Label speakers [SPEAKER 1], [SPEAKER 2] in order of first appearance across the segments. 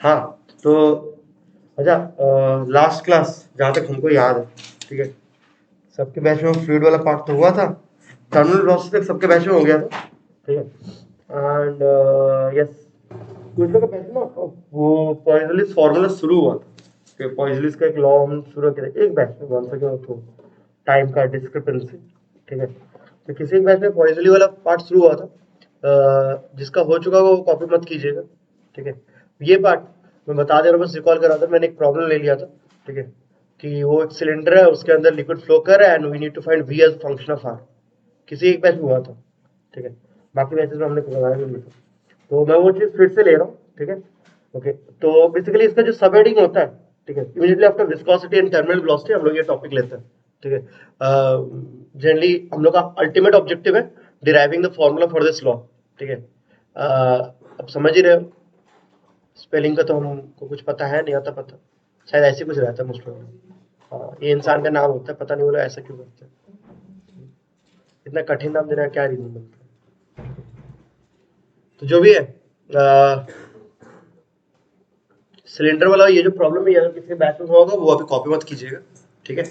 [SPEAKER 1] हाँ, तो अच्छा, लास्ट क्लास जहाँ तक हमको याद है, ठीक है, सबके बैच में फ्लूइड वाला पार्ट तो हुआ था, टर्मिनल प्रोसेस तक सबके बैच में हो गया था, ठीक है। एंड यस, कुछ लोग का बैच में वो पॉइजनलिस फार्मूला शुरू हुआ था, कि पॉइजनलिस का एक लॉ हम शुरू किया था एक बैच में, वन सेकेंड तो टाइम का डिस्क्रिपेंसी, ठीक है। तो किसी एक बैच में पॉइजनली वाला पार्ट शुरू हुआ था, जिसका हो चुका होगा वो कॉपी मत कीजिएगा, ठीक है। ये पार्ट मैं बता दे रहा हूँ, बस रिकॉल करा था, मैंने एक प्रॉब्लम ले लिया था, ठीक है, कि वो एक सिलेंडर है, उसके अंदर लिक्विड फ्लो कर रहा है and we need to find v as function of r. किसी एक बैच में हुआ था, ठीक है, बाकी बैचेस में हमने लगाया नहीं था, तो मैं वो चीज फिर से ले रहा हूँ, ठीक है। ओके, तो बेसिकली इसका जो सब हेडिंग होता है, ठीक है, immediately after viscosity and terminal velocity हम लोग ये टॉपिक लेते हैं, ठीक है। जनरली हम लोग का अल्टीमेट ऑब्जेक्टिव है deriving the formula for this law, ठीक है। अब समझ ही रहे हो, स्पेलिंग का तो हमको कुछ पता है नहीं, आता पता शायद ऐसे कुछ रहता है मोस्ट ऑफ। हाँ, ये इंसान का नाम होता है, पता नहीं बोला ऐसा क्यों करते हैं, इतना कठिन नाम देना क्या रीजन बनता है। तो जो भी है, सिलेंडर वाला ये जो प्रॉब्लम है, अगर किसी बैच में होगा वो अभी कॉपी मत कीजिएगा, ठीक है।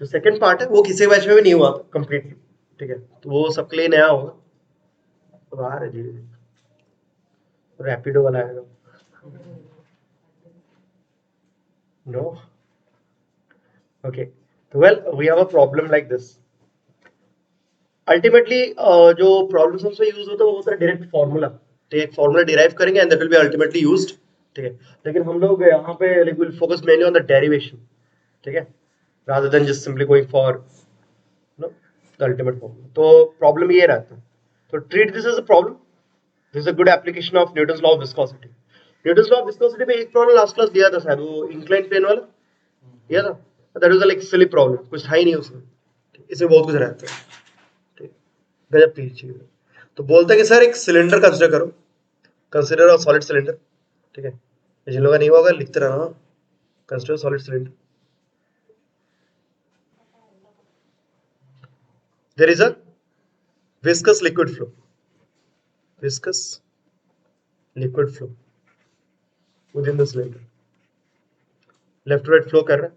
[SPEAKER 1] जो सेकंड पार्ट है वो किसी बैच में भी नहीं हुआ कंप्लीटली, ठीक है, तो वो सबके लिए नया होगा, तो आ रहा है धीरे धीरे, रैपिडो वाला आएगा। नो, ओके, तो well we have a problem like this. Ultimately जो प्रॉब्लम्स हमसे यूज होता है वो होता है डायरेक्ट फार्मूला, तो एक फार्मूला डिराइव करेंगे and that will be ultimately used, ठीक है। लेकिन हम लोग यहाँ पे like will focus mainly on the derivation, ठीक है, rather than just simply going for no the ultimate formula. तो प्रॉब्लम ये रहता है, तो treat this as a problem, this is a good application of Newton's law of viscosity. Newton's law of viscosity में एक problem last class दिया था शायद, वो इंक्लाइन प्लेन वाला दिया था, that was like silly problem, कुछ था ही नहीं उसमें, इसमें बहुत कुछ रहता है, ठीक, गजब की चीज है। तो बोलते हैं कि सर एक सिलेंडर कंसिडर करो, कंसिडर अ सॉलिड सिलेंडर, ठीक है, जिन लोगों का नहीं होगा लिखते रहना, consider solid cylinder, there is a viscous liquid flow, viscous liquid flow within the cylinder, left right flow कर रहा है।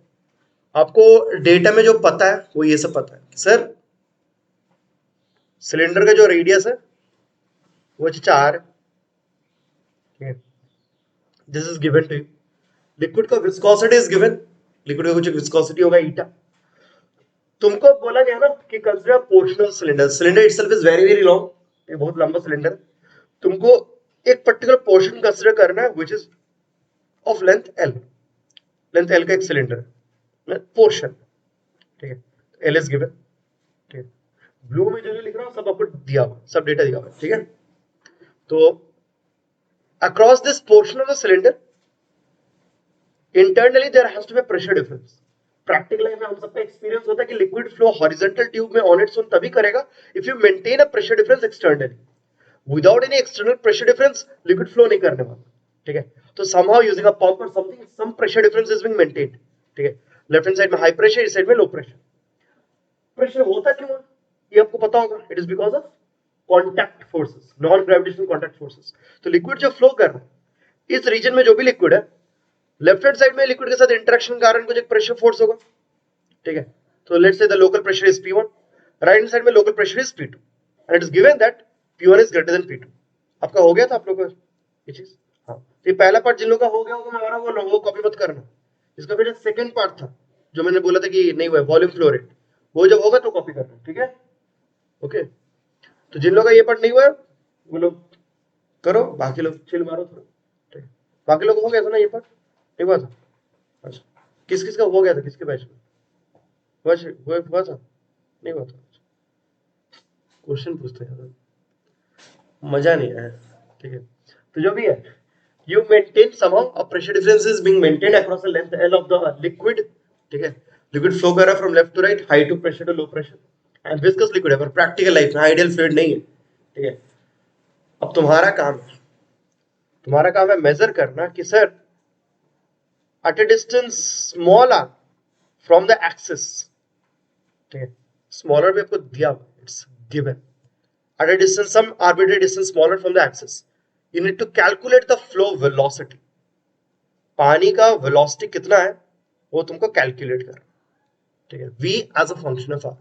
[SPEAKER 1] आपको डेटा में जो पता है वो ये सब पता है, सर सिलेंडर का जो रेडियस है वो 4 है, ठीक है, this is given to you. Liquid का विस्कोसिटी इज गिवन, लिक्विड का कुछ विस्कोसिटी होगा ईटा। तुमको बोला गया ना कि consider पोर्शनल cylinder, cylinder itself is very very long, ये बहुत लंबा सिलेंडर, तुमको एक पर्टिकुलर पोर्शन कंसीडर करना है which is of length L, length L का एक सिलेंडर पोर्शन, ठीक है, एल इज गिवन, ठीक है। ब्लू में जो जो लिख रहा हूँ सब आपको दिया हुआ, सब डेटा दिया हुआ है, ठीक है। तो across this portion of the cylinder internally there has to be pressure difference. Practical life में हम सबका एक्सपीरियंस होता है कि लिक्विड फ्लो हॉरिजॉन्टल ट्यूब में ऑन इट्स ओन तभी करेगा if you maintain a pressure difference externally, without any external pressure difference liquid flow नहीं करने वाला, ठीक है। तो समहाउ यूजिंग अ पंप और something some pressure difference is being maintained, ठीक है। लेफ्ट हैंड साइड में हाई प्रेशर, इस साइड में लो प्रेशर। प्रेशर होता क्यों है ये आपको पता होगा, it is because of contact forces, non gravitational contact forces. तो लिक्विड जो फ्लो कर रहा है इस रीजन में जो भी लिक्विड है, लेफ्ट हैंड साइड में लिक्विड के साथ इंटरेक्शन कारण कुछ एक प्रेशर फोर्स होगा, ठीक है। तो let's say the local pressure is P1, right hand side में local pressure is P2 and it is given that P1 is greater than P2। आपका हो गया था आप लोगों का ये चीज? हाँ, तो ये पहला पार्ट जिन लोगों का हो गया होगा हमारा वो कॉपी मत करना। इसका फिर सेकंड पार्ट था जो मैंने बोला था कि नहीं हुआ वॉल्यूम फ्लो रेट, वो जब होगा तो कॉपी करना, ठीक है। ओके, तो जिन लोगों का ये पार्ट नहीं हुआ वो लोग करो, बाकी लोग चिल मारो थोड़ा, ठीक है। बाकी लोग हो गया था ना ये पार्ट, नहीं हुआ था? अच्छा, किस किस का हो गया था, किसके बैच में हुआ था, नहीं हुआ था? क्वेश्चन पूछते हैं, मजा नहीं आया, ठीक है। तो जो भी है, you maintain somehow a pressure difference is being maintained across the length L of the liquid, ठीक है। लिक्विड फ्लो कर रहा है from left to right, high to pressure to low pressure, and viscous liquid है पर practical life में ideal fluid नहीं है, ठीक है। अब तुम्हारा काम है मेजर करना कि sir at a distance small r from the axis, ठीक है, स्मॉलर भी आपको दिया, it's given at a distance, some arbitrary distance smaller from the axis, you need to calculate the flow velocity, पानी का वेलोसिटी कितना है वो तुमको कैलकुलेट कर, ठीक है, v as a function of r,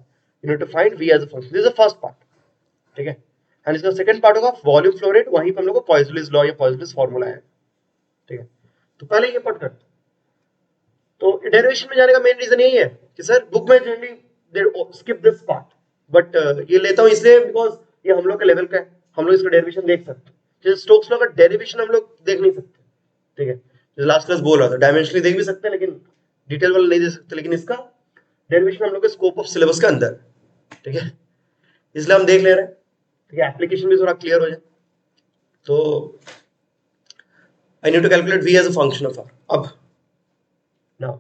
[SPEAKER 1] you need to find v as a function, this is the first part, ठीक है। एंड इसका सेकंड पार्ट होगा वॉल्यूम फ्लो रेट, वहीं पे हम लोग को पॉइसनस लॉ या पॉइसनस फार्मूला है, ठीक है। तो पहले ये पढ़ करते, तो डेरिवेशन में जाने का मेन रीजन यही है कि सर बुक में generally they skip this part, but ये लेता हूं इसलिए बिकॉज ये हम लोग के लेवल का है, हम लोग इसका डेरिवेशन देख सकते हैं। जैसे स्टोक्स लॉ का डेरिवेशन हम लोग देख नहीं सकते, ठीक है, जैसे लास्ट क्लास बोल रहा था डायमेंशनली देख भी सकते हैं लेकिन डिटेल वाला नहीं देख सकते, लेकिन इसका डेरिवेशन हम लोग के स्कोप ऑफ सिलेबस के अंदर, ठीक है, इसलिए हम देख ले रहे हैं, ठीक है, एप्लीकेशन भी थोड़ा क्लियर हो जाए। तो I need to calculate v as a function of r। अब नाउ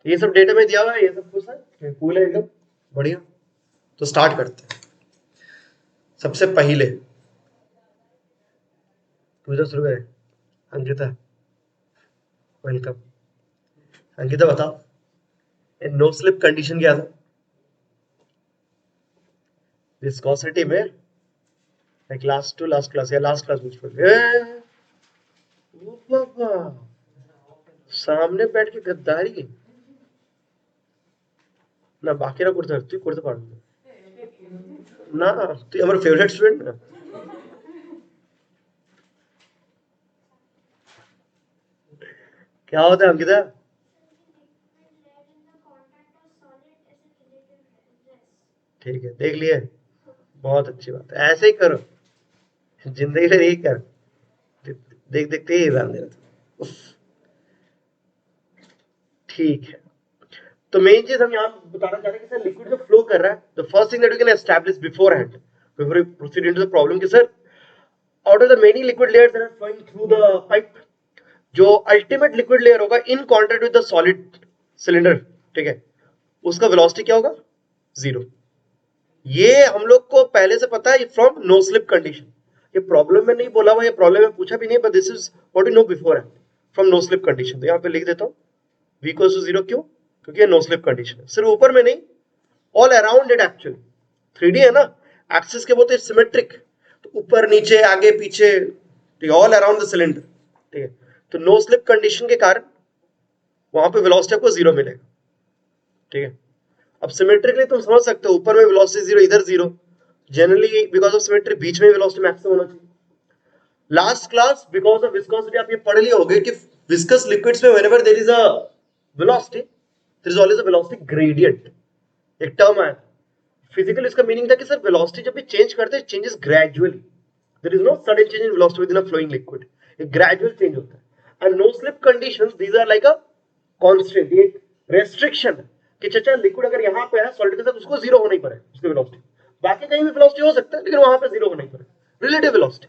[SPEAKER 1] ये सब डेटा में दिया हुआ है, ये सब कुछ है, कूल है एकदम बढ़िया। तो स्टार्ट करते हैं। सबसे पहले तू इधर शुरू करे, अंकिता वेलकम। अंकिता बताओ नो स्लिप कंडीशन क्या था विस्कोसिटी में, लास्ट क्लास या लास्ट क्लास पूछ बाबा सामने बैठ के गद्दारी ना, बाकी कुर्ता तू कुर्ता पाड़ ना, तू हमारा फेवरेट स्टूडेंट ना। क्या होता है अंकिता? ठीक है, देख लिए, बहुत अच्छी बात है, ऐसे ही करो जिंदगी में, यही कर, देख देखते ही एग्जाम देना। ठीक है, तो मेन चीज हम यहाँ बताना चाह रहे हैं कि सर लिक्विड जो फ्लो कर रहा है, the first thing that we can establish beforehand before we proceed into the problem कि sir out of the many liquid layers that are flowing through the pipe, जो ultimate liquid layer होगा in contact with the solid cylinder, ठीक है, उसका velocity क्या होगा? 0। ये हम लोग को पहले से पता है फ्रॉम नो स्लिप कंडीशन, ये प्रॉब्लम में नहीं बोला हुआ, ये प्रॉब्लम में पूछा भी नहीं, but this is what you know beforehand from no slip condition. तो यहाँ पे लिख देता हूँ v इक्वल्स टू 0, क्यों? क्योंकि ये नो स्लिप कंडीशन है, सिर्फ ऊपर में नहीं, all around it actually 3D है ना, एक्सिस के बोलते हैं सिमेट्रिक, तो ऊपर नीचे आगे पीछे, ठीक है, ऑल अराउंड द सिलेंडर, ठीक है। तो नो स्लिप कंडीशन के कारण वहां पे वेलोसिटी आपको 0 मिलेगा, ठीक है। अब सिमेट्रिकली तुम समझ सकते हो, ऊपर में वेलोसिटी 0, इधर 0, जनरली बिकॉज ऑफ सिमेट्री बीच में वेलोसिटी मैक्सिमम होना चाहिए। Last class because of viscosity आप ये पढ़ लिए होगे कि विस्कस लिक्विड्स में whenever there is a velocity there is always a velocity gradient, एक टर्म आया फिजिकल, इसका मीनिंग था कि सर वेलोसिटी जब भी चेंज करते हैं changes gradually, there is no sudden change in velocity within a flowing liquid, एक ग्रेजुअल चेंज होता है। And no slip conditions these are like a constant, ये रेस्ट्रिक्शन है कि चाचा लिक्विड अगर यहाँ पे है सॉलिड के साथ, उसको 0 होना ही पड़ेगा उसकी वेलोसिटी, बाकी कहीं भी वेलोसिटी हो सकता है लेकिन वहां पे 0 होना ही पड़ेगा, relative velocity,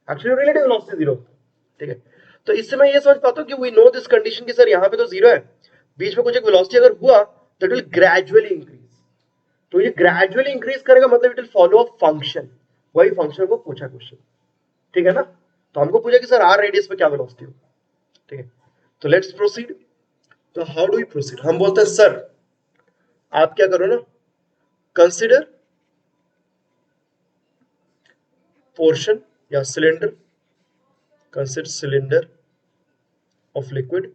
[SPEAKER 1] actually relative velocity 0, ठीक है। तो इससे मैं ये समझ पाता हूँ कि वी नो दिस कंडीशन कि सर यहाँ पे तो 0 है, बीच में कुछ एक वेलोसिटी अगर हुआ दैट विल ग्रेजुअली इंक्रीज, तो ये ग्रेजुअली इंक्रीज करेगा मतलब it will follow a function, वही फंक्शन को पूछा क्वेश्चन, ठीक है ना। तो हमको पूछा कि सर आर रेडियस पे क्या वेलोसिटी हो, ठीक है। तो लेट्स प्रोसीड। तो हाउ डू वी प्रोसीड? हम बोलते हैं सर आप क्या करो ना, कंसिडर पोर्शन या cylinder, consider cylinder of liquid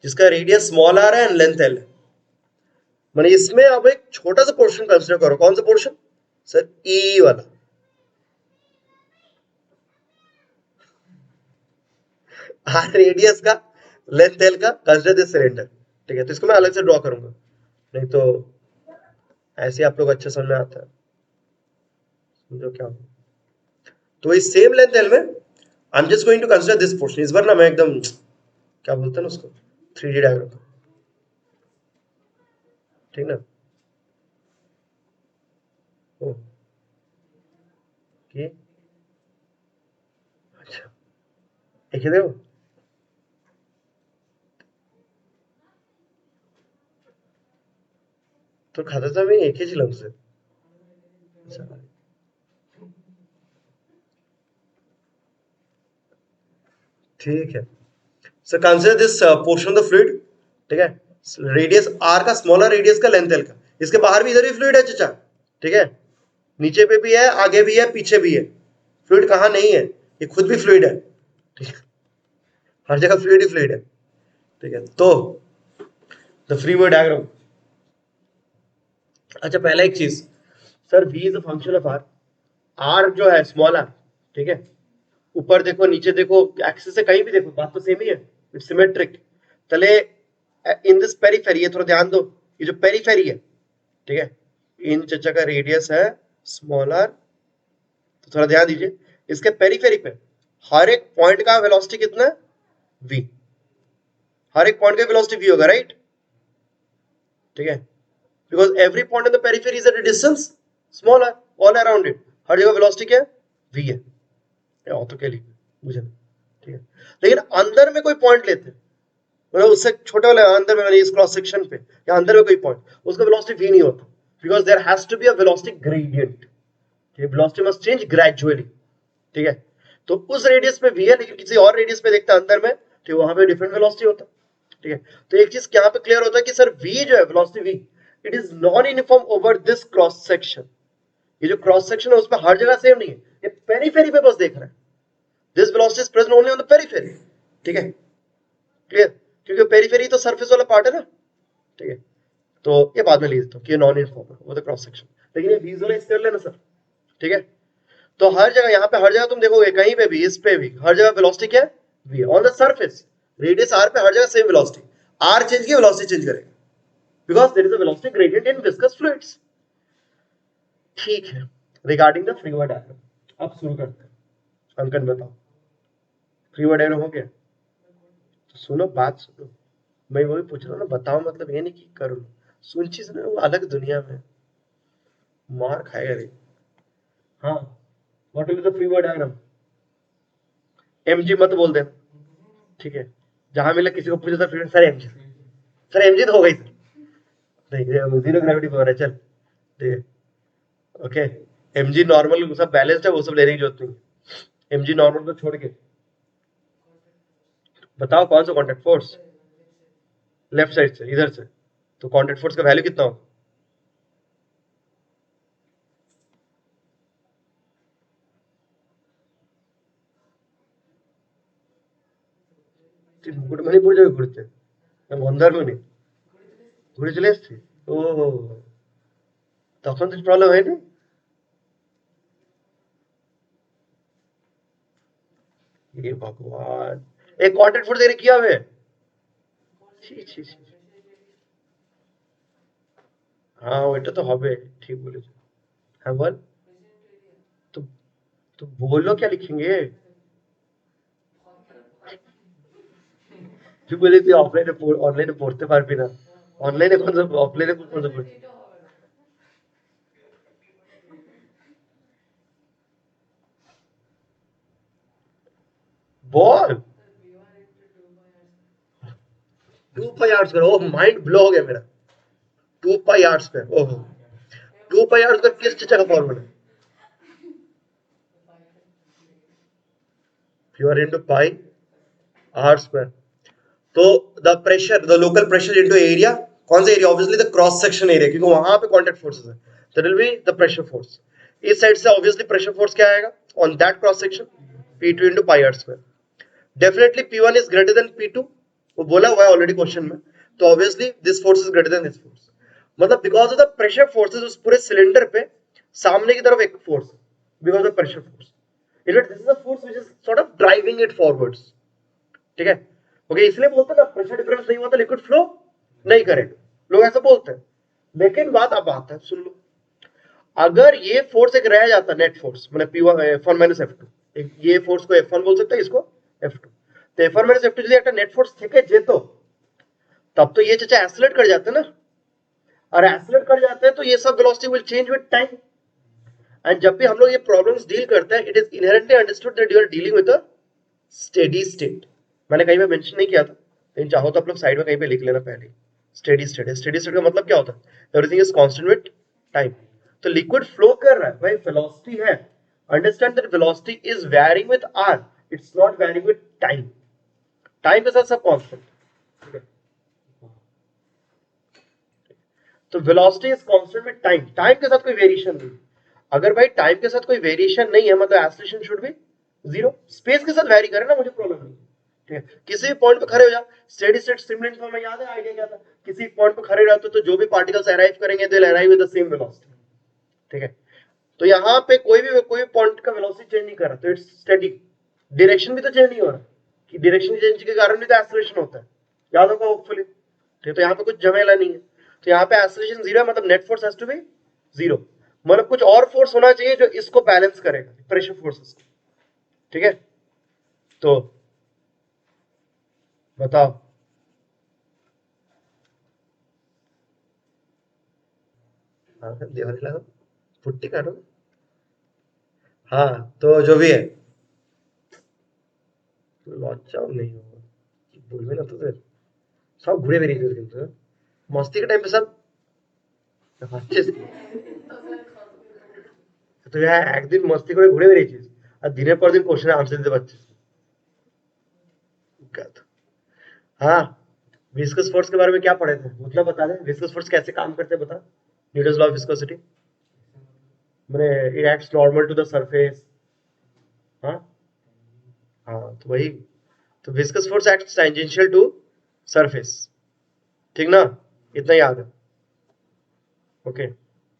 [SPEAKER 1] जिसका रेडियस स्मॉल आर है एंड लेंथ एल है, माने इसमें अब एक छोटा सा पोर्शन कंसिडर करो। कौन सा पोर्शन? सर ई वाला, आर रेडियस का, लेंथ एल का, कंसिडर दिस सिलेंडर, ठीक है। तो इसको मैं अलग से ड्रॉ करूंगा, नहीं तो ऐसे आप लोग अच्छा समझ में आता है, समझो क्या हो। तो इस सेम लेंथ एल में I am just going to consider this portion. इस बार ना मैं एकदम क्या बोलते हैं ना उसको, 3D डायग्राम, ठीक ना। ओके, अच्छा एक ही देखो, तो खाता था मैं एक ही चिलम से, ठीक है। So consider this portion of the fluid, ठीक है, रेडियस आर का, स्मॉलर रेडियस का, लेंथ एल का, इसके बाहर भी इधर भी फ्लूइड है चाचा, ठीक है, नीचे पे भी है, आगे भी है, पीछे भी है, फ्लूइड कहाँ नहीं है, ये खुद भी फ्लूइड है, ठीक है, हर जगह फ्लूइड ही फ्लूइड है, ठीक है। तो द फ्री बॉडी डायग्राम, अच्छा पहला एक चीज, sir v is a function of r, r जो है स्मॉल r, ठीक है, ऊपर देखो नीचे देखो एक्सिस से कहीं भी देखो बात तो सेम ही है, इट्स सिमेट्रिक। तले इन दिस पेरिफेरी, ये थोड़ा ध्यान दो, ये जो पेरिफेरी है, ठीक है, इन चचा का रेडियस है स्मॉल r, तो थोड़ा ध्यान दीजिए, इसके पेरिफेरी पे हर एक पॉइंट का वेलोसिटी कितना है, v, हर एक पॉइंट का वेलोसिटी v होगा, राइट, ठीक है, because every point in the periphery is at a distance smaller all around it, हर जगह वेलोसिटी क्या है, v है, ऑर्थो के लिए मुझे, ठीक है। लेकिन अंदर में कोई पॉइंट लेते हैं, मतलब उससे छोटे वाले अंदर में, इस क्रॉस सेक्शन पे या अंदर में कोई पॉइंट, उसका वेलोसिटी v नहीं होता, because there has to be a velocity gradient, ठीक है, वेलोसिटी मस्ट चेंज ग्रेजुअली, ठीक है। तो उस रेडियस पे v है, लेकिन किसी और रेडियस पे देखते हैं अंदर में, ठीक, वहां पे डिफरेंट वेलोसिटी होता है, ठीक है। तो एक चीज यहाँ पे क्लियर होता है कि सर v जो है velocity v, it is non uniform over this cross section, ये जो क्रॉस सेक्शन है उसमें हर जगह सेम नहीं है, ये पेरिफेरी पे बस देख रहा है, this velocity is present only on the periphery, ठीक है, क्लियर, क्योंकि पेरिफेरी तो सरफेस वाला पार्ट है ना, ठीक है। तो ये बाद में ले लेता हूं कि ये नॉन यूनिफॉर्म है वो द क्रॉस सेक्शन, लेकिन ये विजुअलाइज कर लेना सर, ठीक है। तो हर जगह यहाँ पे, हर जगह तुम देखोगे कहीं पे भी, इस पे भी, हर जगह वेलोसिटी क्या है, v on the surface, radius r पे हर जगह सेम वेलोसिटी, r चेंज की वेलोसिटी चेंज करेगा, because there is a velocity gradient in viscous fluids, ठीक है। Regarding the free body diagram, अब शुरू करते हैं, अंकन बताओ, फ्री बॉडी डायग्राम हो गया, तो सुनो बात सुनो, मैं वही पूछ रहा हूँ ना, बताओ मतलब ये नहीं कि करो, सुन चीज ना, वो अलग दुनिया में मार खाएगा रे। हाँ, what will be the free body diagram, mg मत बोल देना, ठीक है, जहां मिले किसी को पूछे सर mg, सर mg तो हो गई सर, नहीं जीरो ग्रेविटी पावर है, चल ठीक है, ओके, mg नॉर्मल सब बैलेंस्ड है, वो सब लेने की जरूरत नहीं, mg नॉर्मल को छोड़ के बताओ कौन सा कॉन्टैक्ट फोर्स, लेफ्ट साइड से, इधर से, तो कॉन्टैक्ट फोर्स का वैल्यू कितना हो, मणिपुर जाके घूरते हम अंदर में नहीं घुरे चले एसছি, ও তখন তো প্রবলেম হয়নি, हे भगवान, एक কন্টেন্ট ফোর্স দেখে কি হবে, ছি ছি ছি, হ্যাঁ ওইটা তো হবে, ঠিক বলেছো, হ্যাঁ বল, तो तो बोलो क्या लिखेंगे, তুই বলে তুই অনলাইনে পড়তে পারবি না, অনলাইনে কোন অফলাইনে কোন পড়তে, বল 2 pi are square, oh mind blow हो गया मेरा, 2 pi are square, oh 2 pi are square किस चीज का फॉर्मूला है, you are into pi are square, तो the pressure, the local pressure into area, कौन सा एरिया, obviously the cross section area, क्योंकि वहां पे कांटेक्ट फोर्सेस है, that will be the pressure force, इस साइड से ऑब्वियसली प्रेशर फोर्स क्या आएगा on that cross section, P2 into pi r square, definitely P1 is greater than P2, वो बोला हुआ है ऑलरेडी क्वेश्चन में, तो obviously this force is greater than this force, मतलब because of the pressure forces उस पूरे सिलेंडर पे सामने की तरफ एक force, because of pressure force, in fact this is a force which is sort of driving it forwards, ठीक है, ओके, इसलिए बोलते हैं ना प्रेशर डिफरेंस नहीं हुआ तो लिक्विड फ्लो नहीं करेगा, लोग ऐसा बोलते हैं, लेकिन बात अब आता है, सुन लो, अगर ये फोर्स एक रह जाता नेट फोर्स, मतलब P1 F1 माइनस F2, ये फोर्स को F1 बोल सकते हैं, इसको F2, तो F1 माइनस F2 যদি একটা नेट फोर्स থেকে যেত, तब तो ये चचा एक्सेलरेट कर जाते ना, और एक्सेलरेट कर जाते हैं तो ये सब velocity will change with time, and जब भी हम लोग ये प्रॉब्लम्स डील करते हैं, it is inherently understood that you are dealing with a steady state, मैंने कहीं पे मेंशन नहीं किया था, लेकिन चाहो तो आप लोग साइड में कहीं पे लिख लेना पहले, स्टेडी स्टेट है, स्टेडी स्टेट का मतलब क्या होता है, everything is constant with time, तो लिक्विड फ्लो कर रहा है भाई, वेलोसिटी है, understand that velocity is varying with r, it's not varying with time, time के साथ सब कांस्टेंट, ठीक है, तो velocity is constant with time, time के साथ कोई वेरिएशन नहीं, अगर भाई टाइम के साथ कोई वेरिएशन नहीं है, मतलब acceleration should be zero. Space के साथ वैरी करे ना, मुझे प्रॉब्लम नहीं, ठीक है। किसी भी पॉइंट पे खड़े हो जाओ, स्टेडी स्टेट स्टिमुलेंट फॉर्म में याद है आइडिया क्या था, किसी पॉइंट पे खड़े रहते तो जो भी पार्टिकल्स अराइव करेंगे they arrive with the same velocity, ठीक है। तो यहाँ पे कोई पॉइंट का वेलोसिटी चेंज नहीं कर रहा, तो इट्स स्टेडी। डायरेक्शन भी तो चेंज नहीं हो रहा, कि डायरेक्शन चेंज के कारण भी तो एक्सेलरेशन होता है, याद होगा होपफुली, ठीक है। तो यहाँ पे कुछ झमेला नहीं है, तो यहाँ पे एक्सेलरेशन जीरो है, मतलब net force has to be zero, मतलब कुछ और फोर्स होना चाहिए जो इसको बैलेंस करेगा, प्रेशर फोर्सेस, ठीक है। तो बताओ, हाँ दिवाली लगाओ, पुट्टी काटो, हाँ तो जो भी है लॉन्च आउट नहीं होगा, बोलबे ना तो फिर सब घुरे बेरिয়ে যাবে কিন্তু मस्ती के टाइम पे सब अच्छे से, তো হ্যাঁ একদিন মস্তি করে ঘুরে বেরিয়েছিস আর দিনের পর দিন কোশ্চেনের आंसर দিতে পারছিস না। हाँ, विस्कस फोर्स के बारे में क्या पढ़े थे, मतलब बता दे, विस्कस फोर्स कैसे काम करते हैं बता। न्यूटन्स लॉ ऑफ विस्कोसिटी, मैंने it acts normal to the surface. हाँ हाँ, तो वही, तो viscous force acts tangential to surface, ठीक ना, इतना याद है, ओके।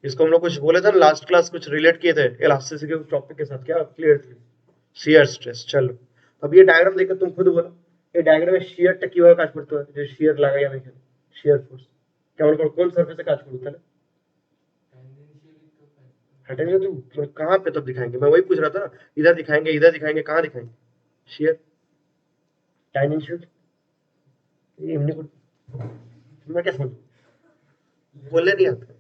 [SPEAKER 1] इसको हम लोग कुछ बोले थे ना लास्ट क्लास, कुछ रिलेट किए थे इलास्टिसिटी के टॉपिक के साथ, क्या क्लियर थी, शियर स्ट्रेस। चलो अब ये डायग्राम देखकर तुम खुद बोलो, ये डायग्राम में शियर टकी हुआ काज पड़ता है, जो शियर लगा या नहीं, शियर फोर्स क्या मतलब कौन सरफेस से काज पड़ता है, हटेंगे तो कहाँ पे तब दिखाएंगे, मैं वही पूछ रहा था ना, इधर दिखाएंगे कहाँ दिखाएंगे शियर टेंजेंशियल, ये इमनी को मैं क्या समझ बोलने नहीं आता,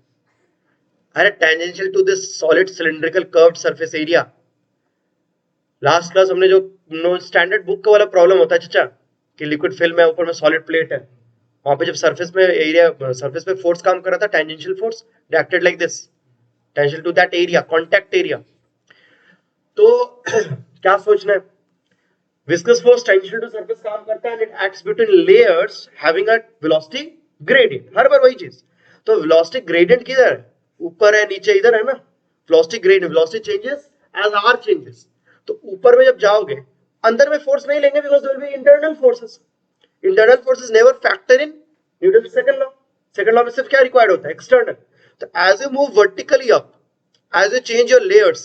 [SPEAKER 1] अरे tangential to this solid cylindrical curved surface area. Last class हमने जो नो स्टैंडर्ड बुक का वाला प्रॉब्लम होता है चाचा, कि लिक्विड फिल्म है ऊपर में सॉलिड प्लेट है, वहां पे जब सरफेस में एरिया सरफेस पे फोर्स काम कर रहा था, tangential force acted like this, tangential to that area, contact area. तो क्या सोचना है, viscous force tangential to surface काम करता है and it acts between layers having a velocity gradient, हर बार वही चीज। तो वेलोसिटी ग्रेडियंट किधर है, ऊपर है नीचे इधर है ना, velocity gradient, velocity changes as r changes. तो ऊपर में जब जाओगे अंदर में फोर्स नहीं लेंगे, because there will be internal forces, internal forces never factor in Newton second law. Second law में सिर्फ क्या रिक्वायर्ड होता है, एक्सटर्नल। तो as you move vertically up, as you change your layers,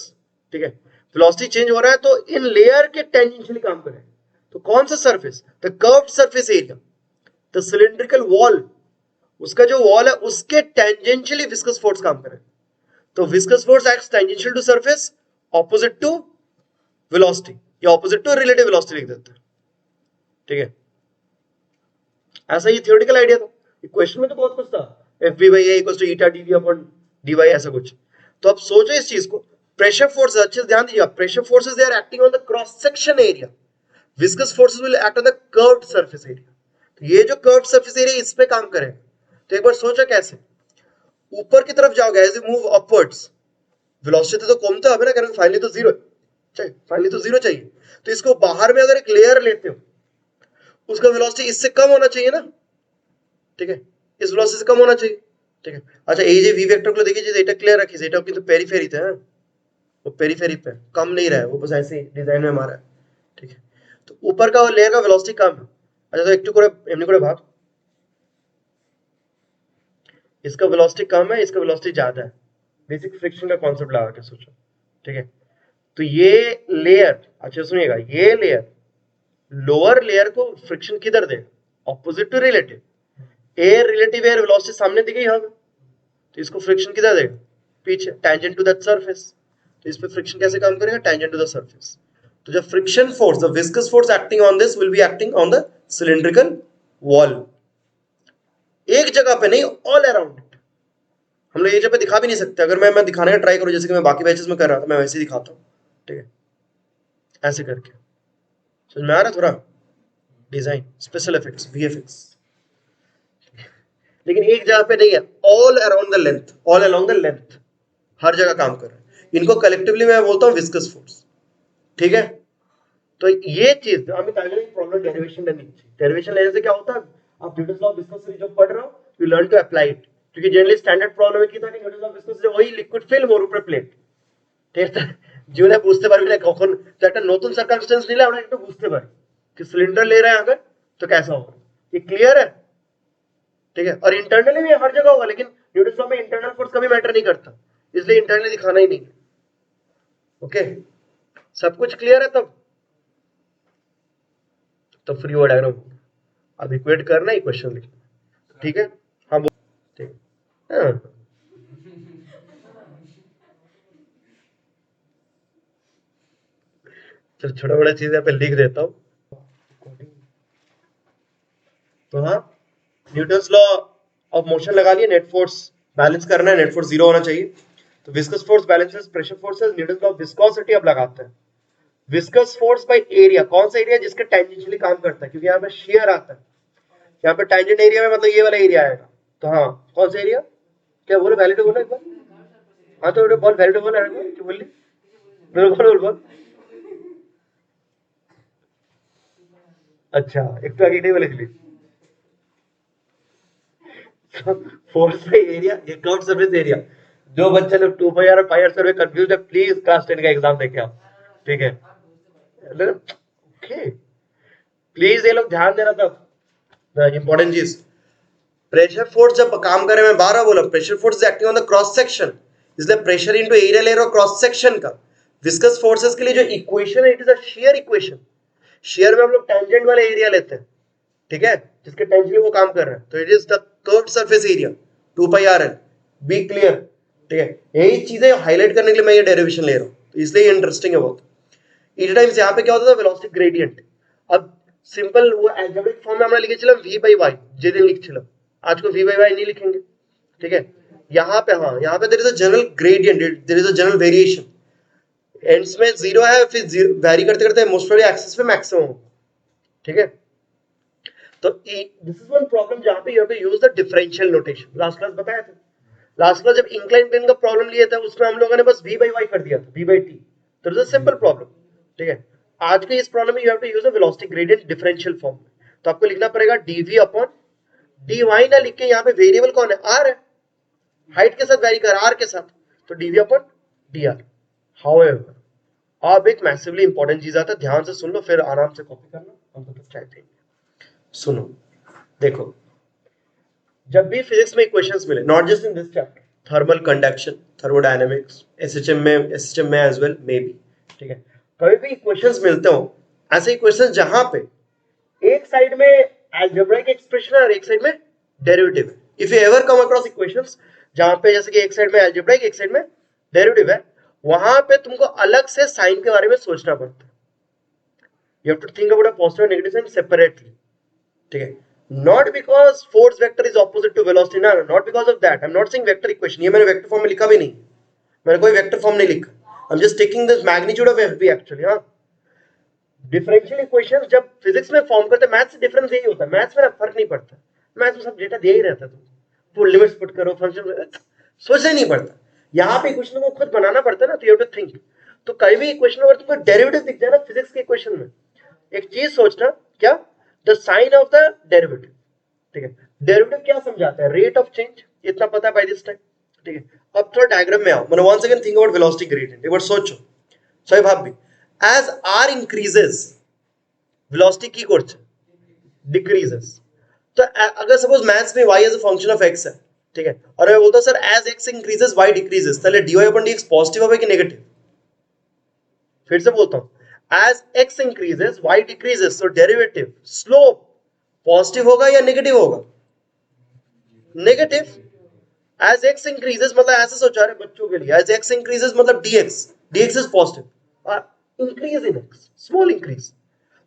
[SPEAKER 1] ठीक है, वेलोसिटी चेंज हो रहा है, तो इन लेयर के टेंजेंशियली काम करे, तो कौन सा surface, the curved surface area, the cylindrical wall, उसका जो वॉल है उसके टेंजेंशियली विस्कस फोर्स काम करे। तो viscous force acts tangential to surface, opposite to velocity, या ऑपोजिट टू रिलेटिव वेलोसिटी लिख देते हैं, ठीक है। ऐसा ही थ्योरेटिकल आइडिया था, क्वेश्चन में तो बहुत कुछ था, F B by A equals to eta dv upon d y, ऐसा कुछ। तो अब सोचो इस चीज को, प्रेशर फोर्स, अच्छे से ध्यान दीजिए, pressure forces they are acting on the cross section area, viscous forces will act on the curved surface area. तो ये जो कर्व्ड सरफेस एरिया इस पे काम करेगा। तो एक बार सोचो कैसे, ऊपर की तरफ जाओगे as you move upwards, velocity तो कमते হবে না, কারণ फाइनली तो जीरो चाहिए, फाइनली तो जीरो चाहिए। तो इसको बाहर में अगर एक लेयर लेते हो, उसका वेलोसिटी इससे कम होना चाहिए ना, ठीक है, इस वेलोसिटी से कम होना चाहिए, ठीक है। अच्छा এই যে v वेक्टर को देखिए, এটা क्लियर रखिए, এটা কিন্তু पेरिफेरी है, वो पेरिफेरी पे कम नहीं रहा है, वो बस ऐसे डिजाइन में मारा है, ठीक है। तो ऊपर का लेयर का वेलोसिटी कम है। अच्छा तो একটু করে এমনি করে ভাব, इसका वेलोसिटी कम है, इसका वेलोसिटी ज्यादा है, बेसिक फ्रिक्शन का कॉन्सेप्ट लगा के सोचो, ठीक है। तो ये लेयर, अच्छा सुनिएगा, ये लेयर लोअर लेयर को फ्रिक्शन किधर दे, opposite to relative, a relative air velocity सामने दी गई हमें, तो इसको फ्रिक्शन किधर देगा, पीछे, टेंजेंट टू दैट सरफेस। तो इस पे फ्रिक्शन कैसे काम करेगा, टेंजेंट टू द सरफेस। तो जब friction force, the viscous force acting on this will be acting on the cylindrical wall, एक जगह पे नहीं, ऑल अराउंड इट। हम लोग एक जगह पे दिखा भी नहीं सकते, अगर मैं दिखाने का ट्राई करूं जैसे कि मैं बाकी बैचेस में कर रहा था, मैं वैसे ही दिखाता हूं, ठीक है, ऐसे करके। समझ में आ रहा थोड़ा, डिजाइन, स्पेशल इफेक्ट्स, वीएफएक्स, लेकिन एक जगह पे नहीं है, all around the length, all along the length, हर जगह काम कर रहा है। इनको कलेक्टिवली मैं बोलता हूं विस्कस फोर्स, ठीक है। तो ये चीज हमें प्रॉब्लम डेरिवेशन लेनी चाहिए। डेरिवेशन लेने से क्या होता है, आप न्यूटन्स लॉ ऑफ विस्कोसिटी जो पढ़ रहे हो, you learn to apply it, क्योंकि जनरली स्टैंडर्ड प्रॉब्लम में क्या था कि न्यूटन्स लॉ ऑफ विस्कोसिटी वही लिक्विड फिल्म और ऊपर प्लेट, ठीक है, জীবনে বুঝতে পারবি না কখন তো একটা নতুন সার্কামস্টেন্স নিলে আমরা একটু বুঝতে পারি कि सिलेंडर ले रहे हैं अगर तो कैसा होगा, ये क्लियर है? ठीक है, और इंटरनली भी हर जगह होगा, लेकिन न्यूटन लॉ में इंटरनल फोर्स कभी मैटर नहीं करता, इसलिए इंटरनली दिखाना ही नहीं है। ओके, सब कुछ क्लियर है तब? तो फ्री वर्ड डायग्राम अब इक्वेट करना है, क्वेश्चन लिखना, ठीक है? हाँ ठीक है, हाँ। चलो छोटा बड़ा चीज यहाँ पे लिख देता हूँ। तो हाँ, न्यूटन्स लॉ ऑफ मोशन लगा लिया, नेट फोर्स बैलेंस करना है, नेट फोर्स 0 होना चाहिए। तो viscous force balances pressure forces, Newton's law of viscosity अब लगाते हैं। विस्कस फोर्स बाय एरिया, कौन सा एरिया जिसके टेंजेंशियली काम करता है, क्योंकि यहाँ पे शेयर आता है, यहाँ पे टेंजेंट एरिया में मतलब ये वाला एरिया आएगा। तो हाँ, कौन सा एरिया, क्या बोले, वैलिड बोला एक बार? हाँ तो बोल, वैलिड बोला है क्या बोल ली? बोल। अच्छा, एक तो आगे नहीं बोले इसलिए। फोर्स बाय एरिया, ये कर्व सरफेस एरिया। जो बच्चे लोग 2 पाई और पाई आर सर्वे कंफ्यूज है, प्लीज क्लास 10 का एग्जाम देखे आप, ठीक है? ओके, प्लीज ये लोग ध्यान देना। तब इंपॉर्टेंट चीज, प्रेशर फोर्स जब काम करे, मैं 12 बोला, pressure force is acting on the cross section, इसलिए प्रेशर इनटू एरिया ले रहा हूं क्रॉस सेक्शन का। विस्कस फोर्सेस के लिए जो इक्वेशन है, it is a shear equation. Shear में हम लोग टेंजेंट वाला एरिया लेते हैं, ठीक है, जिसके टेंजेंट वो काम कर रहा है, तो it is the curved surface area 2 pi r l. Be clear? ठीक है, यही चीजें हाईलाइट करने के लिए मैं ये डेरिवेशन ले रहा हूं, तो इसलिए इंटरेस्टिंग है बहुत। इट टाइम्स यहाँ पे क्या होता था, वेलोसिटी ग्रेडियंट। अब सिंपल वो अलजेब्रिक फॉर्म में हमरा लिखे चलम v by y, जेदिन लिख चलम, आज को v by y नहीं लिखेंगे, ठीक है? यहाँ पे, हाँ, यहाँ पे there is a general gradient, there is a general variation, ends में 0 है, फिर वेरी करते करते मोस्ट प्रोबेबली एक्सिस पे मैक्सिमम, ठीक है? तो दिस इज वन प्रॉब्लम जहां पे you have to use the differential notation. Last class बताया था, लास्ट क्लास जब इंक्लाइन प्लेन का प्रॉब्लम लिया था, उसमें हम लोगों ने बस v by y कर दिया था, v by t, तो it is a simple problem, ठीक है? आज के इस प्रॉब्लम में you have to use a velocity gradient differential form में, तो आपको लिखना पड़ेगा dv अपॉन dy, ना लिख के यहाँ पे वेरिएबल कौन है, r है, हाइट के साथ वेरी कर, r के साथ, तो dv अपॉन dr। हाउएवर अब एक मैसिवली इंपॉर्टेंट चीज आता है, ध्यान से सुन लो, फिर आराम से कॉपी करना, हम तो चाय पिएंगे। सुनो, देखो, जब भी फिजिक्स में इक्वेशंस मिले, not just in this chapter, thermal conduction, thermodynamics, SHM में एज वेल मे बी, ठीक है, कभी भी इक्वेशंस मिलते हो, ऐसे इक्वेशंस जहां पे एक साइड में अलजेब्राइक एक्सप्रेशन है और एक साइड में डेरिवेटिव है। If you ever come across equations जहां पे जैसे कि एक साइड में अलजेब्राइक, एक साइड में डेरिवेटिव है, वहां पे तुमको अलग से साइन के बारे में सोचना पड़ता है। You have to think about a positive and negative sign separately, ठीक है? Not because force vector is opposite to velocity, ना, not because of that. I'm not saying vector equation, ये मैंने वेक्टर फॉर्म में लिखा भी नहीं, मैंने कोई वेक्टर फॉर्म नहीं लिखा, I'm just taking the magnitude of FB actually, हाँ। डिफरेंशियल इक्वेशंस जब फिजिक्स में फॉर्म करते हैं, मैथ्स से डिफरेंस यही होता है, मैथ्स में फर्क नहीं पड़ता, मैथ्स में सब डेटा दिया ही रहता है, तुम लिमिट्स पुट करो, फंक्शन सोचना नहीं पड़ता। यहाँ पे इक्वेशन को खुद बनाना पड़ता है ना, तो यू हैव टू थिंक। तो कहीं भी इक्वेशन अगर तुमको डेरिवेटिव दिख जाए ना फिजिक्स के इक्वेशन में, एक चीज सोचना, क्या, the sign of the derivative, ठीक है? डेरिवेटिव क्या समझाता है, रेट ऑफ चेंज, इतना पता है बाय दिस टाइम, ठीक है? अब थोड़ा डायग्राम में आओ, मैंने once again think about velocity gradient, एक बार सोचो, सही भाव भी, एज r इंक्रीजेस वेलोसिटी की कोर्स डिक्रीजेस। तो अगर सपोज मैथ्स में y as a function of x है, ठीक है, और मैं बोलता हूं सर as x increases y decreases, তাহলে dy upon dx पॉजिटिव হবে कि नेगेटिव? फिर से बोलता हूं, as x increases y decreases, so derivative slope positive होगा या नेगेटिव होगा? नेगेटिव। as x increases मतलब ऐसे सोचा रहे बच्चों के लिए, as x increases मतलब dx is positive और increase in x small increase,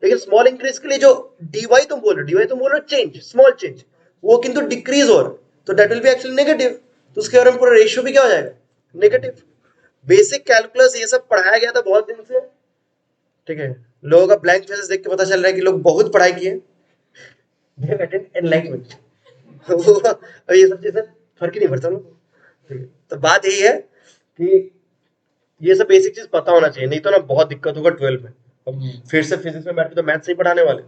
[SPEAKER 1] लेकिन स्मॉल इंक्रीज के लिए जो dy तुम बोल रहे हो चेंज, स्मॉल चेंज, वो किंतु डिक्रीज हो रहा है, तो that will B actually negative, तो उसके बारे में पूरा रेशियो भी क्या हो जाएगा, नेगेटिव। बेसिक कैलकुलस ये सब पढ़ाया गया था बहुत दिन से, ठीक है? लोगों का ब्लैंक फेसेस देख के पता चल रहा है कि लोग बहुत पढ़ाई किए, दे हैव अटेंड एनलाइटमेंट। अब ये सब चीजें फर्क ही नहीं पड़ता ना, ठीक है? तो बात यही है कि ये सब बेसिक चीज पता होना चाहिए, नहीं तो ना बहुत दिक्कत होगा 12 में। अब फिर से फिजिक्स में बैठ के तो मैथ्स नहीं पढ़ाने वाले,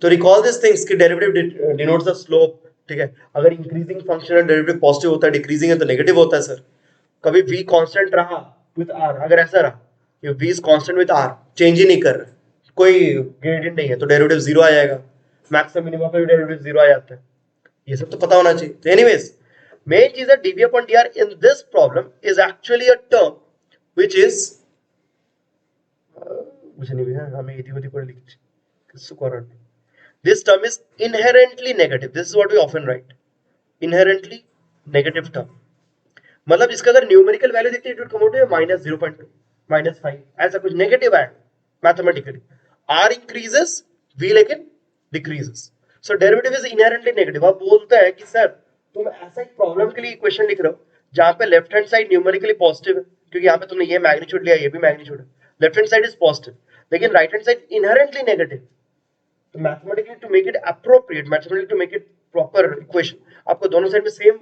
[SPEAKER 1] तो रिकॉल दिस थिंग्स कि डेरिवेटिव डिनोट्स द स्लोप, ठीक है? अगर इंक्रीजिंग फंक्शन है डेरिवेटिव पॉजिटिव होता है, डिक्रीजिंग है तो नेगेटिव होता है सर। कभी v कांस्टेंट रहा विद r, अगर ऐसा रहा ये v is constant with r, change ही नहीं कर रहा, कोई ग्रेडियंट नहीं है, तो डेरिवेटिव जीरो आ जाएगा, मैक्सिमम मिनिमम पे डेरिवेटिव जीरो आ जाता है, ये सब तो पता होना चाहिए। तो एनीवेज मेन चीज है dv upon dr in this problem is actually a term which is मुझे नहीं है, हमें इधर उधर कर लिखी किसको current, this term is inherently negative, this is what we often write, inherently negative term, मतलब इसका अगर न्यूमेरिकल वैल्यू देखते हैं it will come out to -0.2 -5 ऐसा कुछ नेगेटिव है मैथमेटिकली, r इंक्रीजेस v लेकिन decreases, so derivative is inherently negative. अब बोलते हैं कि सर तुम ऐसा एक प्रॉब्लम के लिए इक्वेशन लिख रहे हो जहां पे left hand side numerically positive है, क्योंकि यहाँ पे तुमने ये मैग्नीट्यूड लिया, ये भी मैग्नीट्यूड है, left hand side is positive, लेकिन right hand side inherently negative, तो mathematically to make it appropriate, mathematically to make it proper equation, आपको दोनों साइड में सेम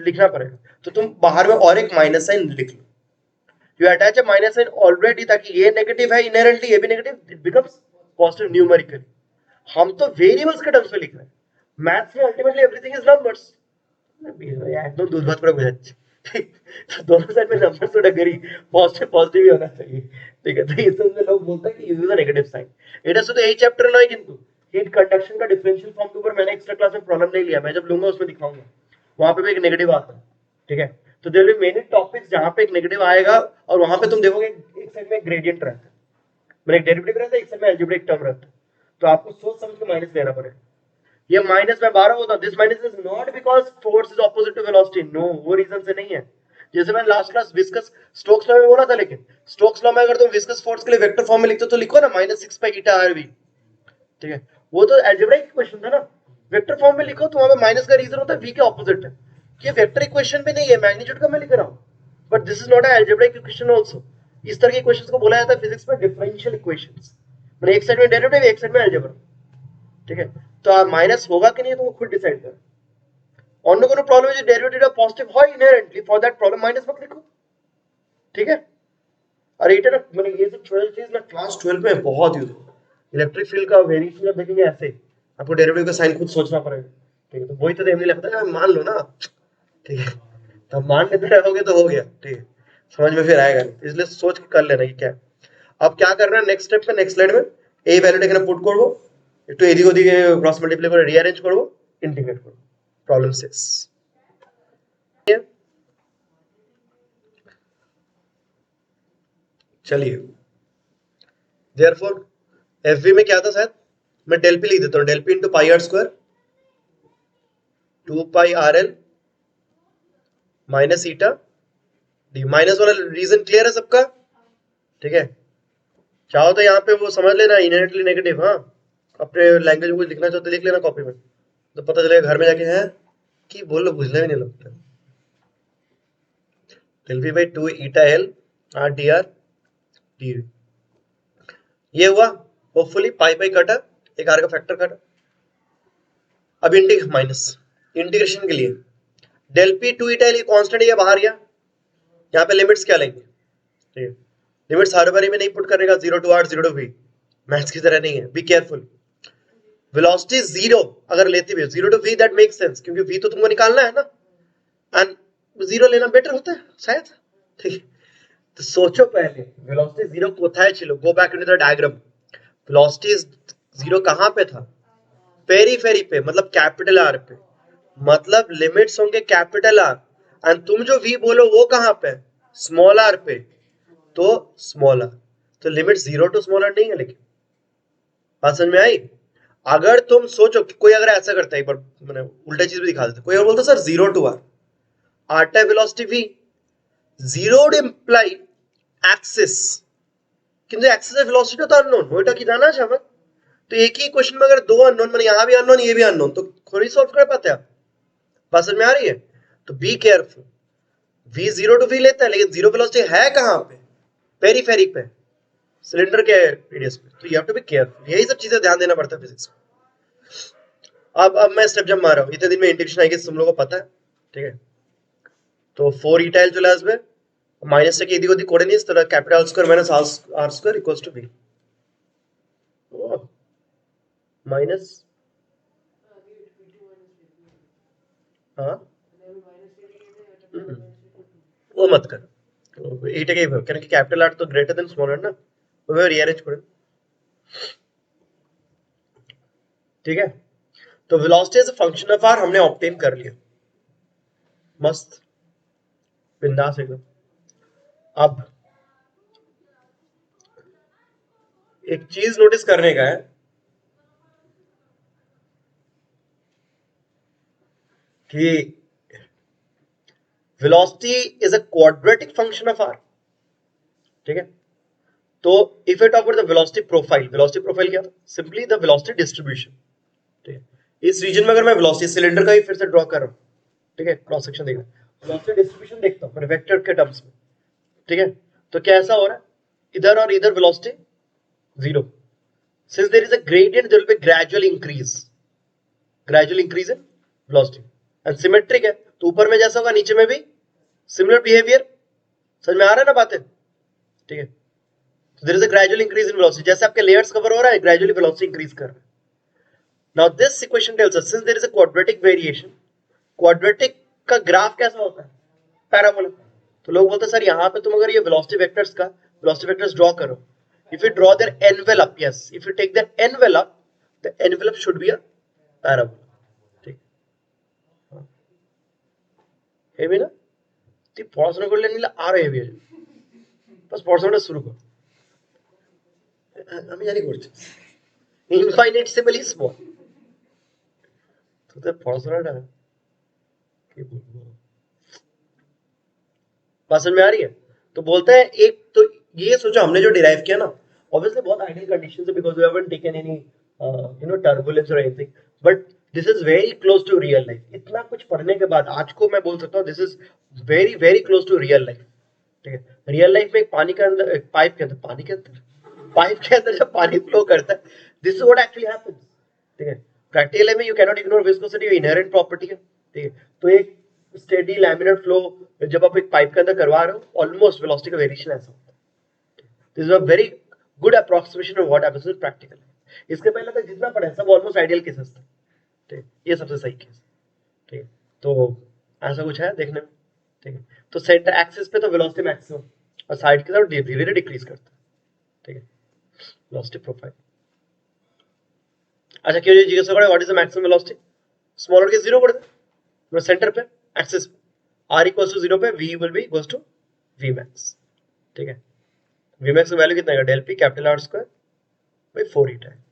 [SPEAKER 1] लिखना पड़ेगा, तो तुम बाहर में और एक माइनस साइन लिख लो, you attach a minus sign already, ताकि ये नेगेटिव है इनहेरेंटली, ये भी negative, it becomes positive numerically. हम तो वेरिएबल्स के टर्म्स में लिख रहे हैं, मैथ्स में अल्टीमेटली एवरीथिंग इज नंबर्स, একদম দুধভাত করে বোঝাচ্ছি, ठीक, तो दोनों साइड में नंबर्स तो डगरी पॉजिटिव पॉजिटिव ही होना चाहिए, ठीक है, तो इस में लोग बोलते हैं कि यूज द नेगेटिव साइन, এটা শুধু এই চ্যাপ্টারে নয় কিন্তু हीट कंडक्शन का डिफरेंशियल फॉर्म के ऊपर मैंने एक्स्ट्रा क्लास में प्रॉब्लम नहीं लिया, मैं जब लूंगा उसमें दिखाऊंगा, वहां पे भी एक नेगेटिव आता है, ठीक है, तो there will be many topics जहां पे एक नेगेटिव आएगा और वहां पे तुम देखोगे एक साइड में ग्रेडियंट रहता है, मतलब एक डेरिवेटिव रहता है, एक साइड में अलजेब्रिक टर्म रहता है, तो आपको सोच समझ के माइनस लेना पड़ेगा, ये माइनस में 12 होता, this minus is not because force is opposite to velocity, no, वो रीजन से नहीं है, जैसे मैंने last class viscous Stokes law में बोला था, लेकिन स्टोक्स लॉ में अगर तुम विस्कस फोर्स के लिए वेक्टर फॉर्म में लिखते हो तो लिखो ना -6 पाई ईटा आरवी, ठीक है, वो तो अलजेब्रिक इक्वेशन था ना, वेक्टर फॉर्म में लिखो तो वहां पे माइनस का रीजन होता है v के ऑपोजिट है, ये वेक्टर इक्वेशन पे नहीं है, मैग्नीट्यूड का मैं लिख रहा हूं, but this is not a algebraic equation also, इस तरह के इक्वेशंस को बोला जाता है फिजिक्स में डिफरेंशियल इक्वेशंस, मतलब एक साइड में डेरिवेटिव एक साइड में अलजेब्रा, ठीक है, तो आप माइनस होगा कि नहीं तो वो खुद डिसाइड कर, অন্য কোনো প্রবলেম যদি ডেরিভেটিভটা পজিটিভ হয় inherently for that problem minus मत लिखो, ठीक है, और এটা ना मैंने ये सब छोटा चीज ना क्लास 12 में बहुत यूज होता है, इलेक्ट्रिक फील्ड का वेरिएशन आप देखेंगे ऐसे, आपको डेरिवेटिव का साइन खुद सोचना पड़ेगा, ठीक है, तो वही तो देखने लगता है मान लो ना, ठीक है, तो मान लेते रहोगे तो हो गया, ठीक है, समझ में फिर आएगा नहीं, इसलिए सोच के कर लेना कि क्या। अब क्या करना है नेक्स्ट स्टेप पे, नेक्स्ट स्लाइड में এই ভ্যালুটা এখানে পুট করব, একটু এদিক ওদিকে ক্রস মাল্টিপ্লাই করে রিঅ্যারেঞ্জ করব, ইন্টিগ্রেট করব, प्रॉब्लम 6। चलिए देयरफॉर एफवी में क्या था, शायद मैं डेल पी लिख देता हूं, del p into pi are square 2 pi r l minus eta d, minus वाला रीजन क्लियर है सबका, ठीक है, चाहो तो यहाँ पे वो समझ लेना इनहेरेंटली नेगेटिव, हाँ अपने लैंग्वेज में कुछ लिखना चाहते लिख लेना कॉपी में, तो पता चलेगा घर में जाके है कि बोल लो बुझने भी नहीं लगता, del p by 2 eta l r d r d, ये हुआ, होपफुली पाई पाई कटा, एक आर का फैक्टर कटा, अब इंटीग्रेशन के लिए डेल पी 2 ईटा एल ये कांस्टेंट है, ये बाहर गया, यहाँ पे लिमिट्स क्या लेंगे, ठीक है, लिमिट्स हर बारी में नहीं पुट करने का, 0 to r 0 to v, maths की तरह नहीं है, बी केयरफुल, वेलोसिटी 0 अगर लेते भी 0 to v that makes sense, क्योंकि v तो तुमको निकालना है ना, एंड 0 लेना बेटर होता है शायद, ठीक है, तो सोचो पहले वेलोसिटी 0 কোথায় ছিল, go back into the diagram, velocity 0 कहां पे था, पेरीफेरी पे, मतलब कैपिटल आर पे, मतलब लिमिट्स होंगे कैपिटल आर, एंड तुम जो v बोलो वो कहां पे, स्मॉल आर पे, तो स्मॉल आर, तो लिमिट 0 टू स्मॉल आर नहीं है, लेकिन बात समझ में आई। अगर तुम सोचो कि कोई अगर ऐसा करता है, एक बार मैंने उल्टा चीज भी दिखा देता, कोई और बोलता sir 0 to r r type velocity v, 0 would imply axis, কিন্তু অ্যাক্সিসের ভেলোসিটি তো अननोन, ওইটা কি জানা আছে আমার, तो एक ही क्वेश्चन में अगर दो अननोन, मैंने यहाँ भी अननोन ये भी अननोन, तो थोड़ी सॉल्व कर पाते हैं आप, बात समझ में आ रही है, तो be careful, v 0 to v लेता है लेकिन जीरो वेलोसिटी है कहाँ पे, पेरीफेरी पे, सिलेंडर के रेडियस पे, तो you have to be careful, यही सब चीजें ध्यान देना पड़ता है फिजिक्स में। अब मैं स्टेप जब मार रहा हूँ, इतने दिन में इंटीग्रेशन आएगी तुम लोगों को पता है, ठीक है, तो 4 ইটা এল চলে আসবে, মাইনাসটাকে এদিক ওদিক করে নিস, তাহলে capital square minus r square equals to b, minus, हाँ वो मत कर, এইটাকেই ভাব, কেন কি ক্যাপিটাল আর তো গ্রেটার দেন স্মল আর না, ওইভাবে রিঅ্যারেঞ্জ করে। ठीक है, तो velocity as a function of r हमने ऑब्टेन कर लिया, मस्त बिंदास एकदम। अब एक चीज नोटिस करने का है कि velocity is a quadratic function of r. ठीक है, तो if it talk about the velocity profile, velocity profile क्या था? Simply the velocity distribution. ठीक है, इस रीजन में अगर मैं वेलोसिटी सिलेंडर का ही फिर से ड्रॉ कर रहा हूं, ठीक है, क्रॉस सेक्शन देखना, वेलोसिटी डिस्ट्रीब्यूशन देखता हूं वेक्टर के टर्म्स में। ठीक है, तो क्या ऐसा हो रहा है, इधर और इधर velocity zero, since there is a gradient there will be gradual increase in velocity and symmetric है, तो ऊपर में जैसा होगा नीचे में भी similar behavior। समझ में आ रहा है ना बातें? ठीक है, so there is a gradual increase in velocity, जैसे आपके layers cover हो रहा है gradually velocity increase कर रहा है। now this equation tells us since there is a quadratic variation, quadratic का ग्राफ कैसा होता है? पैराबोला। तो लोग बोलते हैं सर यहाँ पे तुम अगर ये वेलोसिटी वेक्टर्स का वेलोसिटी वेक्टर्स ड्रॉ करो, if you draw their envelope, yes, if you take their envelope, the envelope should be a parabola। ঠিক হেভি না? তুই পড়াশোনা করলে নিলে আরো হেভি হয়ে যাবে, বাস পড়াশোনাটা শুরু কর। আমি জানি করছিস ইনফাইনাইটেবলি স্মল, তোদের পড়াশোনাটা কি বলবো, समझ में आ रही है? तो बोलते हैं एक तो ये सोचो हमने जो डिराइव किया ना, ऑब्वियसली बहुत आइडियल कंडीशन है because we haven't taken any turbulence और anything, but this is very close to real life. इतना कुछ पढ़ने के बाद आज को मैं बोल सकता हूँ this is very very close to real life. ठीक है, रियल लाइफ में एक पानी के अंदर, एक पाइप के अंदर, पानी के अंदर, पाइप के अंदर जब पानी फ्लो करता है, this is what actually happens. ठीक है, प्रैक्टिकली में you can not ignore viscosity, inherent property है। ठीक है, तो एक स्टेडी लैमिनार फ्लो जब आप एक पाइप के अंदर करवा रहे हो, ऑलमोस्ट वेलोसिटी का वेरिएशन ऐसा होता है। This is a very good approximation of what happens in practical. इसके पहले तक जितना पढ़ा है सब ऑलमोस्ट आइडियल केसेस थे। ठीक है, ये सबसे सही केस। ठीक है, तो ऐसा कुछ है देखने में। ठीक है, तो सेंटर एक्सिस पे तो वेलोसिटी मैक्सिमम और साइड की तरफ धीरे धीरे डिक्रीज करता है। ठीक है, वेलोसिटी प्रोफाइल। अच्छा, क्यों ये जिज्ञासा करें what is the maximum velocity? Smaller के जीरो कर दे, सेंटर पे एक्सिस r इक्वल्स टू 0 पे v will be equals to v max। ठीक है, v max का वैल्यू कितना है? Del p capital R square by 4 eta है।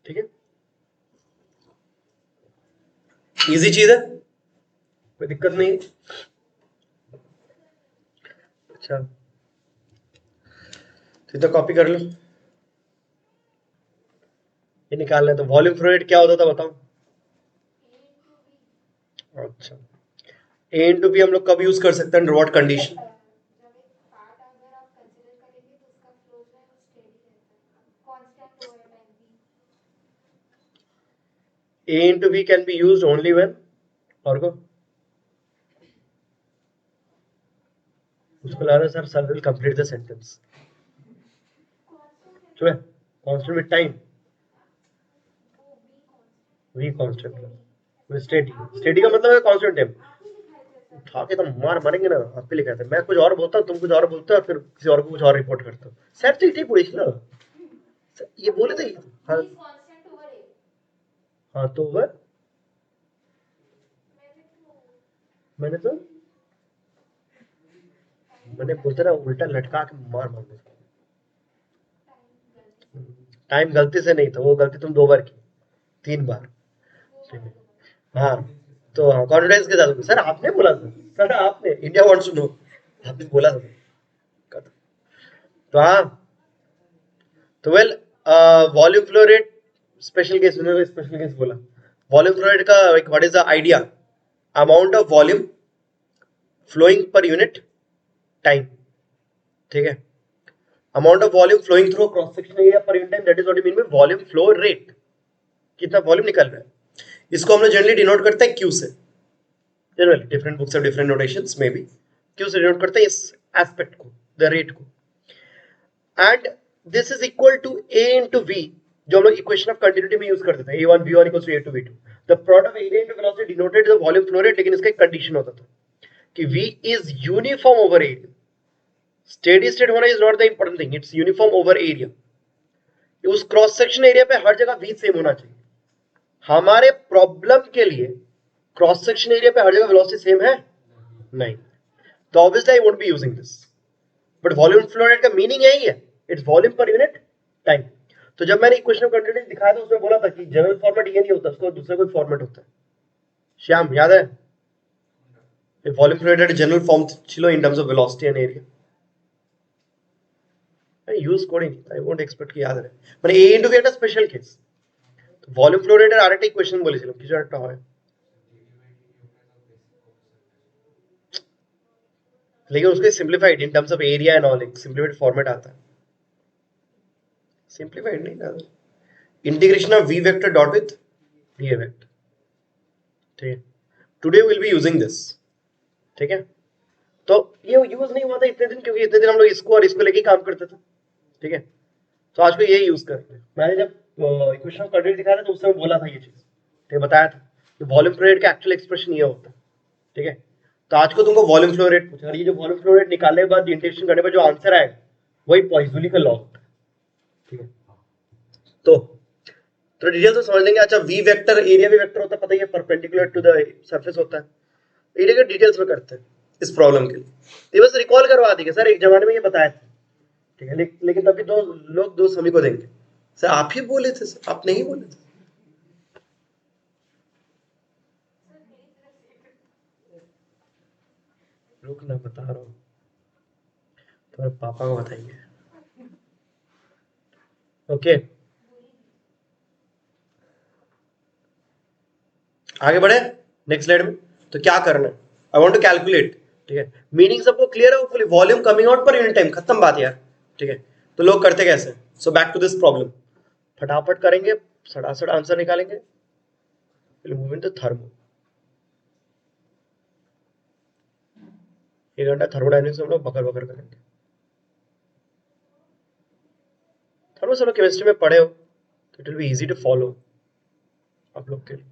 [SPEAKER 1] ठीक है, इजी चीज है, कोई दिक्कत नहीं। अच्छा, तो कॉपी कर लो, ये निकालना है। तो वॉल्यूम फ्लो रेट क्या होता था बताओ? अच्छा, ए इंटू बी हम लोग कब यूज कर सकते हैं, under what condition? A into B can be use only when, और को उसको लगा sir sir will complete the sentence. चलो constant with time, we constant steady, steady का मतलब है कांस्टेंट टाइम। उठा के तो मार मारेंगे ना, आप पे लिखा था, मैं कुछ और बोलता हूँ, तुम कुछ और बोलते हो, फिर किसी और को कुछ और रिपोर्ट करते हो। सर तो ठीक पड़ी ना, ये बोले थे। हाँ हाँ, तो वह मैंने बोलते ना उल्टा लटका के मार मार दे। टाइम गलती से नहीं था, वो गलती तुम 2 बार की, 3 बार। ठीक है, हाँ, तो हाँ कॉन्फिडेंस के साथ सर आपने बोला था, सर आपने, इंडिया वांट्स टू नो, आपने बोला था। तो हाँ, तो well volume flow rate special case, special case बोला। वॉल्यूम फ्लो रेट का what is the idea? Amount of volume flowing per unit time. ठीक है, amount of volume flowing through cross section area per unit time, that is what you mean by volume flow rate. कितना volume निकल रहा है, इसको हम लोग generally denote करते हैं क्यू से। Generally different books have different notations, may be q से डिनोट करते हैं इस एस्पेक्ट को, द रेट को। And this is equal to a into v, जो हम लोग इक्वेशन ऑफ कंटिन्यूटी में यूज करते थे, a1 v1 equals to a2 v2। The product of area into velocity denoted the volume flow rate, लेकिन इसका एक कंडीशन होता था कि V is uniform over area. Steady state होना is not the important thing, it's uniform over area. उस cross section area पे हर जगह V सेम होना चाहिए। हमारे प्रॉब्लम के लिए क्रॉस सेक्शन एरिया पे हर जगह वेलोसिटी सेम है नहीं, तो obviously I won't be using this. But volume flow rate का मीनिंग यही है, इट्स वॉल्यूम पर यूनिट टाइम। तो जब मैंने इक्वेशन ऑफ कंटिन्यूटी दिखाया था उसमें बोला था कि जनरल फॉर्मेट ये नहीं होता, उसको दूसरा कोई फॉर्मेट होता है। श्याम याद है? Volume flow rate general form छिलो in terms of velocity and area. Use coding I won't expect कि याद रहे, মানে a into v একটা স্পেশাল কেস। তো ভলিউম ফ্লো রেটের আরেকটা ইকুয়েশন বলেছিলাম, কিছু একটা হয়, लेकिन उसको simplified in terms of area and all, एक सिंप्लीफाइड फॉर्मेट आता है। सिंप्लीफाइड नहीं ना, integration of v vector dot with va vector. ठीक है, today will be using this. ठीक है, तो ये यूज नहीं हुआ था इतने दिन, क्योंकि इतने दिन हम लोग इसको और इसको लेके काम करते थे। ठीक है, तो आज को ये यूज करते हैं। मैंने जब इक्वेशन ऑफ कंटिन्यूटी दिखाया था तो उस समय बोला था ये चीज, ठीक है, बताया था कि वॉल्यूम फ्लो रेट का एक्चुअल एक्सप्रेशन ये होता है। ठीक है, तो आज को तुमको वॉल्यूम फ्लो रेट पूछा, और ये जो वॉल्यूम फ्लो रेट निकालने के बाद इंटीग्रेशन करने पर जो आंसर आएगा वही पॉइसोली का लॉ होता है। ठीक है, तो डिटेल तो समझ लेंगे। अच्छा, वी वेक्टर एरिया भी वेक्टर होता है, पता ही है, परपेंडिकुलर टू द सरफेस होता है। एरिया के डिटेल्स में करते हैं इस प्रॉब्लम के लिए, ये बस रिकॉल करवा देंगे सर, एक जमाने में ये बताया था। ठीक है, लेकिन तभी दो लोग दो सभी को देंगे, सर आप ही बोले थे, सर आप नहीं बोले थे। रुक ना, बता रहा हूँ, तुम्हारे पापा को बताएंगे। ओके, आगे बढ़े नेक्स्ट स्लाइड में। तो क्या करना है, आई वांट टू कैलकुलेट। ठीक है, मीनिंग सबको क्लियर है hopefully, volume coming out per unit time, खत्म बात यार। ठीक है, तो लोग करते कैसे, so back to this problem, फटाफट करेंगे, सड़ासड़ आंसर निकालेंगे, फिर मूव इनटू थर्मो। 1 घंटा थर्मोडायनेमिक्स हम लोग बकर बकर करेंगे। थर्मो सब लोग केमिस्ट्री में पढ़े हो तो it will be easy to follow आप लोग के लिए।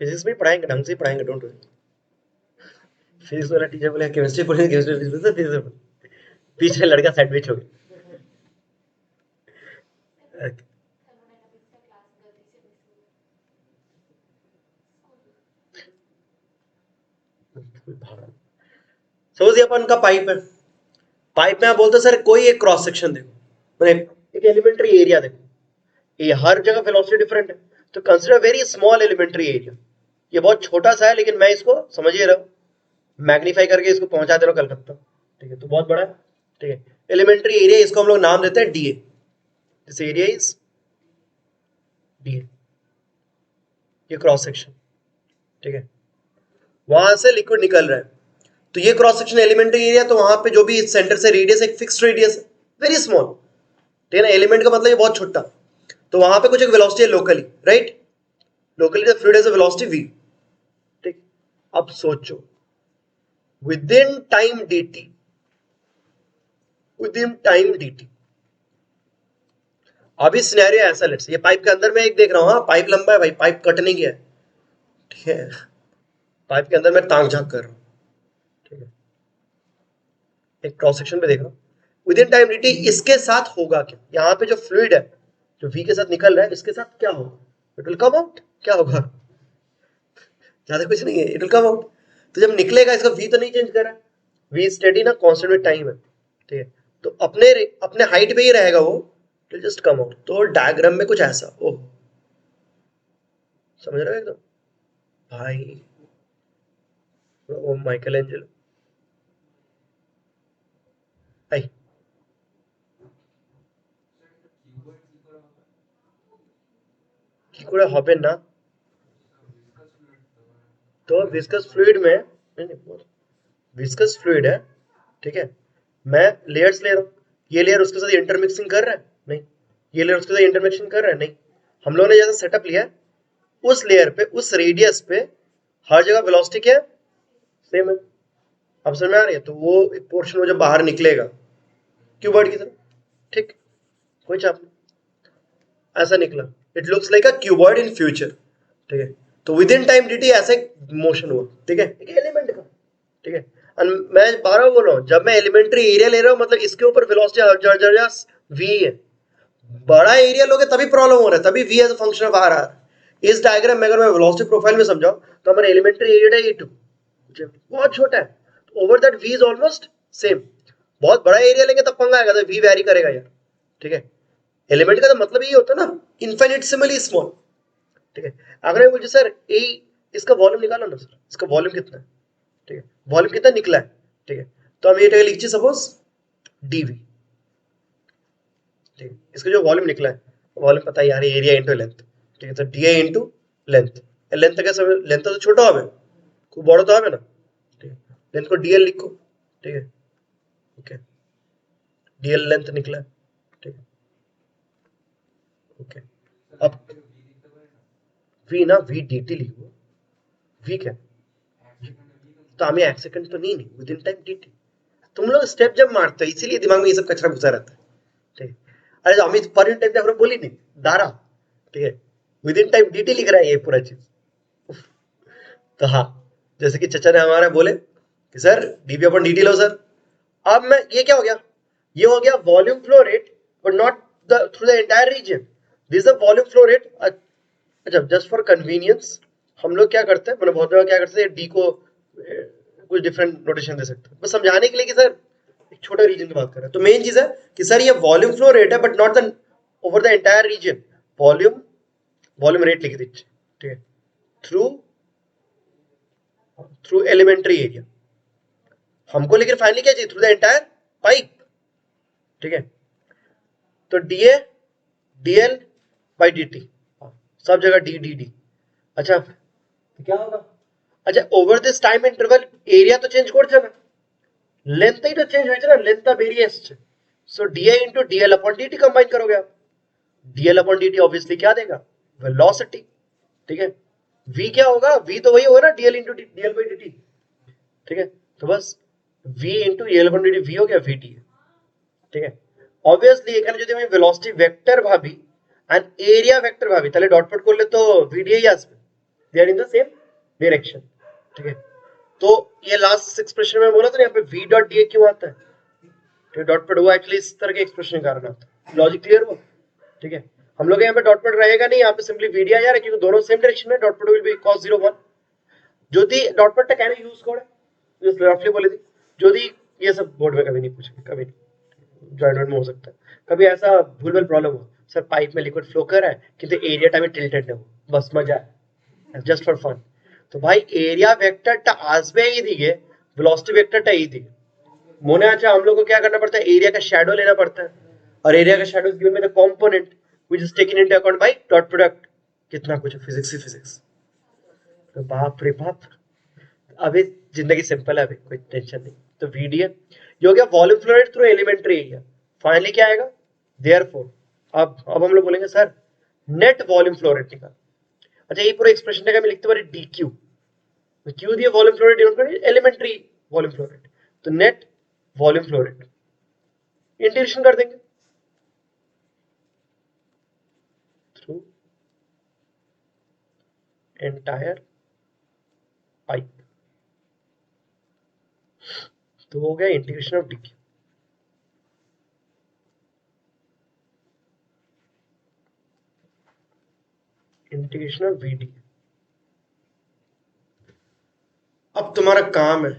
[SPEAKER 1] फिजिक्स भी पढ़ाएंगे, ढंग से पढ़ाएंगे, डोंट वरी। फिजिक्स वाला टीचर बोले केमिस्ट्री पढ़ेंगे, केमिस्ट्री पीछे लड़का सैंडविच हो गया। सपोज ये अपन का पाइप है, पाइप में आप बोलते सर कोई एक क्रॉस सेक्शन देखो, मतलब एक एलिमेंट्री एरिया देखो, ये हर जगह वेलोसिटी डिफरेंट है, तो consider very small elementary area. ये बहुत छोटा सा है, लेकिन मैं इसको समझिए रहा हूँ, मैग्नीफाई करके इसको पहुंचा दे रहा हूँ कलकत्ता। ठीक है, तो बहुत बड़ा है। ठीक है, एलिमेंट्री एरिया, इसको हम लोग नाम देते हैं DA. This area is DA, ये क्रॉस सेक्शन। ठीक है, वहां से लिक्विड निकल रहा है, तो ये क्रॉस सेक्शन एलिमेंट्री एरिया, तो वहां पे जो भी सेंटर से रेडियस, एक फिक्स्ड रेडियस है, वेरी स्मॉल। ठीक है ना, एलिमेंट का मतलब ये बहुत छोटा, तो वहां पे कुछ एक वेलोसिटी है locally, right, locally the fluid has a velocity v। ठीक, अब सोचो within time dt, within time dt, अभी सिनेरियो ऐसा, लेट्स ये पाइप के अंदर मैं एक देख रहा हूं, हाँ पाइप लंबा है भाई, पाइप कट नहीं गया है। ठीक है, पाइप के अंदर मैं ताक झांक कर रहा हूं। ठीक है, एक क्रॉस सेक्शन पे देख रहा हूं, विदिन टाइम dt इसके साथ होगा क्या, यहाँ पे जो फ्लूइड है जो v के साथ निकल रहा है, इसके साथ क्या होगा, इट विल कम आउट। क्या होगा, ज्यादा कुछ नहीं है, इट विल कम आउट। तो जब निकलेगा, इसका v तो नहीं चेंज कर रहा है, v स्टेडी ना, कांस्टेंट में टाइम है। ठीक है, तो अपने अपने हाइट पे ही रहेगा वो, it will just come out. तो डायग्राम में कुछ ऐसा, ओह समझ रहे हो एकदम भाई, ओ माइकल एंजेलो भाई। কি করে হবে না, तो विस्कस फ्लूइड में, नहीं विस्कस फ्लूइड है, ठीक है, मैं लेयर्स ले रहा हूँ, ये लेयर उसके साथ इंटरमिक्सिंग कर रहा है नहीं, ये लेयर उसके साथ इंटरमिक्सिंग कर रहा है नहीं, हम लोगों ने जैसा सेटअप लिया है, उस लेयर पे, उस रेडियस पे हर जगह वेलोसिटी क्या है, सेम है। अब समझ में आ रही है, तो वो एक पोर्शन वो जब बाहर निकलेगा क्यूबॉइड की तरह, ठीक, कोई चाप नहीं, ऐसा निकला, it looks like a cuboid in future. ठीक है। तो विद इन टाइम dt ऐसे मोशन हुआ, ठीक है, एक एलिमेंट का, ठीक है। मैं बार बोल रहा हूँ, जब मैं एलिमेंट्री एरिया ले रहा हूँ मतलब इसके ऊपर वेलोसिटी v है, बड़ा एरिया लोगे तभी प्रॉब्लम हो रहा है, तभी v as a function of r आ रहा है। इस डायग्राम में अगर मैं वेलोसिटी प्रोफाइल में समझाऊं तो हमारा एलिमेंट्री एरिया है e2, बहुत छोटा है, over that v is almost same. बहुत बड़ा एरिया लेंगे तब पंगा आएगा, तो v वैरी करेगा यार, ठीक है। एलिमेंट का तो मतलब ये होता है ना, इनफाइनिटेसिमली स्मॉल, ठीक है। अगर मुझे सर ए इसका वॉल्यूम निकालो ना सर, इसका वॉल्यूम कितना है, ठीक है, वॉल्यूम कितना निकला है, ठीक है। तो हम ये लिखिए सपोज dv, ठीक है। इसका जो वॉल्यूम निकला है, वॉल्यूम पता है यार, एरिया इंटू लेंथ, ठीक है। तो डी इंटू लेंथ, लेंथ का समय, लेंथ तो छोटा হবে, खूब बड़ा तो হবে ना, ठीक है। लेंथ को dl लिखो, ठीक है, ओके, dl लेंथ निकला है, ठीक है, ओके। अब v ना, v dt लिखो, v क्या, तो हमें एक सेकंड तो नहीं विद इन टाइम dt। तुम लोग स्टेप जब मारते हो इसीलिए दिमाग में ये सब कचरा घुसा रहता है, ठीक है। अरे तो हम पर यूनिट टाइम हमने बोली नहीं दारा, ठीक है, विद इन टाइम dt लिख रहा है ये पूरा चीज। तो हाँ, जैसे कि चचा ने हमारे बोले कि सर dp अपन dt लो सर। अब मैं ये क्या हो गया, ये हो गया volume flow rate but not the through the entire reason, this the volume flow rate. अच्छा, जस्ट फॉर कन्वीनियंस हम लोग क्या करते हैं, मतलब बहुत जगह क्या करते हैं, डी को कुछ डिफरेंट नोटेशन दे सकते हैं, बस समझाने के लिए कि सर एक छोटा रीजन की बात कर रहे हैं। तो मेन चीज है कि सर ये वॉल्यूम फ्लो रेट है but not the over the entire reason, volume, volume rate लिख दीजिए, ठीक है, थ्रू थ्रू एलिमेंट्री एरिया। हमको लेकिन फाइनली क्या चाहिए, थ्रू द एंटायर पाइप, ठीक है। तो DA DL by D T, सब जगह डी डी डी। अच्छा तो क्या होगा, अच्छा over this time interval area तो चेंज করছে না, लेंथ ही तो चेंज হয়েছে না, लेंथটা বেরিয়ে আসছে। So DA into DL upon DT combine करोगे आप, डीएल अपॉन डीटी ऑब्वियसली क्या देगा, वेलोसिटी, ठीक है। v क्या होगा, v तो वही होगा ना, DL into DL by dt, ठीक है। तो बस v into DL upon dt v हो गया vt, ঠিক আছে। অবভিয়াসলি এখানে যদি আমি ভেলোসিটি ভেক্টর ভাবি এন্ড এরিয়া ভেক্টর ভাবি তাহলে ডট প্রোডাক্ট করলে তো ভিডিআই আসবে, দে আর इन द सेम डायरेक्शन, ठीक है। तो ये लास्ट एक्सप्रेशन में बोला था ना, यहाँ पे v डॉट डी क्यों आता है, ठीक है, डॉट प्रोडक्ट हुआ एक्चुअली इस तरह के एक्सप्रेशन के कारण आता है। लॉजिक क्लियर हुआ, ठीक है। हम लोग यहाँ पे डॉट प्रोडक्ट रहेगा नहीं, यहाँ पे सिंपली वीडी आ जा रहा है क्योंकि दोनों सेम डायरेक्शन में, dot product will be cos 0 1। যদি ডট প্রোডাক্টটা কেন ইউজ করে জাস্ট রাফলি বলে দিই, যদি ये सब बोर्ड में कभी नहीं पूछेंगे, कभी नहीं, जॉइंट में हो सकता है कभी ऐसा भूलभाल प्रॉब्लम हो, सर पाइप में लिक्विड फ्लो कर रहा है কিন্তু এরিয়াটা আমি টিল্টেড নেব, बस मजा জাস্ট ফর ফান। তো ভাই এরিয়া ভেক্টরটা আসবে এই দিকে, वेलोसिटी वेक्टरটা এই দিকে, মনে আছে हम लोग को क्या करना पड़ता है, एरिया का शैडो लेना पड़ता है, और एरिया का shadow is given by the component which is taken into account by dot product. कितना कुछ फिजिक्स ही फिजिक्स, बाप रे बाप। अभी जिंदगी सिंपल है, अभी कोई टेंशन नहीं। तो वीडियो ये हो गया volume flow rate through elementary area. Finally क्या आएगा, देयरफॉर अब हम लोग बोलेंगे sir net volume flow rate निकाल। अच्छा ये पूरा एक्सप्रेशन का मैं लिखते बारे डी क्यू, क्यू दिए वॉल्यूम फ्लो रेट डिनोट करें एलिमेंट्री वॉल्यूम फ्लो रेट, तो net volume flow rate integration कर देंगे थ्रू एंटायर पाइप, तो हो गया integration of d q. Integration of v d. अब तुम्हारा काम है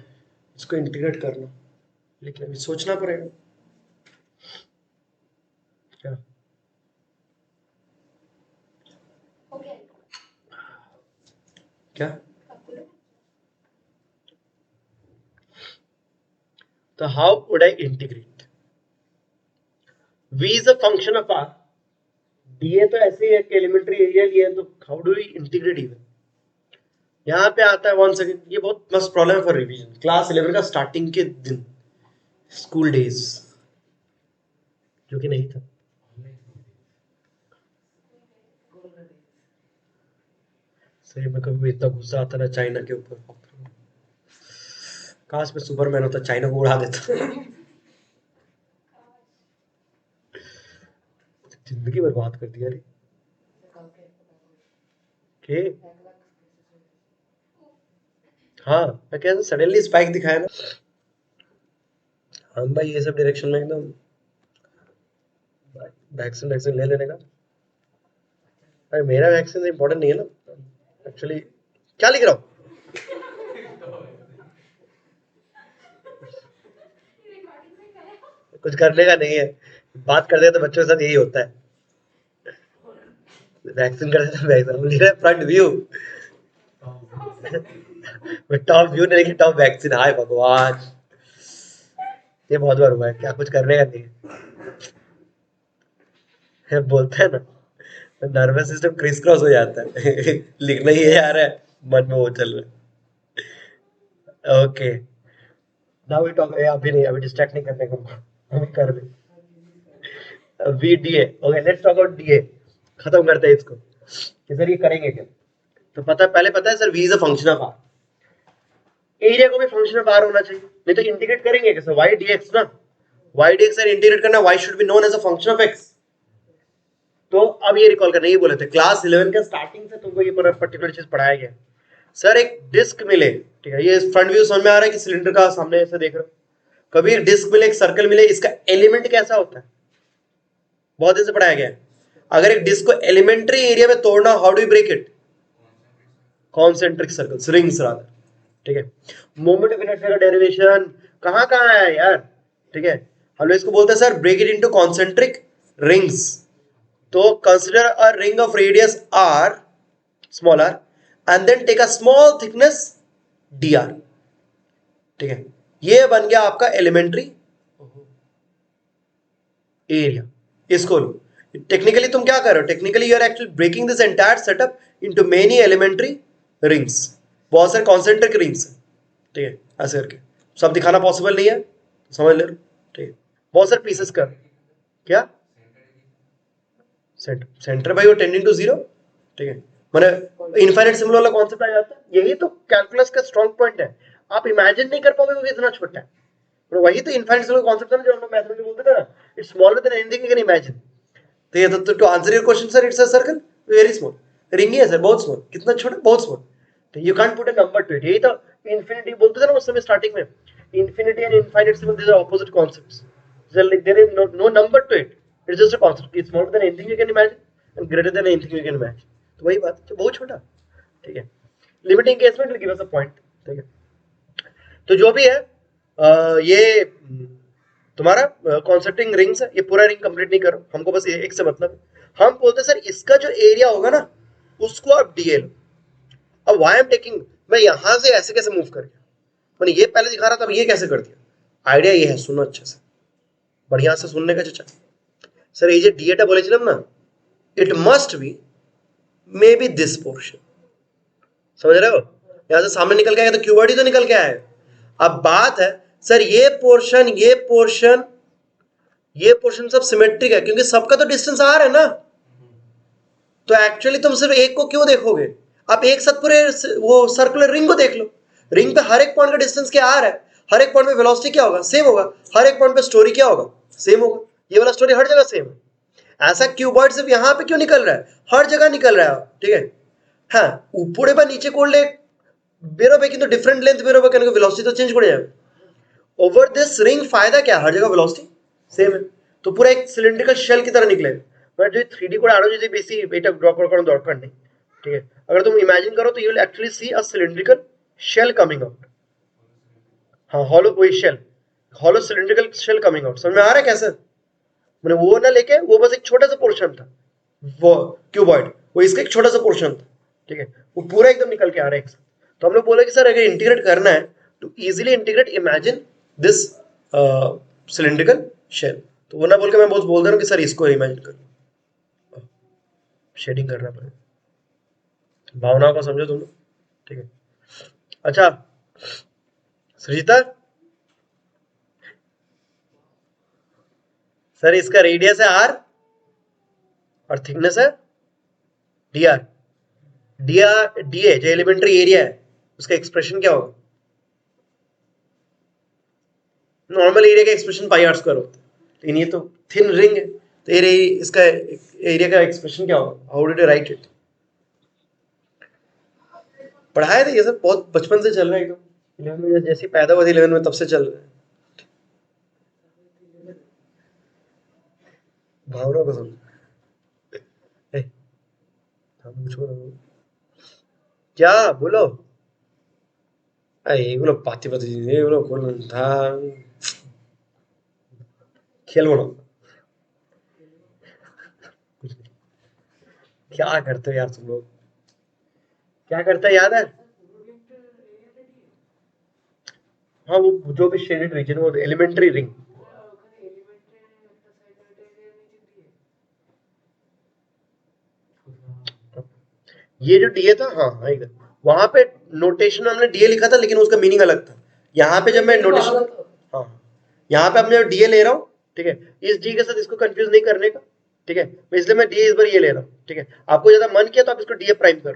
[SPEAKER 1] इसको इंटीग्रेट करना, लेकिन अभी सोचना पड़ेगा क्या। क्या तो how would I integrate, v is a function of r, dA तो ऐसे ही है कि एलिमेंट्री एरिया लिया है, तो how do we integrate even. यहाँ पे आता है वन सेकेंड, ये बहुत मस्त प्रॉब्लम है फॉर रिवीजन, क्लास 11 का स्टार्टिंग के दिन, स्कूल डेज, जो कि नहीं था। सही में कभी इतना गुस्सा आता ना चाइना के ऊपर, काश में सुपरमैन होता, चाइना को उड़ा देता। जिंदगी बर्बाद कर दिया रे के
[SPEAKER 2] हाँ मैं कह रहा सडनली स्पाइक दिखाया ना। हम भाई ये सब डायरेक्शन में एकदम वैक्सीन वैक्सीन ले लेने का। अरे मेरा वैक्सीन इंपॉर्टेंट नहीं है ना एक्चुअली। क्या लिख रहा हूँ? कुछ करने का नहीं है। बात करते हैं तो बच्चों के साथ यही होता है। वैक्सीन करते तो वैक्सीन लिख रहा है फ्रंट व्यू। टॉप व्यू नहीं लिखी टॉप वैक्सीन। हाय भगवान, ये बहुत बार हुआ है। क्या कुछ करने का नहीं है। बोलते हैं ना नर्वस सिस्टम क्रिस क्रॉस हो जाता है। लिखना ही है यार है, मन में वो चल रहा है। Okay now we talk. अभी नहीं, अभी डिस्ट्रैक्ट नहीं करने को, अभी कर ले। V d a okay, let's talk about d a. खत्म करते हैं इसको कि सर ये करेंगे क्या। तो पहले पता है sir v is a function of r. Area को भी फंक्शन ऑफ आर होना चाहिए, नहीं तो इंटीग्रेट करेंगे कैसे? वाई डी एक्स ना, वाई डी एक्स इंटीग्रेट करना, y should be known as a function of x. तो अब ये रिकॉल करना, ये बोले थे क्लास 11 का स्टार्टिंग से तुमको ये पर्टिकुलर चीज पढ़ाया गया। सर एक डिस्क मिले, ठीक है, ये फ्रंट व्यू समझ में आ रहा है कि सिलेंडर का सामने ऐसे देख रहे हो। कभी एक डिस्क मिले, एक सर्कल मिले, इसका एलिमेंट कैसा होता है बहुत दिन से पढ़ाया गया है। अगर एक डिस्क को एलिमेंट्री एरिया में तोड़ना, how do you break it? Concentric circles, rings rather, ठीक है। मोमेंट ऑफ इनर्शिया का डेरिवेशन कहां कहां है यार, ठीक है। हम लोग इसको बोलते हैं sir break it into concentric rings. तो consider a ring of radius R, small R, and then take a small thickness D R, ठीक है। ये बन गया आपका एलिमेंट्री एरिया। इसको लो। टेक्निकली तुम क्या कर रहे हो? Technically you are actually breaking this entire setup into many elementary rings, बहुत सारे कॉन्सेंट्रिक रिंग्स, ठीक है। ऐसे करके सब दिखाना पॉसिबल नहीं है, समझ ले, ठीक है। बहुत सारे पीसेस कर, क्या सेंटर भाई वो टेंडिंग टू जीरो, ठीक है। मैंने इनफाइनाइट सिंबल वाला कॉन्सेप्ट आ जाता है। यही तो कैलकुलस का स्ट्रॉन्ग पॉइंट है। आप इमेजिन नहीं कर पाओगे वो इतना छोटा है। और वही तो इनफाइनाइट सिंबल कॉन्सेप्ट है ना, जो हम लोग मैथमेटिक्स में बोलते थे ना, it's smaller than anything you can imagine. तो ये तो to answer your question sir, it's a circle very small. Ring ही है सर, बहुत स्मॉल। कितना छोटा? बहुत स्मॉल। तो you can't put a number to it. यही तो इंफिनिटी बोलते थे ना उस समय स्टार्टिंग में। Infinity and infinite symbol, these are opposite concepts. There is no number to it, it's just a concept. It's smaller than anything you can imagine and greater than anything you can imagine. तो वही बात है, बहुत छोटा, ठीक है। Limiting case में give us a point, ठीक है। तो जो भी है ये तुम्हारा कॉन्सेप्टिंग रिंग्स है। ये पूरा रिंग कंप्लीट नहीं करो, हमको बस एक से मतलब है। हम बोलते सर इसका जो एरिया होगा ना उसको आप डीए लो। अब वाई एम टेकिंग, मैं यहां से ऐसे कैसे मूव कर गया, मैंने ये पहले दिखा रहा था, अब ये कैसे कर दिया। आइडिया ये है, सुनो अच्छे से, बढ़िया से सुनने का चचा। सर ये जो डीएटा बोले ना, it must B may be this portion, समझ रहे हो? यहां से सामने निकल के आएगा तो क्यूबर्ड ही तो निकल के आएगा। अब बात है सर ये पोर्शन, ये पोर्शन, ये पोर्शन सब सिमेट्रिक है क्योंकि सबका तो डिस्टेंस आर है ना। तो एक्चुअली तुम सिर्फ एक को क्यों देखोगे? आप एक साथ पूरे वो सर्कुलर रिंग को देख लो। रिंग पे हर एक पॉइंट का डिस्टेंस क्या आर है, हर एक पॉइंट पे वेलोसिटी क्या होगा, सेम होगा। हर एक पॉइंट पे स्टोरी क्या होगा, सेम होगा। ये वाला स्टोरी हर जगह सेम है। ऐसा क्यूबॉइड सिर्फ यहाँ पे क्यों निकल रहा है? हर जगह निकल रहा है, ठीक है। हाँ, ऊपर বা নিচে করলে বেরোবে কিন্তু ডিফারেন্ট লেন্থ বেরোবে কেন? ভেলোসিটি তো চেঞ্জ করে যাবে। ओवर दिस रिंग फायदा क्या? हर जगह वेलोसिटी सेम है। तो पूरा एक सिलिंड्रिकल शेल की तरह निकलेगा। বাট যদি 3D করে আরো যদি বেশি এটা ড্র করার দরকার নেই, ঠিক है। अगर तुम इमेजिन करो तो you will actually see a cylindrical shell coming out. हाँ, हॉलो वही shell, hollow cylindrical shell coming out. समझ में आ रहा है कैसे? मैंने वो ना लेके, वो बस एक छोटा सा पोर्शन था वो क्यूबॉइड, वो इसका एक छोटा सा पोर्शन था, ठीक है। वो पूरा एकदम निकल के आ रहा है एक साथ। तो हम लोग बोले कि सर अगर इंटीग्रेट करना है तो easily integrate, imagine this cylindrical shell. तो वो ना बोल के मैं बहुत बोल दे रहा हूँ कि सर इसको इमेजिन कर, शेडिंग करना पड़ेगा। भावनाओं को समझो तुम लोग, ठीक है। अच्छा सृजिता, सर इसका रेडियस है आर और थिकनेस है D r. D r D A जो एलिमेंट्री एरिया है उसका एक्सप्रेशन क्या होगा? नॉर्मल एरिया का एक्सप्रेशन पाई आर स्क्वायर होता है, लेकिन ये तो थिन रिंग है, तो इसका एरिया का एक्सप्रेशन क्या होगा? How did you right it? पढ़ाए थे ये सब बहुत बचपन से चल रहा है एकदम 11 में, जैसे पैदा हुआ था 11 में तब से चल रहा है। भावना को सुन, ए, हम छोड़ो, क्या बोलो, এগুলো পাতি পাতি জিনিস, এগুলো করলেন था खेलबो ना। क्या करते हो यार तुम लोग, क्या करते हैं याद है? हाँ वो जो भी शेडेड रीजन वो एलिमेंट्री रिंग। ये जो डीए था, हाँ हाँ एकदम, वहां पे नोटेशन में हमने डीए लिखा था लेकिन उसका मीनिंग अलग था। यहाँ पे जब मैं नोटेशन, हाँ यहाँ पे अब मैं डीए ले रहा हूँ, ठीक है, इस डी के साथ इसको कंफ्यूज नहीं करने का, ठीक है, इसलिए मैं डीए इस बार ये ले रहा हूँ, ठीक है, आपको ज्यादा मन किया तो आप इसको डीए प्राइम कर,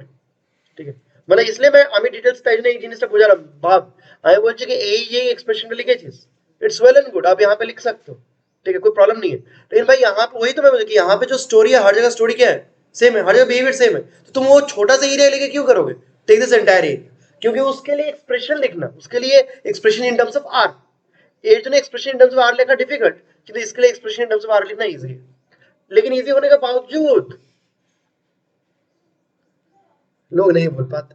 [SPEAKER 2] ঠিক আছে, মানে इसलिए मैं আমি ডিটেইলস তাই জন্য এই জিনিসটা বোঝালাম ভাব, আমি বলছি कि ये एक्सप्रेशन लिखेছিস, इट्स वेल एंड गुड, आप यहाँ पे लिख सकते हो, ठीक है, कोई प्रॉब्लम नहीं है, लेकिन भाई यहाँ पे वही तो मैं बोल कि यहाँ पे जो स्टोरी है हर जगह स्टोरी क्या है, सेम है, हर जगह बिहेवियर सेम है, तो तुम वो छोटा सा एरिया लेके क्यों करोगे, टेक दिस एंटायर एरिया, क्योंकि उसके लिए एक्सप्रेशन लिखना, उसके लिए expression in terms of r, ये जो expression in terms of r लिखना डिफिकल्ट, কিন্তু इसके लिए expression in terms of r लिखना इजी है, लेकिन इजी होने के बावजूद लोग नहीं बोल पाते।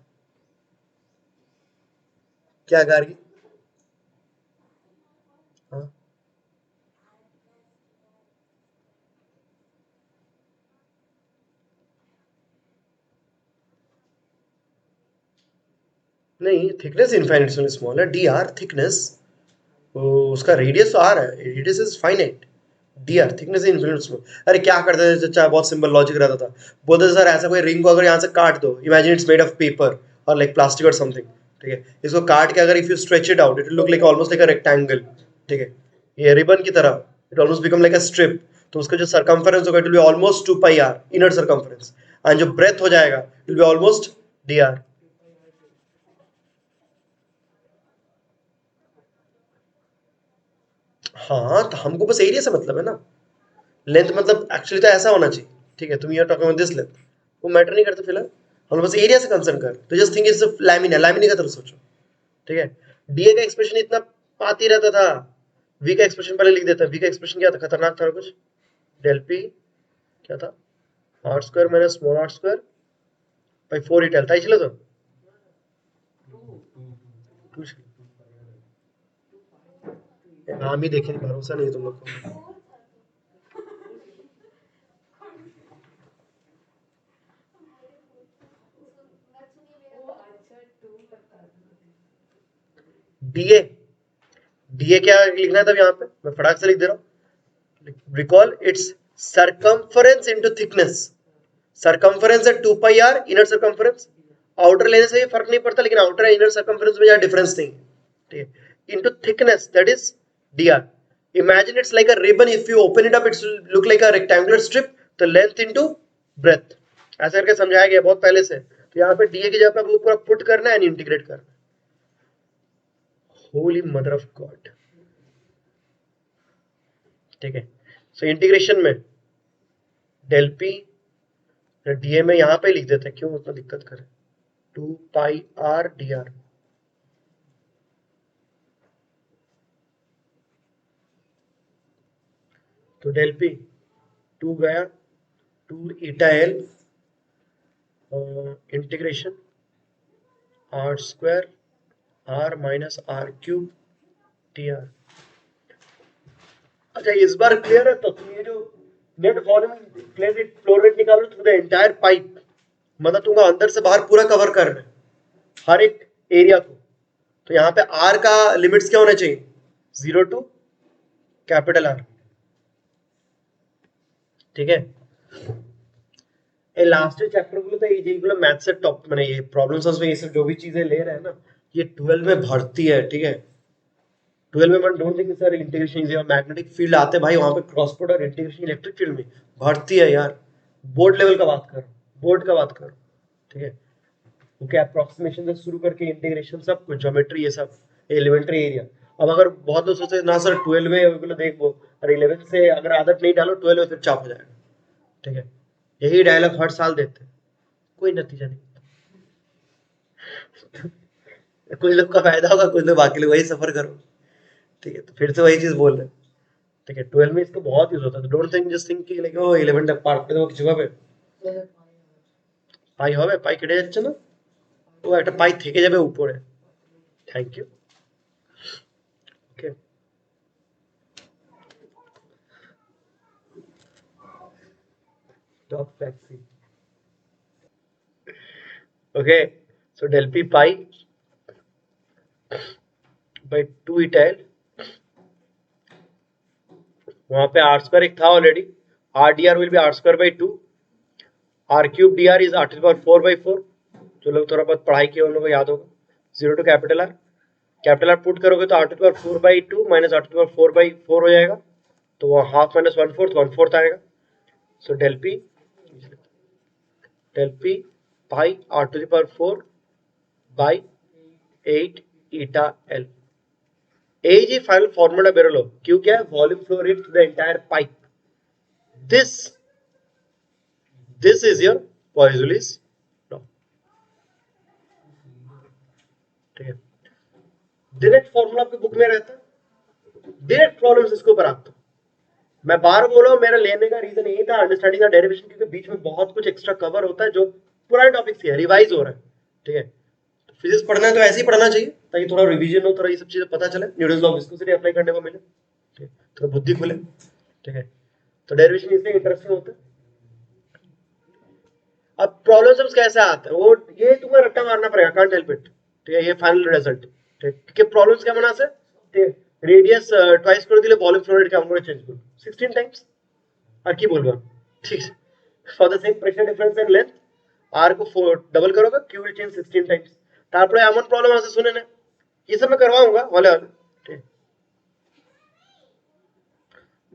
[SPEAKER 2] क्या गार्गी, हाँ नहीं, थिकनेस इनफाइनाइटली स्मॉल है, डी आर थिकनेस, उसका रेडियस तो आर है, radius is finite, D R thickness infinite small. अरे क्या करते थे चाचा, बहुत सिंपल लॉजिक रहता था, बोलते थे सर ऐसा कोई रिंग को अगर यहाँ से काट दो, imagine it's made of paper और लाइक प्लास्टिक और समथिंग, ठीक है, इसको काट के अगर if you stretch it out it will look like almost like a rectangle, ठीक है, ये रिबन की तरह, it almost become like a strip, तो उसका जो सरकमफरेंस होगा it will be almost 2 pi r inner circumference, and जो ब्रेथ हो जाएगा it will be almost d are. हाँ तो हमको बस एरिया से मतलब है ना, लेंथ मतलब एक्चुअली तो ऐसा होना चाहिए, ठीक है, तुम ये टॉकिंग अबाउट दिस लेंथ, वो मैटर नहीं करता फिलहाल, हम लोग बस एरिया से कंसर्न कर, तो just think it's lamina, lamina का तरफ सोचो, ठीक है, डीए का एक्सप्रेशन इतना पाती रहता था, वी का एक्सप्रेशन पहले लिख देता, वी का एक्सप्रेशन क्या था, खतरनाक था कुछ, डेल पी क्या था, r square minus small r square by 4 eta l তাই ছিল তো, नाम ही देखे भरोसा नहीं है तुम लोग को। डीए, डीए क्या लिखना है तब यहाँ पे, मैं फटाक से लिख दे रहा हूँ, recall it's circumference into thickness, circumference है 2 pi r, inner circumference, outer लेने से भी फर्क नहीं पड़ता, लेकिन आउटर इनर सरकमफरेंस में ज्यादा डिफरेंस नहीं है, ठीक है, into thickness that is D R, imagine it's like a ribbon, if you open it up it's look like a rectangular strip, तो लेंथ इनटू ब्रेथ, ऐसा करके समझाया गया बहुत पहले से, तो यहाँ पे डीए की जगह पे वो पूरा पुट करना है एंड इंटीग्रेट करना, होली मदर ऑफ गॉड, ठीक है, सो इंटीग्रेशन में डेल पी डीए में यहाँ पे लिख देते हैं, क्यों उतना दिक्कत करें, 2 पाई आर डी आर, तो डेल पी 2 गया 2 eta l integration r square r minus r cube t r. अच्छा इस बार क्लियर है, तो तुम ये जो net volume clear flow rate निकालो थ्रू द एंटायर पाइप, मतलब तुमको अंदर से बाहर पूरा कवर करना है हर एक एरिया को, तो यहाँ पे आर का लिमिट्स क्या होना चाहिए, 0 टू कैपिटल आर, ঠিক है, এই লাস্টের চ্যাপ্টারগুলোতে এই যেগুলো ম্যাথসের টপ মানে ये प्रॉब्लम सॉल्व में ये सब जो भी चीजें ले रहे हैं ना, ये 12 में भरती है, ठीक है, 12 में don't think sir integration easy, और मैग्नेटिक फील्ड आते भाई वहां पे क्रॉस प्रोडक्ट और इंटीग्रेशन इलेक्ट्रिक फील्ड में भरती है यार, बोर्ड लेवल का बात करो, बोर्ड का बात करो, ठीक है, क्योंकि अप्रोक्सीमेशन से शुरू करके इंटीग्रेशन सब कुछ ज्योमेट्री ये सब एलिमेंट्री एरिया। अब अगर बहुत लोग सोचते ना सर 12 में देख वो, और 11 से अगर आदत नहीं डालो 12 में फिर चाप हो जाएगा, ठीक है, यही डायलॉग हर साल देते हैं, कोई नतीजा नहीं, कुछ लोग का फायदा होगा, कुछ लोग बाकी लोग वही सफर करो। ठीक है, तो फिर से वही चीज बोल रहे हैं। ठीक है, 12 में इसका बहुत यूज होता है, तो डोंट थिंक जस्ट थिंक कि लाइक ओ 11 तक पार्ट করে দেবো কিছু হবে। পাই হবে, পাই কেটে যাচ্ছে না, ও একটা পাই থেকে যাবে উপরে। Thank you. ওকে, डॉग टैक्सी। Okay, so del p pi by 2 eta l, वहां पे आर स्क्वायर एक था already, r d r will be r square by 2, r cube d r is r to the power 4/4। जो लोग थोड़ा बहुत पढ़ाई किए उन लोगों को याद होगा, 0 टू कैपिटल आर पुट करोगे तो R to the power 4/2 minus R to the power 4/4 हो जाएगा, तो वो हाफ माइनस 1/4 आएगा। So del p pi R to the power 4 by 8 eta L। AG final formula बेरो, क्यों क्या है, volume flow rate to the entire pipe. This is your Poiseuille's law. ठीक है, डायरेक्ट फॉर्मूला आपके बुक में रहता है, डायरेक्ट प्रॉब्लम्स इसके ऊपर आते हैं। मैं बार बोला, मेरा लेने का रीजन यही था, अंडरस्टैंडिंग द डेरिवेशन, क्योंकि बीच में बहुत कुछ एक्स्ट्रा कवर होता है जो पुराने टॉपिक से रिवाइज हो रहा है। ठीक है, फिजिक्स पढ़ना है तो ऐसे ही पढ़ना चाहिए, ताकि थोड़ा रिवीजन हो, थोड़ा ये सब चीजें पता चले, Newton's law of viscosity apply करने को मिले, ठीक है, थोड़ा बुद्धि खुले। ठीक है, तो डेरिवेशन इसलिए इंटरेस्टिंग होता है। अब प्रॉब्लम्स कैसे आते हैं, वो ये तुम्हें रट्टा मारना पड़ेगा, कांट हेल्प इट। ठीक है, ये फाइनल रिजल्ट। ठीक है, कि प्रॉब्लम्स क्या बना से, ठीक है, रेडियस ट्वाइस করে দিলে ভলিউম ফ্লো রেট কেমন করে চেঞ্জ করব, 16 টাইমস। আর কি বলবো, ঠিক আছে, for the same pressure difference and length r को 4 डबल करोगे, q विल चेंज 16 टाइम्स। তারপরে এমন প্রবলেম আছে, শুনে না, ये सब मैं करवाऊंगा वाले वाले। ठीक,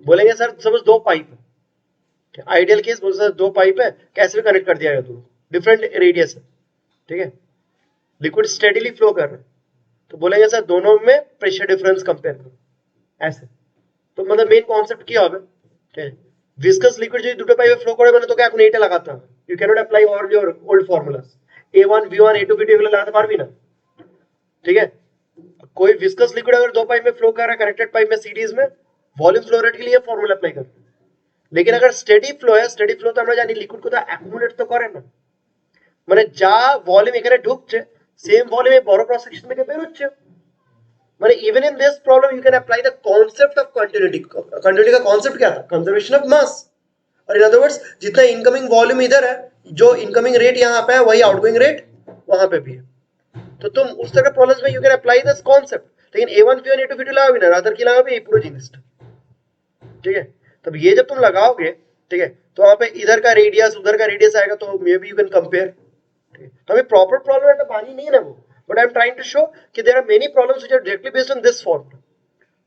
[SPEAKER 2] बोलेंगे सर सपोज 2 पाइप है, आइडियल केस बोल सर 2 पाइप है, कैसे भी कनेक्ट कर दिया गया, दोनों डिफरेंट रेडियस है। ठीक है, लिक्विड स्टेडीली फ्लो कर रहा है, तो बोलेंगे सर दोनों में प्रेशर डिफरेंस कंपेयर करो, ऐसे। तो मतलब मेन कॉन्सेप्ट क्या होगा, ठीक है, विस्कस लिक्विड जो দুটো পাইপে ফ্লো করে, মানে তোকে এখন এইটা লাগাতে হবে, you can not apply all your old formulas, a1 v1 a2 v2 এগুলো লাগাতে পারবি না। ठीक है, कोई विस्कस लिक्विड अगर 2 पाइप में फ्लो कर रहा है कनेक्टेड पाइप में सीरीज में, वॉल्यूम फ्लो रेट के लिए फॉर्मूला अप्लाई करते हैं। लेकिन अगर स्टेडी फ्लो है, स्टेडी फ्लो तो আমরা জানি লিকুইড কোথাও অ্যাকুমুলেট তো করে না, মানে যা ভলিউম এখানে ঢুকছে সেম ভলিউমে বড় ক্রস সেকশন থেকে বের হচ্ছে। মানে even in this problem you can apply the concept of continuity. Continuity का कांसेप्ट क्या था, कंजर्वेशन ऑफ मास। और इन अदर वर्ड्स, जितना इनकमिंग वॉल्यूम इधर है, जो इनकमिंग रेट यहाँ पे है, वही आउटगोइंग रेट वहां पे भी है। तो तुम उस तरह के प्रॉब्लम्स में you can apply this concept. लेकिन a1 v1 a2 v2 लगा भी ना, रादर की लगा भी पूरा जीनिस्ट। ठीक है, तब ये जब तुम लगाओगे, ठीक है, तो वहां पे इधर का रेडियस उधर का रेडियस आएगा, तो may be you can compare. तो हमें प्रॉपर प्रॉब्लम है बानी नहीं है ना वो, but I am trying to show कि there are many problems which are directly based on this formula.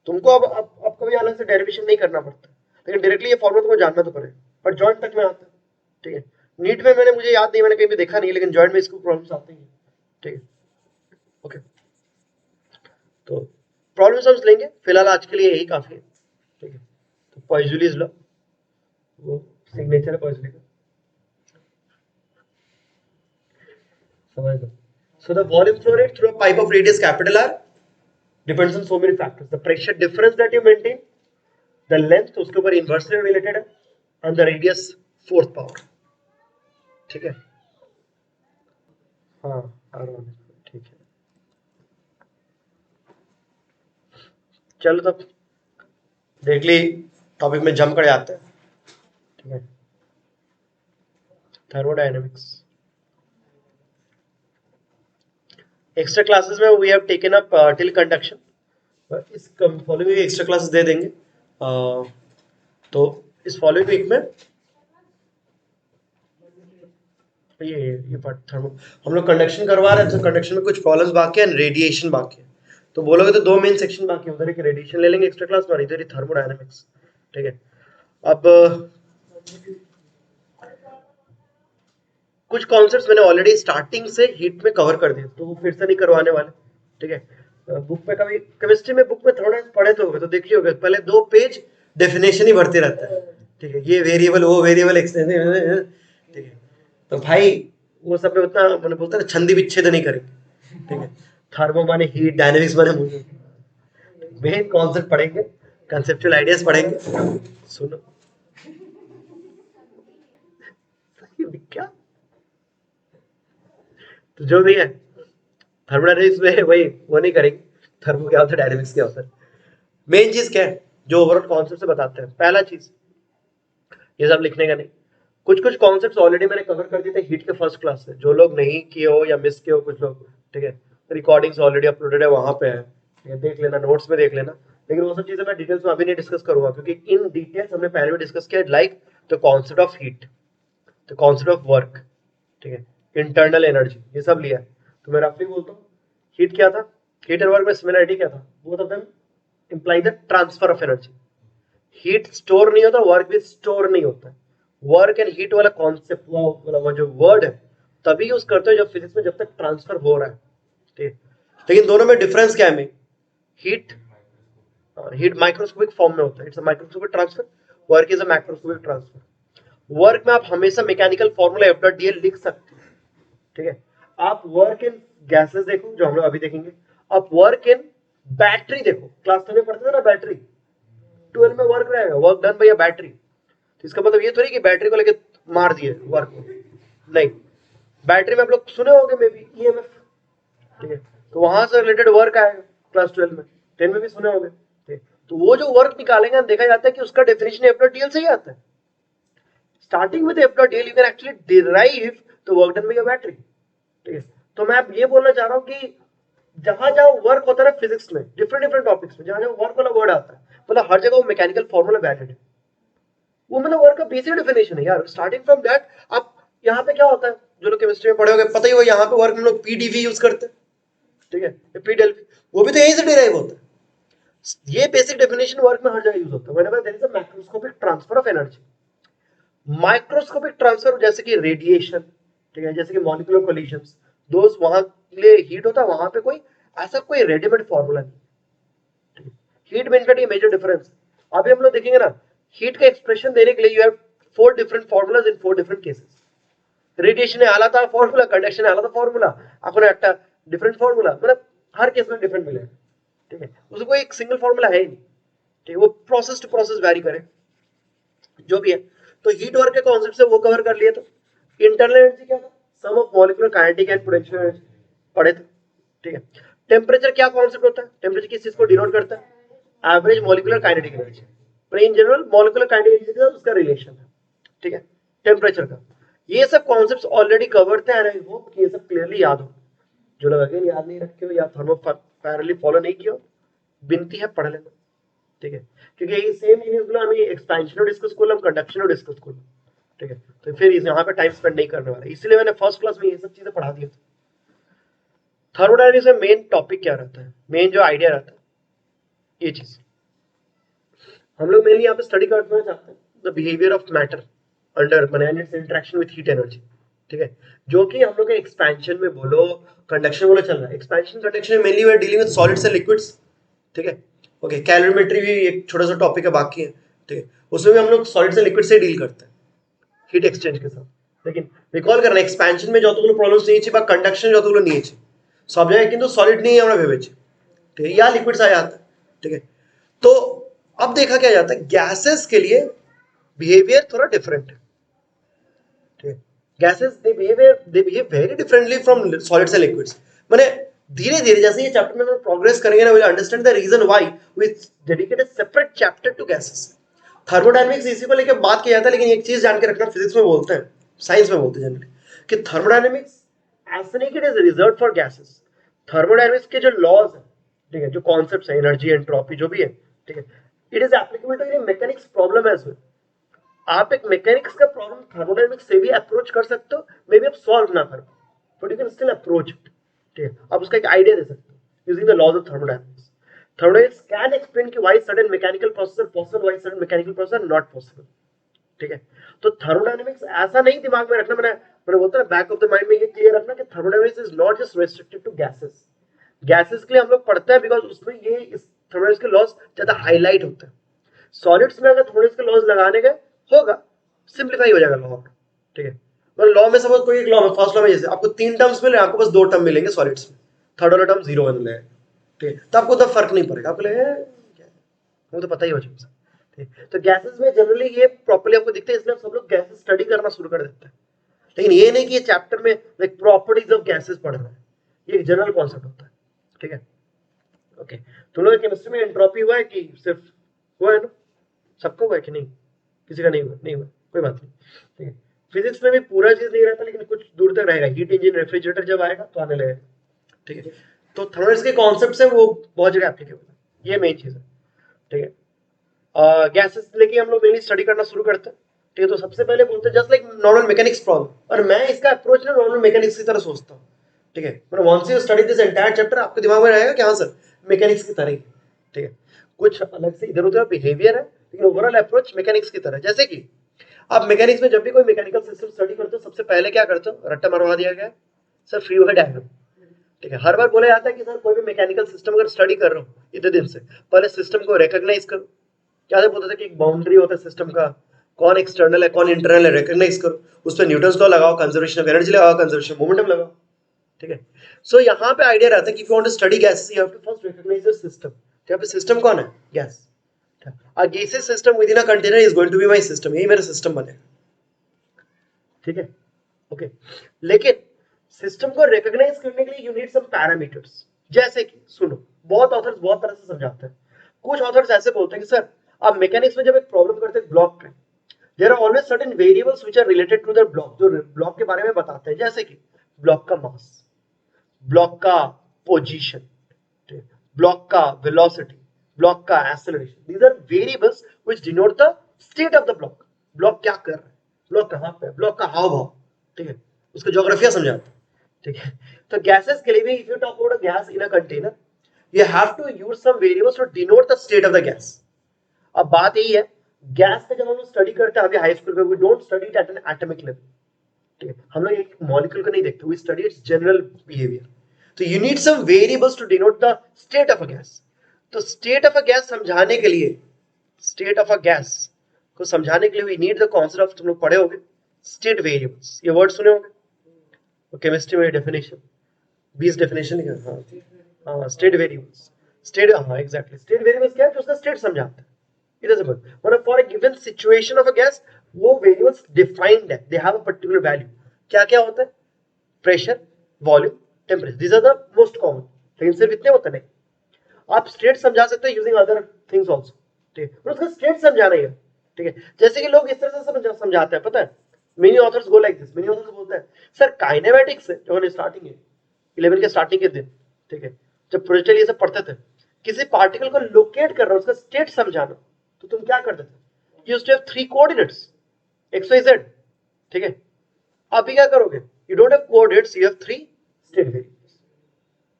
[SPEAKER 2] तुमको अब कभी अलग से डेरिवेशन नहीं करना पड़ता, लेकिन डायरेक्टली ये फॉर्मूला तुमको जानना तो पड़ेगा, और जॉइंट तक में आता है। ठीक है, नीट में मैंने, मुझे याद नहीं, मैंने कहीं भी देखा नहीं, लेकिन जॉइंट में इसको प्रॉब्लम्स आते हैं। ठीक है, ओके, तो प्रॉब्लम सम्स लेंगे, फिलहाल आज के लिए यही काफी है। ठीक है, तो पॉइज़ुलिस लॉ, वो सिग्नेचर है पॉइज़ुलिस का, समझ लो। So the volume flow rate through a pipe of radius capital R depends on so many factors. The pressure difference that you maintain, the length उसके ऊपर inversely related है, and the radius fourth power। ठीक है, हाँ R1, ठीक है। चलो तब डायरेक्टली टॉपिक में जंप कर जाते हैं। ठीक है, थर्मोडायनेमिक्स। एक्स्ट्रा क्लासेस में we have taken up till conduction, इस फॉलोइंग एक्स्ट्रा क्लासेस दे देंगे। तो इस फॉलोइंग वीक में ये पार्ट थर्मो हम लोग कंडक्शन करवा रहे हैं, तो कंडक्शन में कुछ प्रॉब्लम्स बाकी है, रेडिएशन बाकी है। तो बोलोगे तो दो मेन सेक्शन बाकी है, उधर एक रेडिएशन ले लेंगे एक्स्ट्रा क्लास में, इधर ही थर्मोडायनेमिक्स। ठीक है, अब कुछ कॉन्सेप्ट्स मैंने ऑलरेडी स्टार्टिंग से हीट में कवर कर दिए, तो वो फिर से नहीं करवाने वाले। ठीक है, बुक में कभी केमिस्ट्री में बुक में थोड़ा पढ़े तो होगे, तो देखिए होगा पहले 2 पेज डेफिनेशन ही भरते रहता है। ठीक है, ये वेरिएबल वो वेरिएबल एक्सटेंशन। ठीक है, तो भाई वो सब में उतना मैंने बोलता है छंदी विच्छेद नहीं करेंगे, ठीक है, थर्मो माने हीट, डायनेमिक्स माने मूवमेंट। मेन कॉन्सेप्ट पढ़ेंगे, कंसेप्चुअल आइडियाज पढ़ेंगे। सुनो क्या, तो जो भी है थर्मोडायनेमिक्स में वही वो नहीं करेंगे, थर्मो क्या होता है, डायनेमिक्स क्या होता है। मेन चीज क्या है जो ओवरऑल कॉन्सेप्ट से बताते हैं, पहला चीज ये सब लिखने का नहीं, कुछ कुछ कॉन्सेप्ट्स ऑलरेडी मैंने कवर कर दिए थे हीट के फर्स्ट क्लास से, जो लोग नहीं किए हो या मिस किए हो कुछ लोग, ठीक है, रिकॉर्डिंग्स ऑलरेडी अपलोडेड है, वहां पे है, ठीक है, देख लेना, नोट्स में देख लेना। लेकिन वो सब चीजें मैं डिटेल्स में अभी नहीं डिस्कस करूंगा, क्योंकि इन डिटेल्स हमने पहले भी डिस्कस किया, like the concept of heat, the concept of work, ठीक है, इंटरनल एनर्जी, ये सब लिया है। तो मैं रफली बोलता हूँ, हीट क्या था, हीट एंड वर्क में सिमिलरिटी क्या था, both of them imply the transfer of energy. Heat store नहीं होता, वर्क भी स्टोर नहीं होता। वर्क एंड हीट वाला कॉन्सेप्ट, वो जो वर्ड है तभी यूज करते हो जब फिजिक्स में, जब तक ट्रांसफर हो रहा है, ठीक है। लेकिन दोनों में डिफरेंस क्या है, में हीट, हीट माइक्रोस्कोपिक फॉर्म में होता है, it's a microscopic transfer, work is a macroscopic transfer. Work में आप हमेशा mechanical formula F dot DL लिख सकते हो, ठीक है। आप वर्क इन गैसेस देखो जो हम लोग अभी देखेंगे, आप वर्क इन बैटरी देखो, क्लास 10 में पढ़ते थे ना बैटरी, 12 में वर्क रहेगा, work done by a battery. तो इसका मतलब ये थोड़ी कि बैटरी को लेके मार दिए वर्क को, नहीं, बैटरी में आप लोग सुने होंगे मे बी ईएमएफ, ठीक है, तो वहां से रिलेटेड वर्क आएगा क्लास 12 में, 10 में भी सुने होंगे, ठीक है। तो वो जो वर्क निकालेंगे देखा जाता है कि उसका डेफिनेशन एफ डॉट डीएल से ही आता है। Starting with F dot DL you can actually derive the work done by a battery, ठीक है। तो मैं अब ये बोलना चाह रहा हूँ कि जहां जहां वर्क होता है फिजिक्स में, डिफरेंट डिफरेंट टॉपिक्स में, जहां जहां वर्क वाला वर्ड आता है, मतलब हर जगह वो मैकेनिकल फॉर्मूला वैलिड है, वो मतलब वर्क का बेसिक डेफिनेशन है यार। स्टार्टिंग फ्रॉम दैट, आप यहाँ पे क्या होता है, जो लोग केमिस्ट्री में पढ़े होंगे पता ही हो, यहाँ पे वर्क में लोग पीडीवी यूज करते हैं, ठीक है, पीडेल्वी, वो भी तो यहीं से डिराइव होता है। ये बेसिक डेफिनेशन वर्क में हर जगह यूज होता है, whenever there is a macroscopic transfer of energy. Microscopic transfer जैसे कि रेडिएशन, ठीक है, जैसे कि मॉलिक्यूलर कोलिजंस, दोस्त वहां के लिए हीट होता है, वहां पे कोई ऐसा कोई रेडीमेड फॉर्मूला नहीं। हीट में इनका मेजर डिफरेंस अभी हम लोग देखेंगे ना, हीट का एक्सप्रेशन देने के लिए you have 4 different formulas in 4 different cases. Radiation आलादा फॉर्मूला, कंडक्शन आलादा फॉर्मूला, अपन একটা डिफरेंट फॉर्मूला, मतलब हर केस में डिफरेंट मिलेगा, ठीक है, उसको कोई एक सिंगल फॉर्मूला है ही नहीं, ठीक है, वो प्रोसेस टू प्रोसेस वेरी करे, जो भी है। तो हीट वर्क के कॉन्सेप्ट से वो कवर कर लिए। तो इंटरनल एनर्जी क्या था, sum of molecular kinetic and potential energy पढ़े थे, ठीक है। टेम्परेचर क्या कॉन्सेप्ट होता है, टेम्परेचर किस चीज को डिनोट करता है, एवरेज मॉलिक्यूलर काइनेटिक एनर्जी, पर in general molecular kinetic energy के साथ उसका रिलेशन है, ठीक है, टेम्परेचर का। ये सब कॉन्सेप्ट्स ऑलरेडी कवर्ड थे, एंड आई होप कि ये सब क्लियरली याद हो। जो लोग अगेन याद नहीं रखे हो या थर्मोपैरली फॉलो नहीं किया हो, विनती है पढ़ लेना, ठीक है, क्योंकि ये सेम जिनिसগুলো আমি एक्सपेंशन डिस्कस করলাম, कंडक्शन डिस्कस করলাম, ठीक है। तो फिर यहाँ पे टाइम स्पेंड नहीं करने वाला, इसलिए मैंने फर्स्ट क्लास में ये सब चीजें पढ़ा दी। थर्मोडायनेमिक्स में मेन टॉपिक क्या रहता है, मेन जो आइडिया रहता है, ये चीज हम लोग मेनली यहाँ पे स्टडी करना चाहते हैं, the behaviour of matter under मैंने its interaction with heat energy, ठीक है, जो कि हम लोग के एक्सपेंशन में बोलो, कंडक्शन बोलो चल रहा है। एक्सपेंशन कंडक्शन में mainly we are dealing with solids and liquids, ठीक है, ओके। कैलोरीमेट्री भी एक छोटा सा टॉपिक है बाकी है, ठीक है, उसमें भी हम लोग सॉलिड्स एंड लिक्विड से डील करते हैं हीट एक्सचेंज के साथ। लेकिन रिकॉल करना, एक्सपेंशन में যতগুলো প্রবলেমস নিয়েছি বা কন্ডাকশন যতগুলো নিয়েছি সব জায়গায় কিন্তু সলিড নিয়ে আমরা ভেবেছি, ठीक है, या लिक्विड्स आ जाता है, ठीक है। तो अब देखा क्या जाता है, गैसेस के लिए बिहेवियर थोड़ा डिफरेंट है, ठीक है। Gases they behave very differently from solids and liquids. माने धीरे धीरे जैसे ये चैप्टर में हम प्रोग्रेस करेंगे ना, will understand the reason why we dedicated separate chapter to gases. Thermodynamics इसी को लेकर बात किया जाता है, लेकिन एक चीज जान के रखना, फिजिक्स में बोलते हैं, साइंस में बोलते हैं जनरली, कि थर्मोडायनेमिक्स ऐसा नहीं कि it is reserved for gases. Thermodynamics के जो लॉज है, ठीक है, जो कॉन्सेप्ट्स है, एनर्जी एंट्रोपी जो भी है, ठीक है, it is applicable to any mechanics problem as well. आप एक मैकेनिक्स का प्रॉब्लम थर्मोडायनेमिक्स से भी अप्रोच कर सकते हो, मे बी आप सॉल्व ना करो, but you can still approach it, ठीक है, आप उसका एक आइडिया दे सकते हो using the laws of thermodynamics. Thermodynamics can explain कि why certain mechanical process are possible, why certain mechanical process are not possible, ठीक है। तो थर्मोडायनेमिक्स ऐसा नहीं दिमाग में रखना, मैंने बोलता है बैक ऑफ द माइंड में ये क्लियर रखना कि thermodynamics is not just restricted to gases. Gases के लिए हम लोग पढ़ते हैं बिकॉज उसमें ये इस थर्मोडायनेमिक्स के लॉज ज्यादा हाईलाइट होते हैं। सॉलिड्स में अगर थर्मोडायनेमिक्स के लॉज लगाने गए होगा, सिंप्लीफाई हो जाएगा लॉ, ठीक है। मतलब लॉ में सपोज कोई एक लॉ में, फर्स्ट लॉ में जैसे आपको 3 टर्म्स मिले, आपको बस 2 टर्म मिलेंगे सॉलिड्स में, थर्ड वाला टर्म जीरो बन जाएगा, ठीक है, तो आपको तो फर्क नहीं पड़ेगा, आपको लगेगा क्या है? वो तो पता ही हो चुका है, ठीक है। तो गैसेस में जनरली ये प्रॉपर्ली आपको दिखते हैं, इसलिए सब लोग गैसेस स्टडी करना शुरू कर देते हैं, लेकिन ये नहीं कि ये चैप्टर में लाइक प्रॉपर्टीज ऑफ गैसेस पढ़ रहे हैं, ये एक जनरल कॉन्सेप्ट होता है, ठीक है। ओके, तुम लोग केमिस्ट्री में एंट्रोपी हुआ है कि सिर्फ हुआ है ना, सबको हुआ है कि नहीं, किसी का नहीं हुआ, नहीं हुआ, कोई बात नहीं, ठीक है। फिजिक्स में भी पूरा चीज नहीं रहता, लेकिन कुछ दूर तक रहेगा, हीट इंजन रेफ्रिजरेटर जब आएगा तो आने लगेगा, ठीक है। तो थर्मोडायनामिक्स के कॉन्सेप्ट है वो बहुत जगह एप्लीकेबल है, ये मेन चीज है, ठीक है। गैसेस लेके हम लोग मेनली स्टडी करना शुरू करते हैं, ठीक है। तो सबसे पहले बोलते हैं just like normal mechanics problem, और मैं इसका अप्रोच ना नॉर्मल मैकेनिक्स की तरह सोचता हूँ, ठीक है। मतलब once you study this entire chapter आपके दिमाग में रहेगा कि हाँ सर मैकेनिक्स की तरह ही, ठीक है। कुछ अलग से इधर उधर बिहेवियर है, लेकिन ओवरऑल अप्रोच मैकेनिक्स की तरह। जैसे कि आप मैकेनिक्स में जब भी कोई मैकेनिकल सिस्टम स्टडी करते हो सबसे पहले क्या करते हो, रट्टा मरवा दिया गया सर फ्री वर्ड डायग्राम, ठीक है। हर बार बोला जाता है कि सर कोई भी मैकेनिकल सिस्टम अगर स्टडी कर रहा हूँ इतने दिन से, पहले सिस्टम को रिकॉग्नाइज करो, क्या बोलते थे कि एक बाउंड्री होता है सिस्टम का, कौन एक्सटर्नल है कौन इंटरनल है, रिकॉग्नाइज करो, उस पर न्यूटन्स लॉ लगाओ, कंजर्वेशन ऑफ एनर्जी लगाओ, कंजर्वेशन मोमेंटम लगाओ, ठीक है। सो यहाँ पे आइडिया रहता है कि if you want to study gases you have to first recognise your system. यहाँ पे सिस्टम कौन है, gas. A gases system within a container is going to be my system, यही मेरा सिस्टम बनेगा, ठीक है, ओके। लेकिन सिस्टम को रिकॉग्नाइज करने के लिए यू नीड सम पैरामीटर्स, जैसे कि सुनो, बहुत ऑथर्स बहुत तरह से समझाते हैं। कुछ ऑथर्स ऐसे बोलते हैं कि सर आप मैकेनिक्स में जब एक प्रॉब्लम करते हैं ब्लॉक में, there are always certain variables which are related to the block, जो ब्लॉक के बारे में बताते हैं, जैसे कि ब्लॉक का मास, ब्लॉक का पोजीशन, ब्लॉक का वेलोसिटी, ब्लॉक का acceleration, these are variables which denote the state of the block, block क्या कर रहा है, ब्लॉक कहां पे है, ब्लॉक का हाव भाव, ठीक है, उसका ज्योग्राफिया समझाते हैं, ठीक है। तो गैसेस के लिए भी if you talk about a gas in a container you have to use some variables to denote the state of the gas। अब बात यही है, गैस का जब हम लोग स्टडी करते हैं अभी हाई स्कूल में, we don't study it at an atomic level, ठीक है, हम लोग एक मॉलिक्यूल को नहीं देखते, we study its general behaviour. तो you need some variables to denote the state of a gas. तो स्टेट ऑफ अ गैस समझाने के लिए, स्टेट ऑफ अ गैस को समझाने के लिए we need the concept of, तुम लोग पढ़े होंगे स्टेट वेरिएबल्स, ये वर्ड सुने होंगे केमिस्ट्री में, डेफिनेशन 20 डेफिनेशन लिखा, हाँ स्टेट वेरिएबल्स, स्टेट, हाँ एग्जैक्टली, स्टेट वेरिएबल्स क्या है, जो उसका स्टेट समझाता है, इधर से मतलब for a given situation of a gas वो वेरिएबल्स डिफाइंड है, they have a particular value. क्या क्या होता है, pressure, volume, temperature, these are the most common, लेकिन सिर्फ इतने होते नहीं, आप स्टेट समझा सकते हो यूजिंग अदर थिंग्स आल्सो, ठीक है, उसका स्टेट समझाना ही है, ठीक है। जैसे कि लोग इस तरह से समझाते हैं, पता है, many authors go like this, many authors बोलते हैं सर काइनेमेटिक्स है, जो स्टार्टिंग है 11 के स्टार्टिंग के दिन, ठीक है, जब प्रोजेक्ट ये सब पढ़ते थे, किसी पार्टिकल को लोकेट कर रहा है, उसका स्टेट समझाना, तो तुम क्या करते थे, used to have 3 coordinates x y z, ठीक है। अभी क्या करोगे, you don't have coordinates, you have 3 state variables.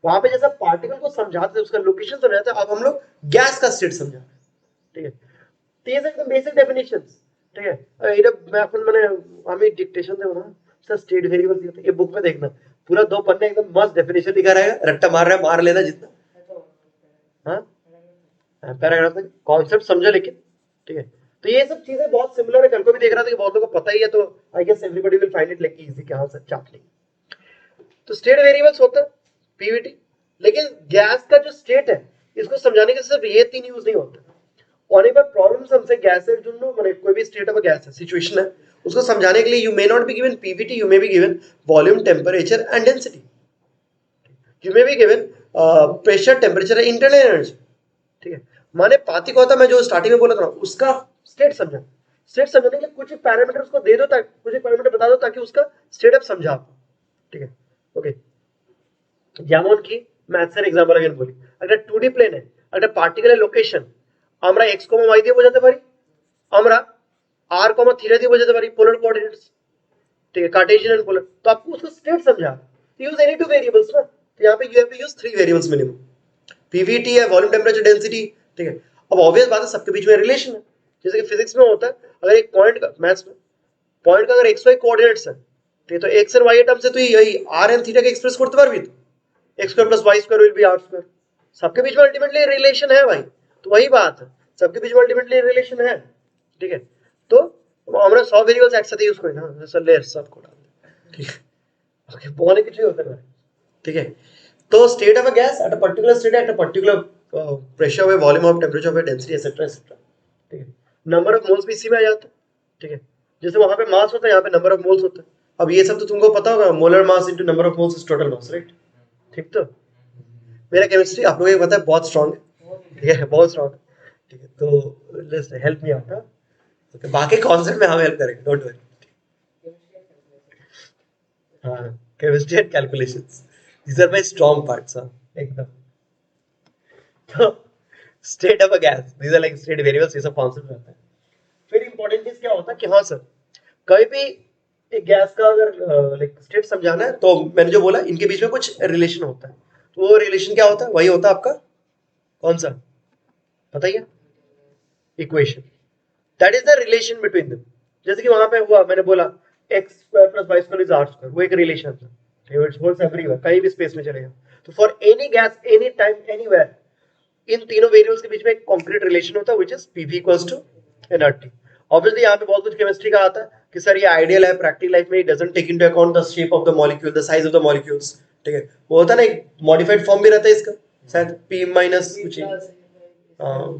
[SPEAKER 2] वहां पे जैसा पार्टिकल को समझाते थे, उसका लोकेशन समझाते थे, अब हम लोग गैस का स्टेट समझा रहे हैं, ठीक है। तो ये एकदम बेसिक डेफिनेशंस, ठीक है। ये मैं अपन मैंने हमें डिक्टेशन दे ना सर स्टेट वेरिएबल्स, ये बुक में देखना पूरा 2 पन्ने एकदम मस्त डेफिनेशन लिखा रहेगा, रट्टा मार रहा है मार लेना जितना, हाँ पैराग्राफ तक कॉन्सेप्ट समझो, लेकिन ठीक है। तो ये सब चीजें बहुत सिमिलर है, कल को भी देख रहा था कि बहुत लोगों को पता ही है, तो I guess everybody will find it like easy कि हाँ सर चाट लेंगे। तो स्टेट वेरिएबल्स होता है पीवीटी, लेकिन गैस का जो स्टेट है इसको समझाने के सिर्फ ये 3 यूज नहीं होता, और एक बार प्रॉब्लम्स हमसे गैस है जो माने कोई भी स्टेट ऑफ अ गैस है, सिचुएशन है, उसको समझाने के लिए you may not be given Pvt, you may be given volume, temperature and density, you may be given pressure, temperature, internal energy, ठीक है। माने पाती को होता, मैं जो स्टार्टिंग में बोला था उसका स्टेट समझा, स्टेट समझने के लिए कुछ पैरामीटर उसको दे दो, ताकि कुछ पैरामीटर बता दो ताकि उसका स्टेट आप समझा, ठीक है, ओके। যেমন কি ম্যাথসের एग्जांपल अगेन বলি, একটা 2D প্লেনে একটা পার্টিকুলার লোকেশন আমরা x, y দিয়ে বোঝাতে পারি, আমরা r, থিটা দিয়ে বোঝাতে পারি, पोलर कोऑर्डिनेट्स, ठीक है, कार्टेशियन एंड पोलर। तो आपको उसका स्टेट समझा, यूज एनी 2 वेरिएबल्स ना, तो यहाँ पे you have to use 3 variables minimum, PVT है, वॉल्यूम, टेम्परेचर, डेंसिटी, ठीक है। अब ऑब्वियस बात है सबके बीच में रिलेशन है, जैसे कि फिजिक्स में होता है, अगर एक पॉइंट का, मैथ्स में पॉइंट का अगर एक्स वाई कोऑर्डिनेट्स है, ठीक है, तो एक्स एंड वाई टर्म से तो यही आर एंड थीटा के एक्सप्रेस करते पारबी, तो x square plus Y square will be r square, सबके बीच में अल्टीमेटली रिलेशन है भाई, तो वही बात है, सबके बीच में अल्टीमेटली रिलेशन है, ठीक है। तो আমরা সব ভেরিয়েবলস একসাথে ইউজ করি না, স্যার লেয়ার সব কোড, ठीक है, ओके, बहुत कुछ ही होता है, ठीक है। तो state of a gas at a particular state at a particular pressure way volume of temperature way density etcetera etcetera, ठीक है। नंबर ऑफ मोल्स भी इसी में आ जाता है, ठीक है। जैसे वहां पे मास होता है, यहाँ पे नंबर ऑफ मोल्स होता है। अब ये सब तो तुमको पता होगा, molar mass into number of moles is total mass, right. ठीक, तो मेरा केमिस्ट्री आप लोगों को पता है बहुत स्ट्रांग है, ठीक है, बहुत स्ट्रांग है, ठीक है। तो let's help me out, okay. बाकी कॉन्सेप्ट में हम हेल्प करेंगे, डोंट वरी। हाँ, chemistry and calculations, these are my strong parts, हाँ, एकदम। तो state of a gas, these are like state variables, ये सब कॉन्सेप्ट रहता है। फिर इंपॉर्टेंट चीज क्या होता है कि हाँ सर, कभी भी एक गैस का अगर लाइक स्टेट समझाना है तो मैंने जो बोला इनके बीच में कुछ रिलेशन होता है। तो वो रिलेशन क्या होता है? वही होता है आपका कौन सा, बताइए? Equation. That is the relation between them. जैसे कि वहां पे हुआ, मैंने बोला X square plus Y square is R square, वो एक रिलेशन था, इट होल्ड्स एवरीवेयर, कहीं भी स्पेस में चलेगा। तो for any gas any time anywhere, इन तीनों वेरिएबल्स के बीच में एक कॉन्क्रीट रिलेशन होता है which is PV equals to NRT. Obviously यहाँ पे बहुत कुछ केमिस्ट्री का आता है कि सर ये आइडियल है, प्रैक्टिकल लाइफ में it doesn't take into account the shape of the molecule, the size of the molecules, ठीक है। वो होता है ना एक मॉडिफाइड फॉर्म भी रहता है इसका, शायद पी माइनस कुछ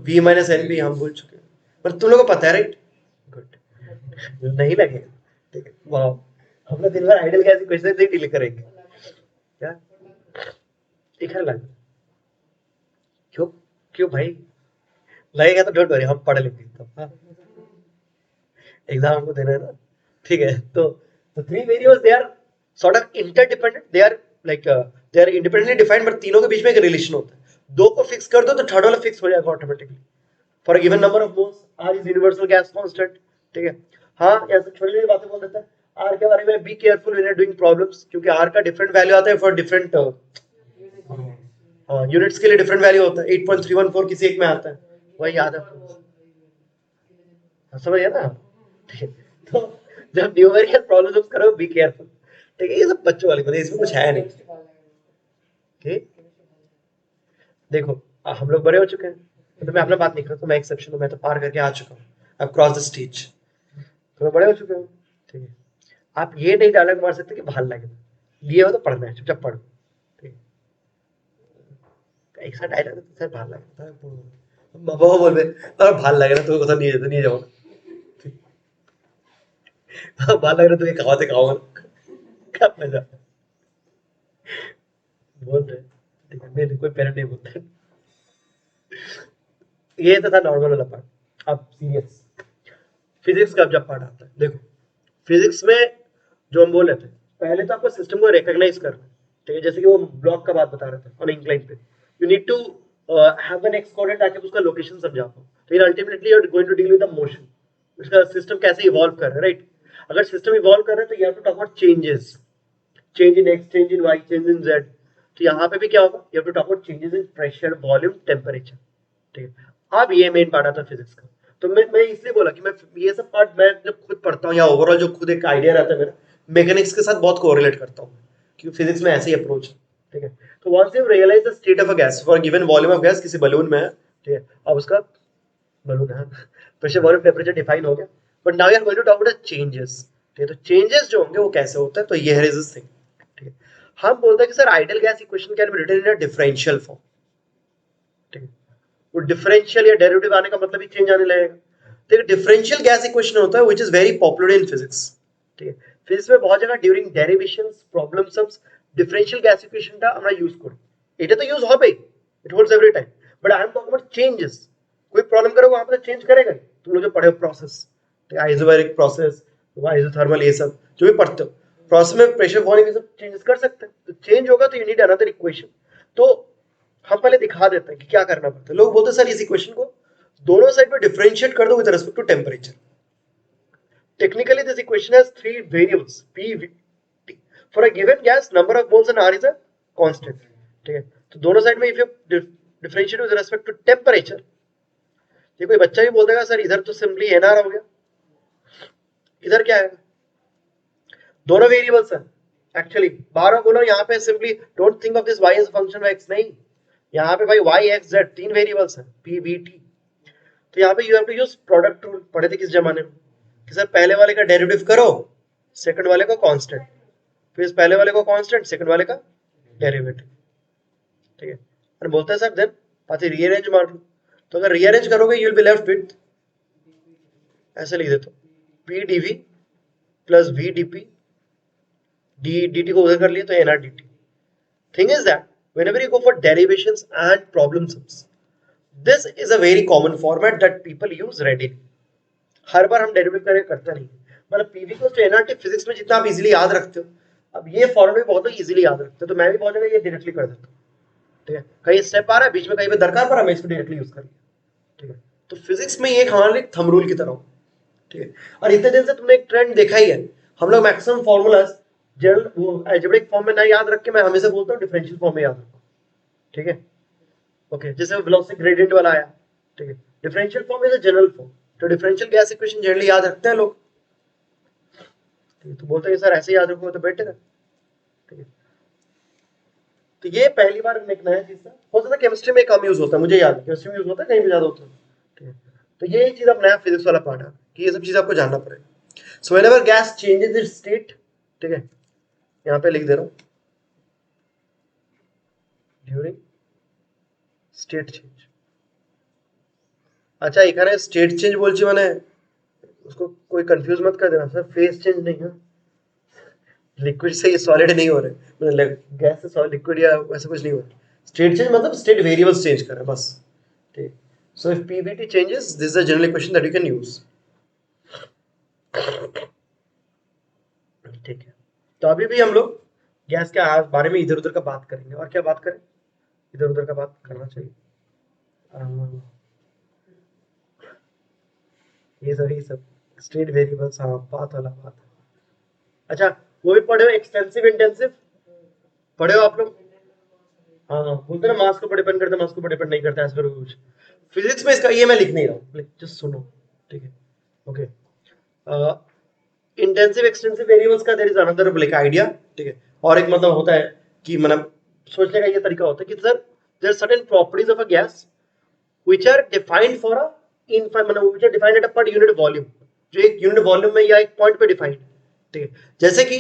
[SPEAKER 2] वी माइनस एन बी, हम भूल चुके हैं, पर तुम लोगों को पता है, राइट? गुड, नहीं लगेगा, ठीक है। वाह, हम लोग दिन भर आइडियल गैस क्वेश्चन से ही डील करेंगे क्या? ठीक है, लग क्यों क्यों भाई? लगेगा तो डोंट वरी, हम पढ़ लेंगे तो, हाँ, एग्जाम हमको देना है ना, ठीक है। तो three variables they are sort of interdependent, they are like they are independently defined, but तीनों के बीच में एक रिलेशन होता है। दो को फिक्स कर दो तो थर्ड वाला फिक्स हो जाएगा automatically. For a given number of moles, R is universal gas constant, ठीक है। हाँ, ऐसे छोटी छोटी बातें बोल देता है आर के बारे में, be careful when you are doing problems, क्योंकि आर का डिफरेंट वैल्यू आता है फॉर डिफरेंट यूनिट्स के लिए, डिफरेंट वैल्यू होता है। 8.314 किसी एक में आता है, वही याद है आपको, समझ गया ना? ठीक है। तो जब न्यूमेरिकल प्रॉब्लम्स करो, बी केयरफुल, ठीक है। ये सब बच्चों वाली बात है, इसमें कुछ है नहीं, ठीक। देखो, हम लोग बड़े हो चुके हैं, तो मैं अपना बात नहीं कर रहा, तो मैं एक्सेप्शन हूँ, मैं तो पार करके आ चुका हूँ, आई क्रॉस द स्टेज, तो मैं बड़े हो चुके हूँ, ठीक है। आप ये नहीं डायलॉग मार सकते कि भाल लगे, लिए हो तो पढ़ना है, चुपचाप पढ़ो, ठीक है। ऐसा डायलॉग तो सर भाल लगे, बाबा बोलबे और भाल लगे ना, तो কথা নিয়ে যেতে নিয়ে যাবো না, ভালো লাগে না তুমি খাওয়াতে খাওয়া क्या मजा बोल रहे, ठीक है। नहीं, कोई पेरेंट नहीं बोलते। ये तो था नॉर्मल वाला पार्ट। अब सीरियस फिजिक्स का जब पार्ट आता है, देखो फिजिक्स में जो हम बोल रहे थे, पहले तो आपको सिस्टम को रिकॉग्नाइज करना है, ठीक है। जैसे कि वो ब्लॉक का बात बता रहे थे ऑन इंक्लाइन पे, you need to have an X coordinate ताकि उसका लोकेशन समझा पाओ। तो ये ultimately you are going to deal with the motion, उसका सिस्टम कैसे इवॉल्व कर रहा है, राइट। अगर सिस्टम इवॉल्व कर रहा है तो you have to talk about changes, change in X, change in Y, change in Z. तो यहाँ पे भी क्या होगा, you have to talk about changes in pressure, volume, temperature, ठीक है। अब ये मेन पार्ट आता है फिजिक्स का। तो मैं इसलिए बोला कि मैं ये सब पार्ट मैं जब खुद पढ़ता हूँ, या ओवरऑल जो खुद एक आइडिया रहता है मेरा, मैकेनिक्स के साथ बहुत कोरिलेट करता हूँ, क्योंकि फिजिक्स में ऐसे ही अप्रोच है, ठीक है। तो once you realise the state of a gas for given volume of gas, किसी बलून में है, ठीक है। अब उसका बलून है, प्रेशर, वॉल्यूम, टेम्परेचर डिफाइन हो गया, but now you are going to talk about changes, ठीक है। तो चेंजेस जो होंगे वो कैसे होते हैं, तो ये है दिस थिंग, ठीक है। हम बोलते हैं कि sir ideal gas equation can be written in a differential form, ठीक है। वो डिफरेंशियल या डेरिवेटिव आने का मतलब ही चेंज आने लगेगा। तो एक डिफरेंशियल गैस इक्वेशन होता है which is very popular in physics, ठीक है। फिजिक्स में बहुत जगह during derivations problem sums differential gas ইকুয়েশনটা আমরা ইউজ করি। এটা তো ইউজ হবেই, it holds every time, but I am talking about changes. कोई प्रॉब्लम करो वहां पे तो चेंज करेगा, तुम लोग जो पढ़े हो प्रोसेस, आइसोबैरिक प्रोसेस, आइसोथर्मल, ये सब जो भी पढ़ते हो, प्रोसेस में प्रेशर, वॉल्यूम, ये सब चेंजेस कर सकते हैं। तो चेंज होगा तो यू नीड अनदर इक्वेशन। तो हम पहले दिखा देते हैं कि क्या करना पड़ता है। लोग बोलते हैं सर इस इक्वेशन को दोनों साइड में डिफरेंशिएट कर दो with respect to temperature. Technically this equation has three variables P V T for a given gas, number of moles and R is a constant, ठीक है। तो दोनों साइड में if you differentiate with respect to temperature, ये कोई बच्चा भी बोल देगा सर इधर तो सिंपली एनआर हो गया, इधर क्या है, दोनों वेरिएबल्स हैं एक्चुअली। बार बोलो यहाँ पे simply don't think of this y as a function of x, नहीं, यहाँ पे भाई y x z तीन वेरिएबल्स हैं p v t। तो यहाँ पे you have to use product rule, पढ़े थे किस जमाने में कि सर पहले वाले का डेरिवेटिव करो, सेकंड वाले को कांस्टेंट, फिर पहले वाले को कांस्टेंट, सेकंड वाले का डेरिवेटिव, ठीक है, और बोलते हैं सर देन पाछे रीअरेंज मार लो, तो अगर रीअरेंज करोगे you will be left with, ऐसे लिख देता हूँ, P dV plus V dP, d dt को उधर कर लिए तो NR dt. Thing is that whenever you go for derivations and problem sums, this is a very common format that people use readily. हर बार हम डेरिवेट करते नहीं, मतलब PV को तो एनआरटी फिजिक्स में जितना आप इजीली याद रखते हो, अब ये फॉर्मूले बहुत लोग इजीली याद रखते हो, तो मैं भी बहुत जगह ये डायरेक्टली कर देता हूँ. ठीक है, कहीं स्टेप आ रहा है बीच में, कहीं पे दरकार पड़ा, मैं इसको डायरेक्टली यूज कर लिया. ठीक है, तो फिजिक्स में ये हमारे लिए थंब रूल की तरह हो. ठीक है, और इतने दिन से तुमने एक ट्रेंड देखा ही है, हम लोग मैक्सिमम फॉर्मूलाज जनरल वो अलजेब्रिक फॉर्म में ना याद रख के मैं हमेशा बोलता हूँ डिफरेंशियल फॉर्म में याद रखो. ठीक है, ओके, जैसे वेलोसिटी ग्रेडियंट वाला आया. ठीक है, differential form is a general form, तो डिफरेंशियल गैस इक्वेशन जनरली याद रखते हैं लोग. ठीक है, तो बोलते हैं सर ऐसे याद रखो तो बेटर है. ठीक है, तो ये पहली बार एक नया चीज था, हो सकता है केमिस्ट्री में कम यूज होता है, मुझे याद है केमिस्ट्री में यूज होता है, कहीं पे ज्यादा होता है. ठीक है, तो ये चीज अब नया फिजिक्स वाला पार्ट है कि ये सब चीज आपको जानना पड़ेगा. So whenever gas changes it's state, ठीक है, यहाँ पे लिख दे रहा हूँ ड्यूरिंग स्टेट चेंज. अच्छा, এখানে স্টেট চেঞ্জ বলছি মানে उसको कोई कंफ्यूज मत कर देना सर, फेस चेंज नहीं है, लिक्विड से ये सॉलिड नहीं हो रहे, मतलब गैस से सॉलिड लिक्विड या वैसा कुछ नहीं हो रहा. स्टेट चेंज मतलब स्टेट वेरिएबल्स चेंज कर रहे हैं बस. ठीक, so if Pvt changes this is the general equation that you can use. ठीक है, तो अभी भी हम लोग गैस के बारे में इधर उधर का बात करेंगे. और क्या बात करें, इधर उधर का बात करना चाहिए. ये सब स्टेट वेरिएबल्स, हाँ बात वाला बात. अच्छा, वो भी पढ़े हो एक्सटेंसिव इंटेंसिव, पढ़े हो आप लोग? हाँ, बोलते ना मास के ऊपर डिपेंड करता है, मास के ऊपर डिपेंड नहीं करता, ऐसा कुछ. फिजिक्स में इसका ये मैं लिख नहीं रहा हूँ, जस्ट सुनो. ठीक है, ओके. इंटेंसिव एक्सटेंसिव वेरिएबल्स का there is another like idea. ठीक है, और एक मतलब होता है कि मतलब सोचने का ये तरीका होता है कि sir there are certain properties of a gas which are defined for a मतलब which are defined at a per unit volume, जो एक यूनिट वॉल्यूम में या एक पॉइंट पे डिफाइंड. ठीक है, जैसे कि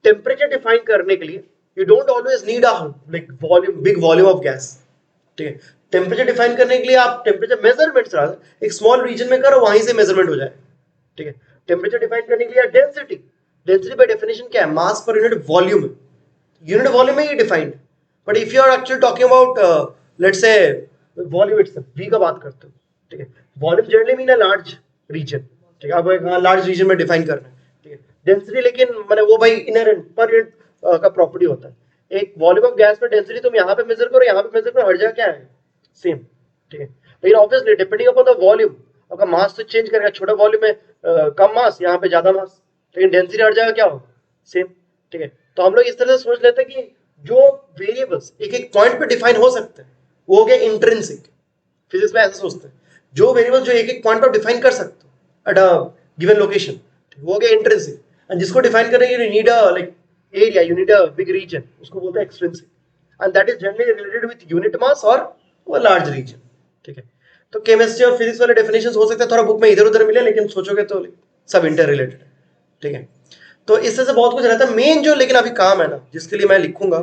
[SPEAKER 2] टेम्परेचर डिफाइन करने के लिए you don't always need a like volume, big volume of gas. ठीक है, टेम्परेचर डिफाइन करने के लिए आप टेम्परेचर मेजरमेंट्स एक स्मॉल रीजन में करो, वहीं से मेजरमेंट हो जाए. ठीक है, टेम्परेचर डिफाइन करने के लिए डेंसिटी, डेंसिटी बाय डेफिनेशन क्या है, मास पर यूनिट वॉल्यूम है, यूनिट वॉल्यूम में ये defined. But if you are actually talking about let's say volume itself, V का बात करते हो. ठीक है, volume generally mean a large region. ठीक है, आप एक लार्ज रीजन में डिफाइन करना है. ठीक है, डेंसिटी लेकिन मैंने वो भाई इनहेरेंट पर यूनिट का प्रॉपर्टी होता है. एक वॉल्यूम ऑफ गैस में डेंसिटी तुम यहाँ पे मेजर करो, यहाँ पे मेजर करो, हर जगह क्या है सेम. ठीक है, लेकिन obviously depending upon the volume आपका मास तो चेंज करेगा, छोटा वॉल्यूम में कम मास, यहाँ पे ज्यादा मास, लेकिन डेंसिटी हर जगह क्या हो सेम. ठीक है, तो हम लोग इस तरह से सोच लेते हैं कि जो वेरिएबल्स एक एक पॉइंट पे डिफाइन हो सकते हैं वो हो गया इंट्रिंसिक. फिजिक्स में ऐसा सोचते हैं, जो वेरिएबल जो एक एक पॉइंट पर डिफाइन कर सकते हो एट अ गिवन लोकेशन, वो हो गया इंट्रिंसिक. एंड जिसको डिफाइन करने के लिए you need a like area, you need a big region, उसको बोलते हैं extrinsic. And that is generally related with unit mass और वो लार्ज रीजन. ठीक है, तो केमिस्ट्री और फिजिक्स वाले डेफिनेशंस हो सकते हैं थोड़ा बुक में इधर उधर मिले, लेकिन सोचोगे तो सब इंटर रिलेटेड है. ठीक है, तो इससे से बहुत कुछ रहता है. मेन जो लेकिन अभी काम है ना जिसके लिए मैं लिखूंगा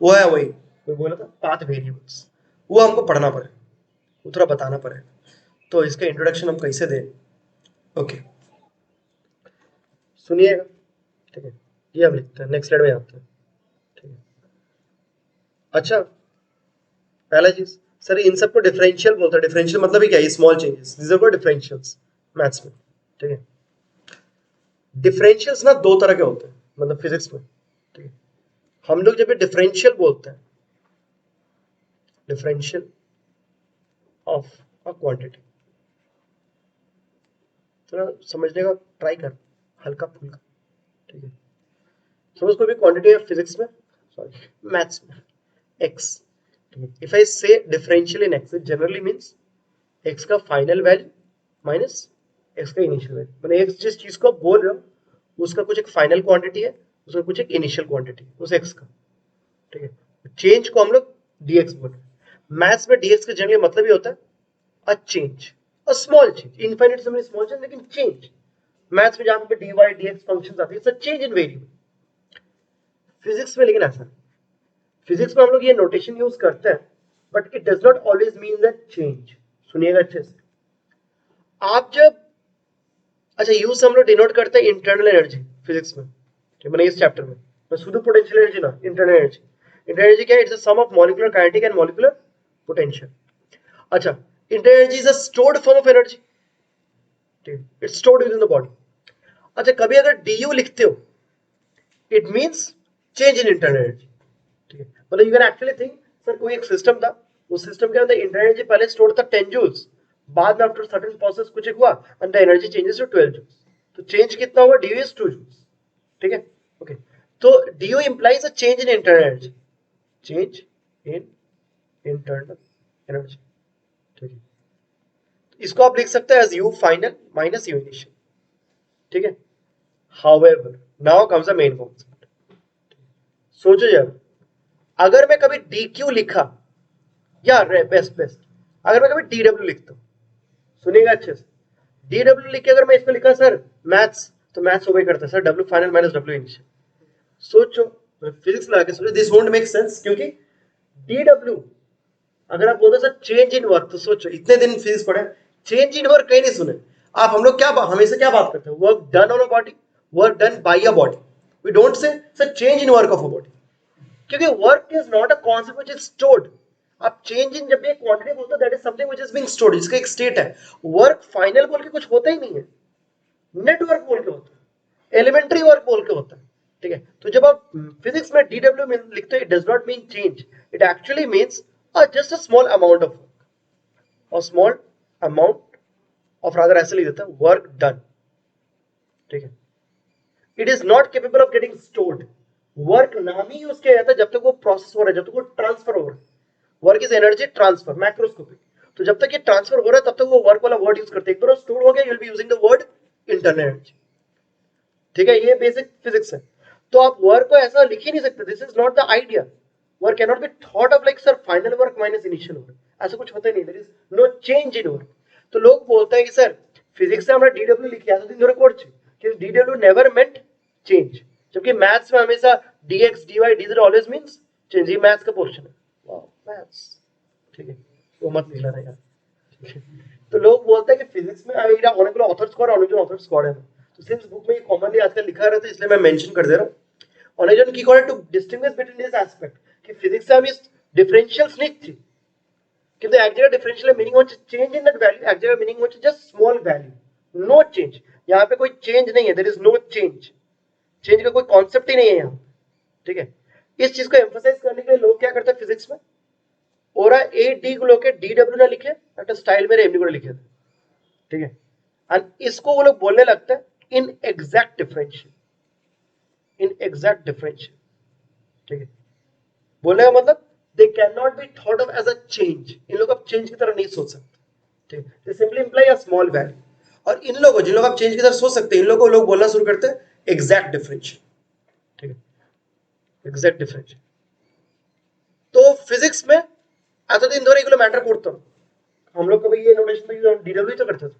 [SPEAKER 2] वो है वही कोई बोला था पाथ वेरिएबल्स, वो हमको पढ़ना पड़ेगा, वो थोड़ा बताना पड़ेगा. तो इसका इंट्रोडक्शन हम कैसे दें. ओके, सुनिएगा. ठीक है, ये हम लिखते हैं, नेक्स्ट स्लाइड में आते हैं. ठीक है, अच्छा, पहला चीज सर इन सबको डिफरेंशियल बोलता है. डिफरेंशियल मतलब ही क्या है, small changes, this are called differentials maths में. ठीक है, डिफरेंशियल्स ना दो तरह के होते हैं मतलब फिजिक्स में. ठीक है, हम लोग जब भी डिफरेंशियल बोलते हैं, डिफरेंशियल ऑफ अ क्वांटिटी, थोड़ा समझने का ट्राई कर, हल्का फुल्का. ठीक है, सपोज कोई भी क्वांटिटी है फिजिक्स में, सॉरी मैथ्स में, एक्स. इफ आई से differential in x, it generally means x का फाइनल वैल्यू माइनस एक्स का इनिशियल वैल्यू. मैंने एक्स जिस चीज को बोल रहा हूँ उसका कुछ एक फाइनल क्वांटिटी है, उसका कुछ एक इनिशियल क्वांटिटी उस एक्स का. ठीक है, चेंज को हम लोग डीएक्स बोल रहे हैं. मैथ्स में डीएक्स का जनरली मतलब ही होता है a change, a small change, infinite से मेनी स्मॉल चेंज, लेकिन चेंज. मैथ्स में जहां पे dy dx फंक्शंस आते हैं, it's a change in variable. Physics में लेकिन ऐसा फिजिक्स में हम लोग ये नोटेशन यूज करते हैं, but it does not always mean that change. सुनिएगा अच्छे से। आप जब अच्छा यूज हम लोग डिनोट करते हैं इंटरनल एनर्जी फिजिक्स में, ठीक है, इस चैप्टर में शुद्ध पोटेंशियल एनर्जी ना, इंटरनल एनर्जी। इंटरनल एनर्जी क्या है? It's a sum of molecular kinetic and molecular potential. अच्छा, internal energy is a stored form of energy, ठीक है, it's stored within the body. अच्छा, कभी अगर du लिखते हो, it means change in internal energy, ठीक है। मतलब you can actually think, sir कोई एक सिस्टम था, उस सिस्टम के अंदर इंटरनल एनर्जी पहले स्टोर था 10 जूल्स, बाद में आफ्टर सर्टेन प्रोसेस कुछ एक हुआ and the energy changes to 12 joules. तो चेंज कितना हुआ? du इज 2 जूल्स, ठीक है, ओके। तो du implies a change in internal energy, change in internal energy, ठीक है। इसको आप लिख सकते हैं as u final minus u initial, ठीक है। However now comes the main concept. सोचो जब अगर मैं कभी dq लिखा, या बेस्ट अगर मैं कभी dw लिखता हूं, सुनिएगा अच्छे से, dw लिख के अगर मैं इसको लिखा सर मैथ्स, तो मैथ्स ओबे करता है sir w final minus w initial. सोचो, फिजिक्स लगा के सोचो, दिस वोंट मेक सेंस, क्योंकि dw अगर आप बोलते सर चेंज इन वर्क, तो सोचो इतने दिन फिजिक्स पढ़े, चेंज इन वर्क कहीं नहीं सुने आप। हम लोग क्या हमेशा क्या बात करते हैं? Work done on a body, work done by a body. We don't say sir change in work of a body, क्योंकि work is not a concept which is stored. आप चेंज इन जब भी एक क्वांटिटी बोलते हो, that is something which is being stored, इसका एक state है। वर्क फाइनल बोल के कुछ होता ही नहीं है, नेटवर्क बोल के होता है, एलिमेंट्री वर्क बोल के होता है, ठीक है। तो जब आप फिजिक्स में डीडब्ल्यू में लिखते हो, it does not mean change, it actually means just a small amount of work, और स्मॉल अमाउंट ऑफ, रादर ऐसे लिख देता है, वर्क डन, ठीक है। It is not capable of getting stored. Work नाम ही यूज किया जाता है जब तक वो प्रोसेस हो रहा है, जब तक वो ट्रांसफर हो रहा है। Work is energy transfer, macroscopic. तो जब तक ये ट्रांसफर हो रहा है, तब तक वो वर्क वाला वर्ड यूज करते हैं। एक बार स्टोर हो गया, you will be using the word internal energy, ठीक है। ये बेसिक फिजिक्स है। तो आप वर्क को ऐसा लिख ही नहीं सकते, this is not the idea. Work can not be thought of like sir final work minus initial work, ऐसा कुछ होता ही नहीं, there is no change in work. तो लोग बोलते हैं कि सर फिजिक्स से हमरा डीडब्ल्यू लिख लिया, तो दिन कोड कि डीडब्ल्यू नेवर मेंट चेंज, जबकि मैथ्स में हमेशा dx dy dz always means change. ये मैथ्स का पोर्शन है, वाओ मैथ्स, ठीक है, वो मत लिखना था यार, ठीक है। तो लोग बोलते हैं कि फिजिक्स में अगर ऑनोकुलर ऑथर स्कोर ऑथर स्कोर है, तो सिंस बुक में कॉमनली आजकल लिखा रहता है, इसलिए मैं मेंशन कर दे रहा हूं। ऑनोजन की call to distinguish between this aspect कि फिजिक्स से हम इस डिफरेंशियल्स नहीं थी, কিন্তু এক জায়গায় ডিফারেंशियल मीनिंग হচ্ছে चेंज इन दैट वैल्यू, एक जगह मीनिंग হচ্ছে just small value, no change. यहाँ पे कोई चेंज नहीं है, there is no change, change का कोई कॉन्सेप्ट ही नहीं है यहाँ, ठीक है। इस चीज को एम्फसाइज करने के लिए लोग क्या करते हैं फिजिक्स में, ओरा ए डी को लोग डी डब्ल्यू ना लिखे, बट स्टाइल में एमडी को लिखे थे, ठीक है। एंड इसको वो लोग बोलने लगते हैं inexact differential, inexact differential, ठीक है। बोलने का मतलब they can not be thought of as a change. इन लोग आप चेंज की तरह नहीं सोच सकते, ठीक है। दे simply imply a small value. और इन लोगों, जिन लोग आप चेंज की तरह सोच सकते हैं, इन लोगों को लोग बोलना शुरू करते हैं एग्जैक्ट डिफरेंशियल, ठीक है, एग्जैक्ट डिफरेंशियल। तो फिजिक्स में एतदिन धरे एगुलो मैटर करतो ना, हम लोग कभी ये नोटेशन में डीडब्ल्यू तो करते थे,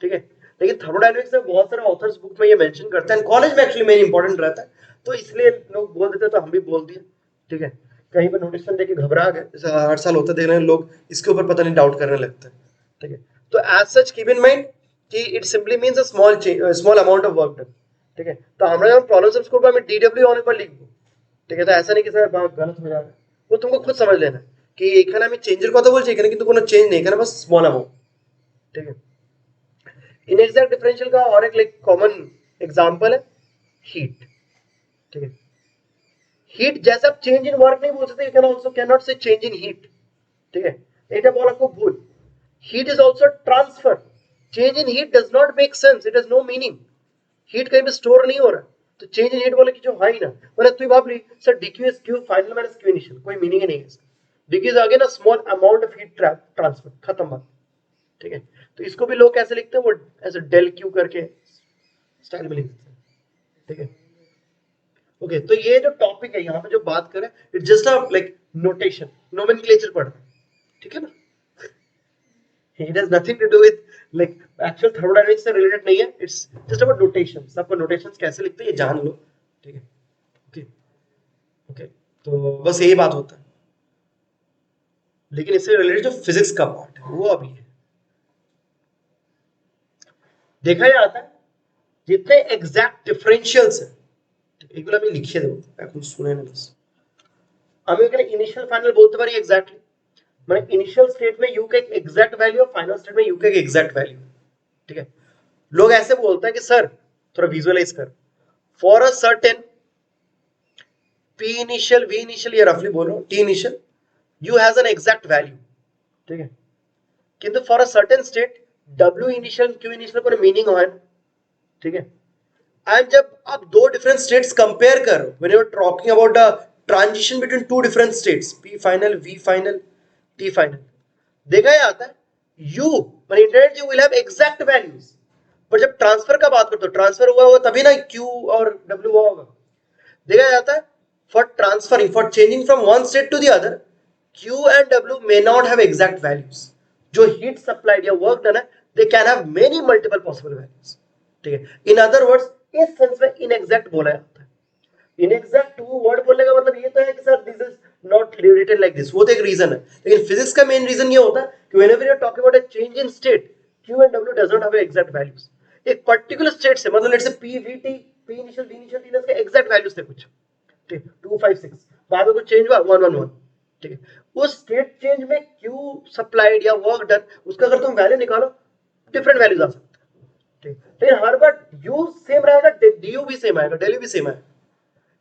[SPEAKER 2] ठीक है। लेकिन थर्मोडायनेमिक्स में बहुत सारे ऑथर्स बुक में ये मेंशन करते हैं, कॉलेज में एक्चुअली मेन इंपॉर्टेंट रहता है, तो इसलिए लोग बोल देते, तो हम भी बोल दिए, ठीक है। कहीं पर नोटिस देके घबरा गए, जैसे हर साल होता देख रहे हैं लोग, इसके ऊपर पता नहीं डाउट करने लगते हैं, ठीक है। तो as such keep in mind कि it simply means a small amount of work done, ठीक है। तो हमरा जब प्रॉब्लम सॉल्व करबो मैं डीडब्ल्यू ऑन पर लिख दूं, ठीक है। तो ऐसा नहीं कि सर गलत हो जा रहा है, वो तुमको खुद समझ लेना है कि এখানে আমি চেঞ্জের কথা বলছি, এখানে কিন্তু কোনো চেঞ্জ নেই, এখানে বাস স্মল अमाउंट, ठीक है। इनएग्जैक्ट डिफरेंशियल का और एक लाइक कॉमन एग्जांपल है हीट, ठीक है। हीट जैसे आप चेंज इन वर्क नहीं बोल सकते, you can also can not say change in heat, ठीक है। এটা বলা খুব ভুল। Heat is also transfer, change in heat does not make sense, it has no meaning. Heat कहीं पे स्टोर नहीं हो रहा, तो चेंज इन हीट बोले कि जो है ही ना, मतलब तू भाब ली sir DQ is Q final minus Q initial, कोई मीनिंग ही नहीं है इसका। DQ is again a small amount of heat transfer, खत्म बात, ठीक है। तो इसको भी लोग कैसे लिखते हैं, वो ऐसे डेल क्यू करके स्टाइल में लिखते हैं, ठीक है। ओके, तो ये जो टॉपिक है यहाँ पे जो बात करें, it's just a like notation, nomenclature पढ़ना, ठीक है ना। It has nothing to do with like actual thermodynamics से रिलेटेड नहीं है, इट्स जस्ट अबाउट नोटेशंस। आपको नोटेशंस कैसे लिखते हैं ये जान लो, ठीक है। ओके ओके, तो बस यही बात होता है, लेकिन इससे रिलेटेड जो फिजिक्स का पार्ट है वो अभी है। देखा जाता है जितने एग्जैक्ट डिफरेंशियल्स है, এগুলো আমি লিখে দেবো, এখন শুনে নেন बस। আমি এখানে ইনিশিয়াল ফাইনাল বলতে পারি এক্স্যাক্টলি, মানে इनिशियल स्टेट में यू का एक एग्जैक्ट वैल्यू और फाइनल स्टेट में यू का एक एग्जैक्ट वैल्यू। ठीक है, लोग ऐसे बोलते हैं कि सर थोड़ा विजुअलाइज कर, for a certain P initial V initial, ये रफली बोल रहा हूं, T initial U has an exact value. ठीक है, किंतु for a certain state W initial Q initial को मीनिंग है। ठीक है, एंड जब आप दो डिफरेंट स्टेट्स कंपेयर कर, when you are talking about the transition between two different states, P final V final T final, देखा जाता है यू माने internet you will have exact values, पर जब ट्रांसफर का बात करते हो, ट्रांसफर हुआ होगा तभी ना क्यू और डब्ल्यू हुआ होगा। देखा जाता है for transferring, for changing from one state to the other, Q and W may not have exact values. जो हीट सप्लाइड या वर्क डन है, they can have many multiple possible values. ठीक है, इन अदर वर्ड्स इस sense में inexact बोला जाता है। इनएग्जैक्ट टू वर्ड बोलने का मतलब ये तो है कि sir this is not related like this, वो तो एक रीजन है, लेकिन फिजिक्स का मेन रीजन ये होता है कि whenever you are talking about a change in state, Q and W does not have exact values. एक पर्टिकुलर स्टेट से, मतलब let's say P V T, P initial V initial T के exact values थे कुछ, ठीक, 2 5 6, बाद में कुछ चेंज हुआ 1 1 1। ठीक है, उस स्टेट चेंज में क्यू सप्लाइड या वर्क डन, उसका अगर तुम वैल्यू निकालो डिफरेंट वैल्यूज आ सकते हैं। ठीक, लेकिन हर बार यू सेम रहेगा, डीयू भी सेम आएगा, डेल्यू भी सेम आएगा।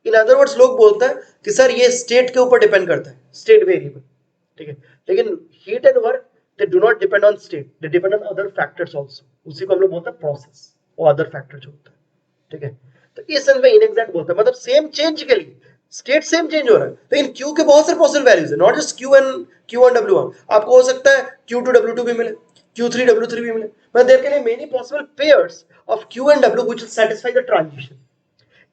[SPEAKER 2] इन अदर वर्ड्स लोग बोलते हैं कि सर ये स्टेट के ऊपर डिपेंड करता है, स्टेट वेरिएबल। ठीक है, लेकिन heat and work they do not depend on state, they depend on other factors also, उसी को हम लोग बोलते हैं प्रोसेस और अदर फैक्टर जो होता है। ठीक है, तो इस सेंस में इनएग्जैक्ट बोलते हैं, मतलब सेम चेंज के लिए स्टेट सेम चेंज हो रहा है, लेकिन क्यू के बहुत सारे पॉसिबल वैल्यूज है, not just Q and W one. आपको हो सकता है Q2 W2 भी मिले, Q3 W3 भी मिले, मतलब there can be many possible pairs of Q and W which will satisfy the transition.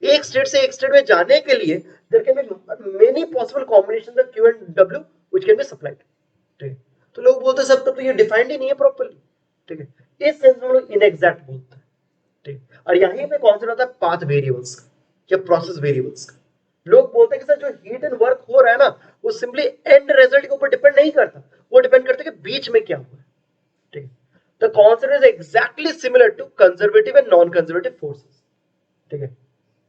[SPEAKER 2] एक स्टेट से एक स्टेट में जाने के लिए there can be many possible combinations of Q and W which can be supplied. ठीक है, तो लोग बोलते हैं सब, तब तो ये डिफाइंड ही नहीं है प्रॉपर्ली। ठीक है, इस सेंस में लोग इनएग्जैक्ट बोलते हैं। ठीक, और यहीं पे कॉन्सेप्ट आता है पाथ वेरिएबल्स का या प्रोसेस वेरिएबल्स का। लोग बोलते हैं कि सर जो हीट एंड वर्क हो रहा है ना, वो सिंपली एंड रिजल्ट के ऊपर डिपेंड नहीं करता, वो डिपेंड करता है कि बीच में क्या हुआ है। ठीक, the concept is exactly similar to conservative and non conservative forces. ठीक है,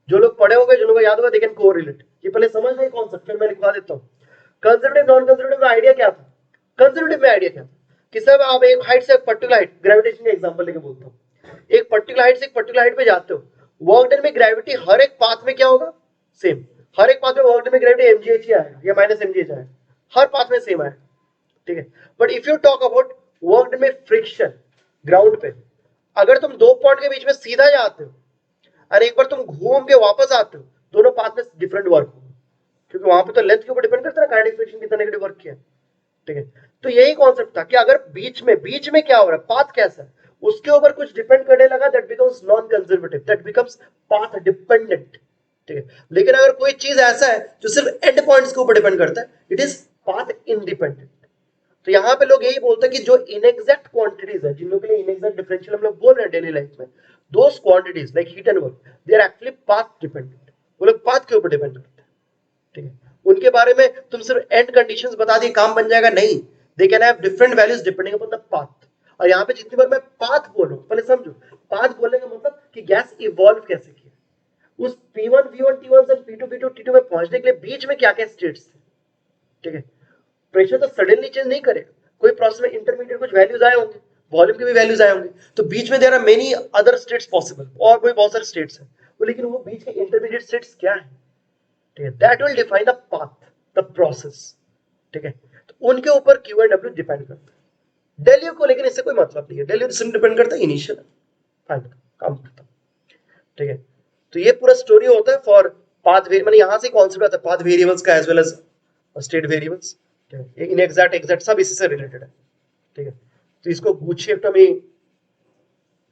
[SPEAKER 2] जो लोग पढ़े होंगे, जिन लोगों को याद होगा, दे कैन कोरिलेट। ये पहले समझ लें कॉन्सेप्ट, फिर मैं लिखवा देता हूं। कंजर्वेटिव नॉन कंजर्वेटिव में आइडिया क्या था? कंजर्वेटिव में आइडिया क्या था कि सर आप एक हाइट से एक पर्टिकुलर हाइट, ग्रेविटेशन का एग्जांपल लेके बोलता हूं, एक पर्टिकुलर हाइट से एक पर्टिकुलर हाइट पे जाते हो, वर्क डन में ग्रेविटी हर एक पाथ में क्या होगा? सेम। हर एक पाथ में वर्क डन में ग्रेविटी mgh ही आएगा या माइनस mgh आएगा, हर पाथ में सेम आएगा। ठीक है, but if you talk about work done में फ्रिक्शन ग्राउंड पे, अगर तुम दो पॉइंट के बीच में सीधा जाते हो और एक बार तुम घूम के वापस आते हो, दोनों पाथ में डिफरेंट वर्क होगा, क्योंकि वहां पे तो लेंथ के ऊपर डिपेंड करता है काइनेटिक फ्रिक्शन कितना नेगेटिव वर्क किया। ठीक है, तो यही कॉन्सेप्ट था कि अगर बीच में क्या हो रहा है, पाथ कैसा है, उसके ऊपर कुछ डिपेंड करने लगा, that becomes non conservative, that becomes path dependent. ठीक है, लेकिन अगर कोई चीज ऐसा है जो सिर्फ एंड पॉइंट्स के ऊपर डिपेंड करता है, इट इज पाथ इंडिपेंडेंट। तो यहाँ पे लोग यही बोलते हैं कि जो इनएग्जैक्ट क्वांटिटीज है, जिन लोगों के लिए इनएग्जैक्ट डिफरेंशियल हम लोग बोल रहे हैं डेली लाइफ में, those quantities like heat and work, they are actually path dependent, वो लोग पाथ के ऊपर डिपेंड करते हैं। ठीक है, उनके बारे में तुम सिर्फ एंड कंडीशंस बता दिए काम बन जाएगा, नहीं, दे can have different values depending upon the path. और यहाँ पे जितनी बार मैं पाथ बोल रहा हूँ, पहले समझो, पाथ बोलने का मतलब कि गैस इवॉल्व कैसे किया, उस P1 V1 T1 से P2 V2 T2 में पहुंचने के लिए बीच में क्या क्या स्टेट्स थे। ठीक है, प्रेशर तो सडनली चेंज नहीं करेगा, कोई प्रोसेस में इंटरमीडिएट कुछ वैल्यूज आए होंगे, वॉल्यूम के भी वैल्यूज आए होंगे, तो बीच में there are many other states possible, और भी बहुत सारे स्टेट्स हैं, तो लेकिन वो बीच के इंटरमीडिएट स्टेट्स क्या है? ठीक है, that will define the path, the process. ठीक है, तो उनके ऊपर क्यू एंड डब्ल्यू डिपेंड करता है। डेल्यू को लेकिन इससे कोई मतलब नहीं है, डेल्यू सिर्फ डिपेंड करता है इनिशियल फाइनल, काम करता है। ठीक है, तो ये पूरा स्टोरी होता है फॉर पाथ वेरिएबल, मैंने यहां से कॉन्सेप्ट आता है पाथ वेरिएबल्स का as well as state variables. Inexact exact सब इसी से रिलेटेड है। ठीक है, तो इसको गुच्छे में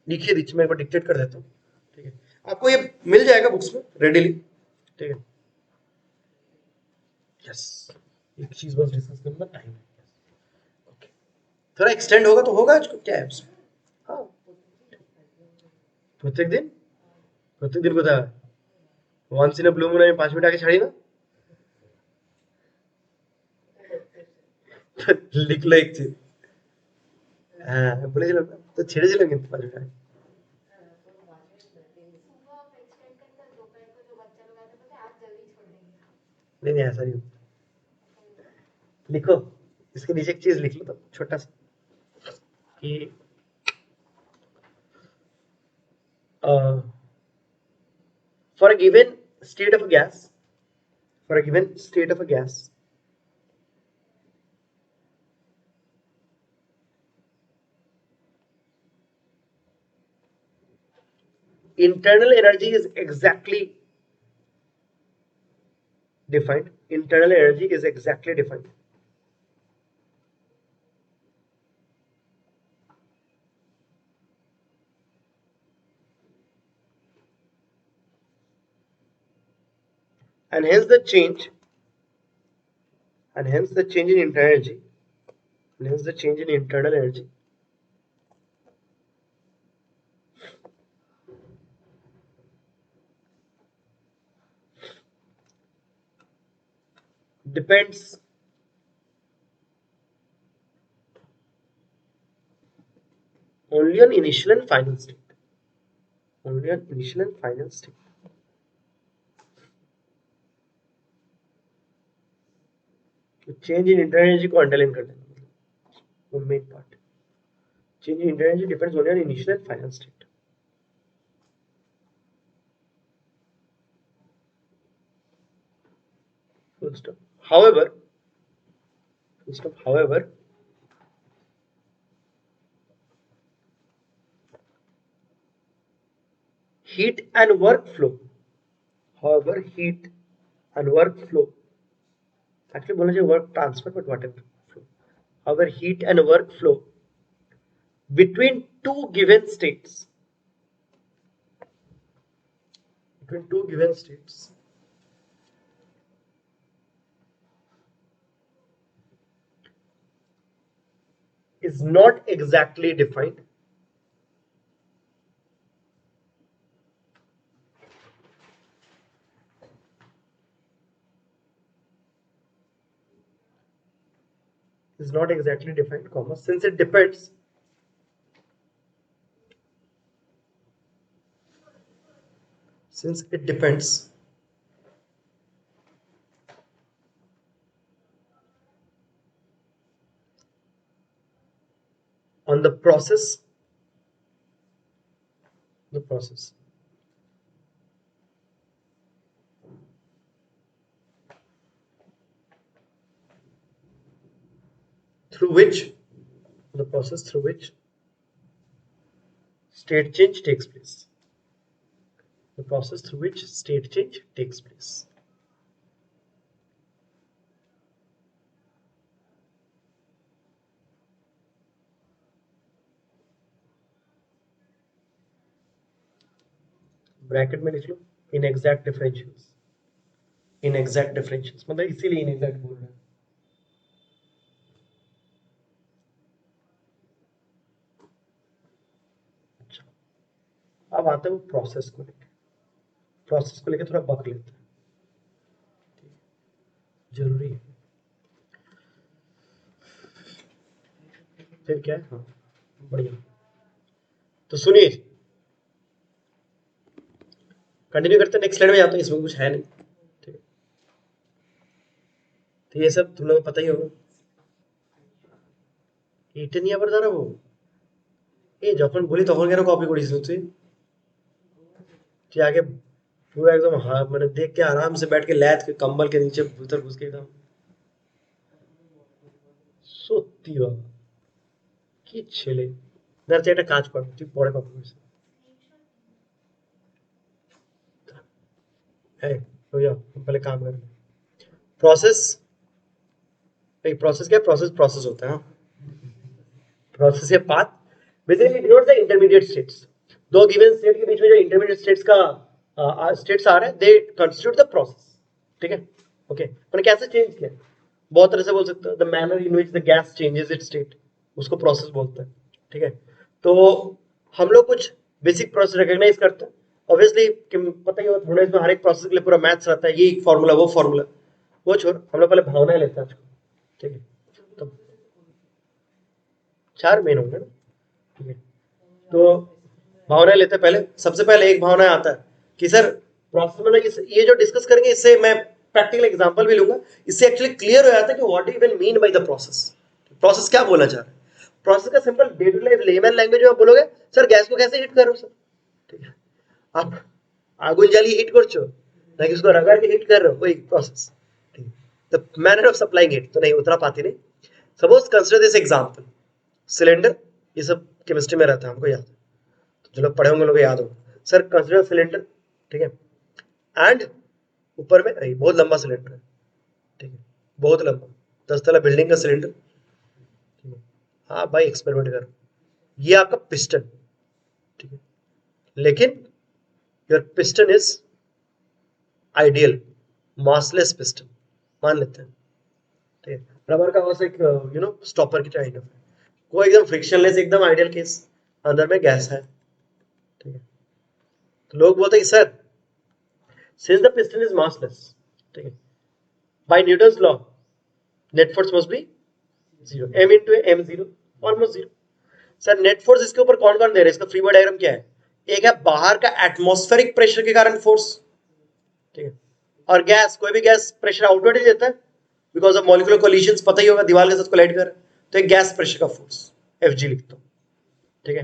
[SPEAKER 2] लिखिए, बीच में एक बार डिक्टेट कर देता हूँ। ठीक है, आपको ये मिल जाएगा बुक्स में रेडीली। ठीक है, यस, एक चीज बस डिस्कस करना, टाइम ओके, थोड़ा एक्सटेंड होगा तो होगा, आज को क्या है उसमें। हाँ, प्रत्येक दिन को था once in a blue moon में 5 मिनट आगे छाड़ी ना, तो लिख लो एक चीज, हाँ बोले चलो तो छेड़े चलेंगे 5 मिनट। नहीं नहीं ऐसा नहीं होता। लिखो, इसके नीचे एक चीज लिख लो तो छोटा सा कि for a given state of a gas, for a given state of a gas, internal energy is exactly defined. Internal energy is exactly defined. And hence the change, and hence the change in internal energy, and hence the change in internal energy depends only on initial and final state. Only on initial and final state. तो change in internal energy को underline कर देना, वो main part. Change in internal energy depends only on initial and final state. Full stop. However, full stop. However, heat and workflow. However, heat and workflow. Actually, बोलना चाहिए work transfer, but whatever. However, heat and workflow between two given states. Between two given states is not exactly defined. Is not exactly defined, comma, since it depends on the process through which state change takes place. The process through which state change takes place. Bracket में लिख लो इनएग्जैक्ट differentials. इनएग्जैक्ट differentials मतलब इसीलिए इनएग्जैक्ट बोल रहे हैं। अच्छा, अब आता है वो प्रोसेस को लेकर। प्रोसेस को लेकर थोड़ा बक लेते हैं, जरूरी है। फिर क्या है, हाँ बढ़िया। तो सुनिए, कंटिन्यू करते हैं, नेक्स्ट स्लाइड में जाते हैं, इसमें कुछ है नहीं, ठीक है। तो ये सब तुम लोग पता ही होगा। এটা নিয়ে আবার দাঁড়াবো, এই যখন বলি তখন কেন কপি করিস তুই? তুই আগে পুরো একদম মানে देख के आराम से बैठ के लैद के कंबल के नीचे भीतर घुस के एकदम সত্যি বাবা কি ছেলে। না তুই একটা কাজ কর, তুই পরে কপি করিস। है हो जा, पहले काम कर। प्रोसेस, एक प्रोसेस क्या है? प्रोसेस होता है, प्रोसेस या path basically denotes the intermediate states. दो गिवन स्टेट के बीच में जो इंटरमीडिएट स्टेट्स का स्टेट्स आ रहे हैं, दे कंस्टिट्यूट द प्रोसेस, ठीक है। ओके, मैंने कैसे चेंज किया? बहुत तरह से बोल सकते हो, the manner in which the gas changes it's state, उसको प्रोसेस बोलते हैं, ठीक है। तो हम लोग कुछ बेसिक प्रोसेस रिकॉग्नाइज करते हैं। ऑब्वियसली पता ही होगा, थोड़ा इसमें हर एक प्रोसेस के लिए पूरा मैथ्स रहता है, ये एक फार्मूला वो फार्मूला, वो छोड़, हम लोग पहले भावनाएं लेते हैं आज को, ठीक है। तो 4 मेन होंगे ना, ठीक है। तो भावनाएं लेते हैं पहले। सबसे पहले एक भावना आता है कि सर प्रोसेस मतलब ये जो डिस्कस करेंगे इससे मैं प्रैक्टिकल एग्जांपल भी लूंगा, इससे एक्चुअली क्लियर हो जाता है कि what do even mean by the process. Process क्या बोलना चाह रहे हैं? प्रोसेस का simple day to life layman language में आप बोलोगे सर गैस को कैसे हीट करो सर, ठीक है। आप आगुन जाली हीट करছো नाकि उसको रगड़ के हीट कर रहे हो, वही प्रोसेस, ठीक है। The manner of supplying heat तो नहीं उतना पाती नहीं। Suppose consider this example, cylinder, ये सब केमिस्ट्री में रहता है हमको याद है, तो जो लोग पढ़े होंगे लोग याद होगा। सर कंसिडर सिलेंडर, ठीक है, एंड ऊपर में बहुत लंबा सिलेंडर है, ठीक है, बहुत लंबा 10 तला बिल्डिंग का सिलेंडर, ठीक है। हाँ भाई एक्सपेरिमेंट करो, ये आपका पिस्टन, ठीक है, लेकिन your piston is ideal massless piston मान लेते हैं, ठीक है। रबर का बस एक स्टॉपर की टाइप है, वो एकदम फ्रिक्शनलेस एकदम आइडियल केस, अंदर में गैस है, ठीक है। तो लोग बोलते हैं sir since the piston is massless, ठीक है, by Newton's law net force must be 0, m into m 0 almost 0। Sir net force इसके ऊपर कौन कौन दे रहा है, इसका फ्री बॉडी डायग्राम क्या है? एक है बाहर का एटमॉस्फेरिक प्रेशर के कारण फोर्स, ठीक है, और गैस, कोई भी गैस प्रेशर आउटवर्ड ही देता है बिकॉज ऑफ मॉलिक्यूलर कोलिजंस, पता ही होगा दीवार के साथ कोलाइड कर, तो एक गैस प्रेशर का फोर्स Fg लिखता हूं, ठीक है।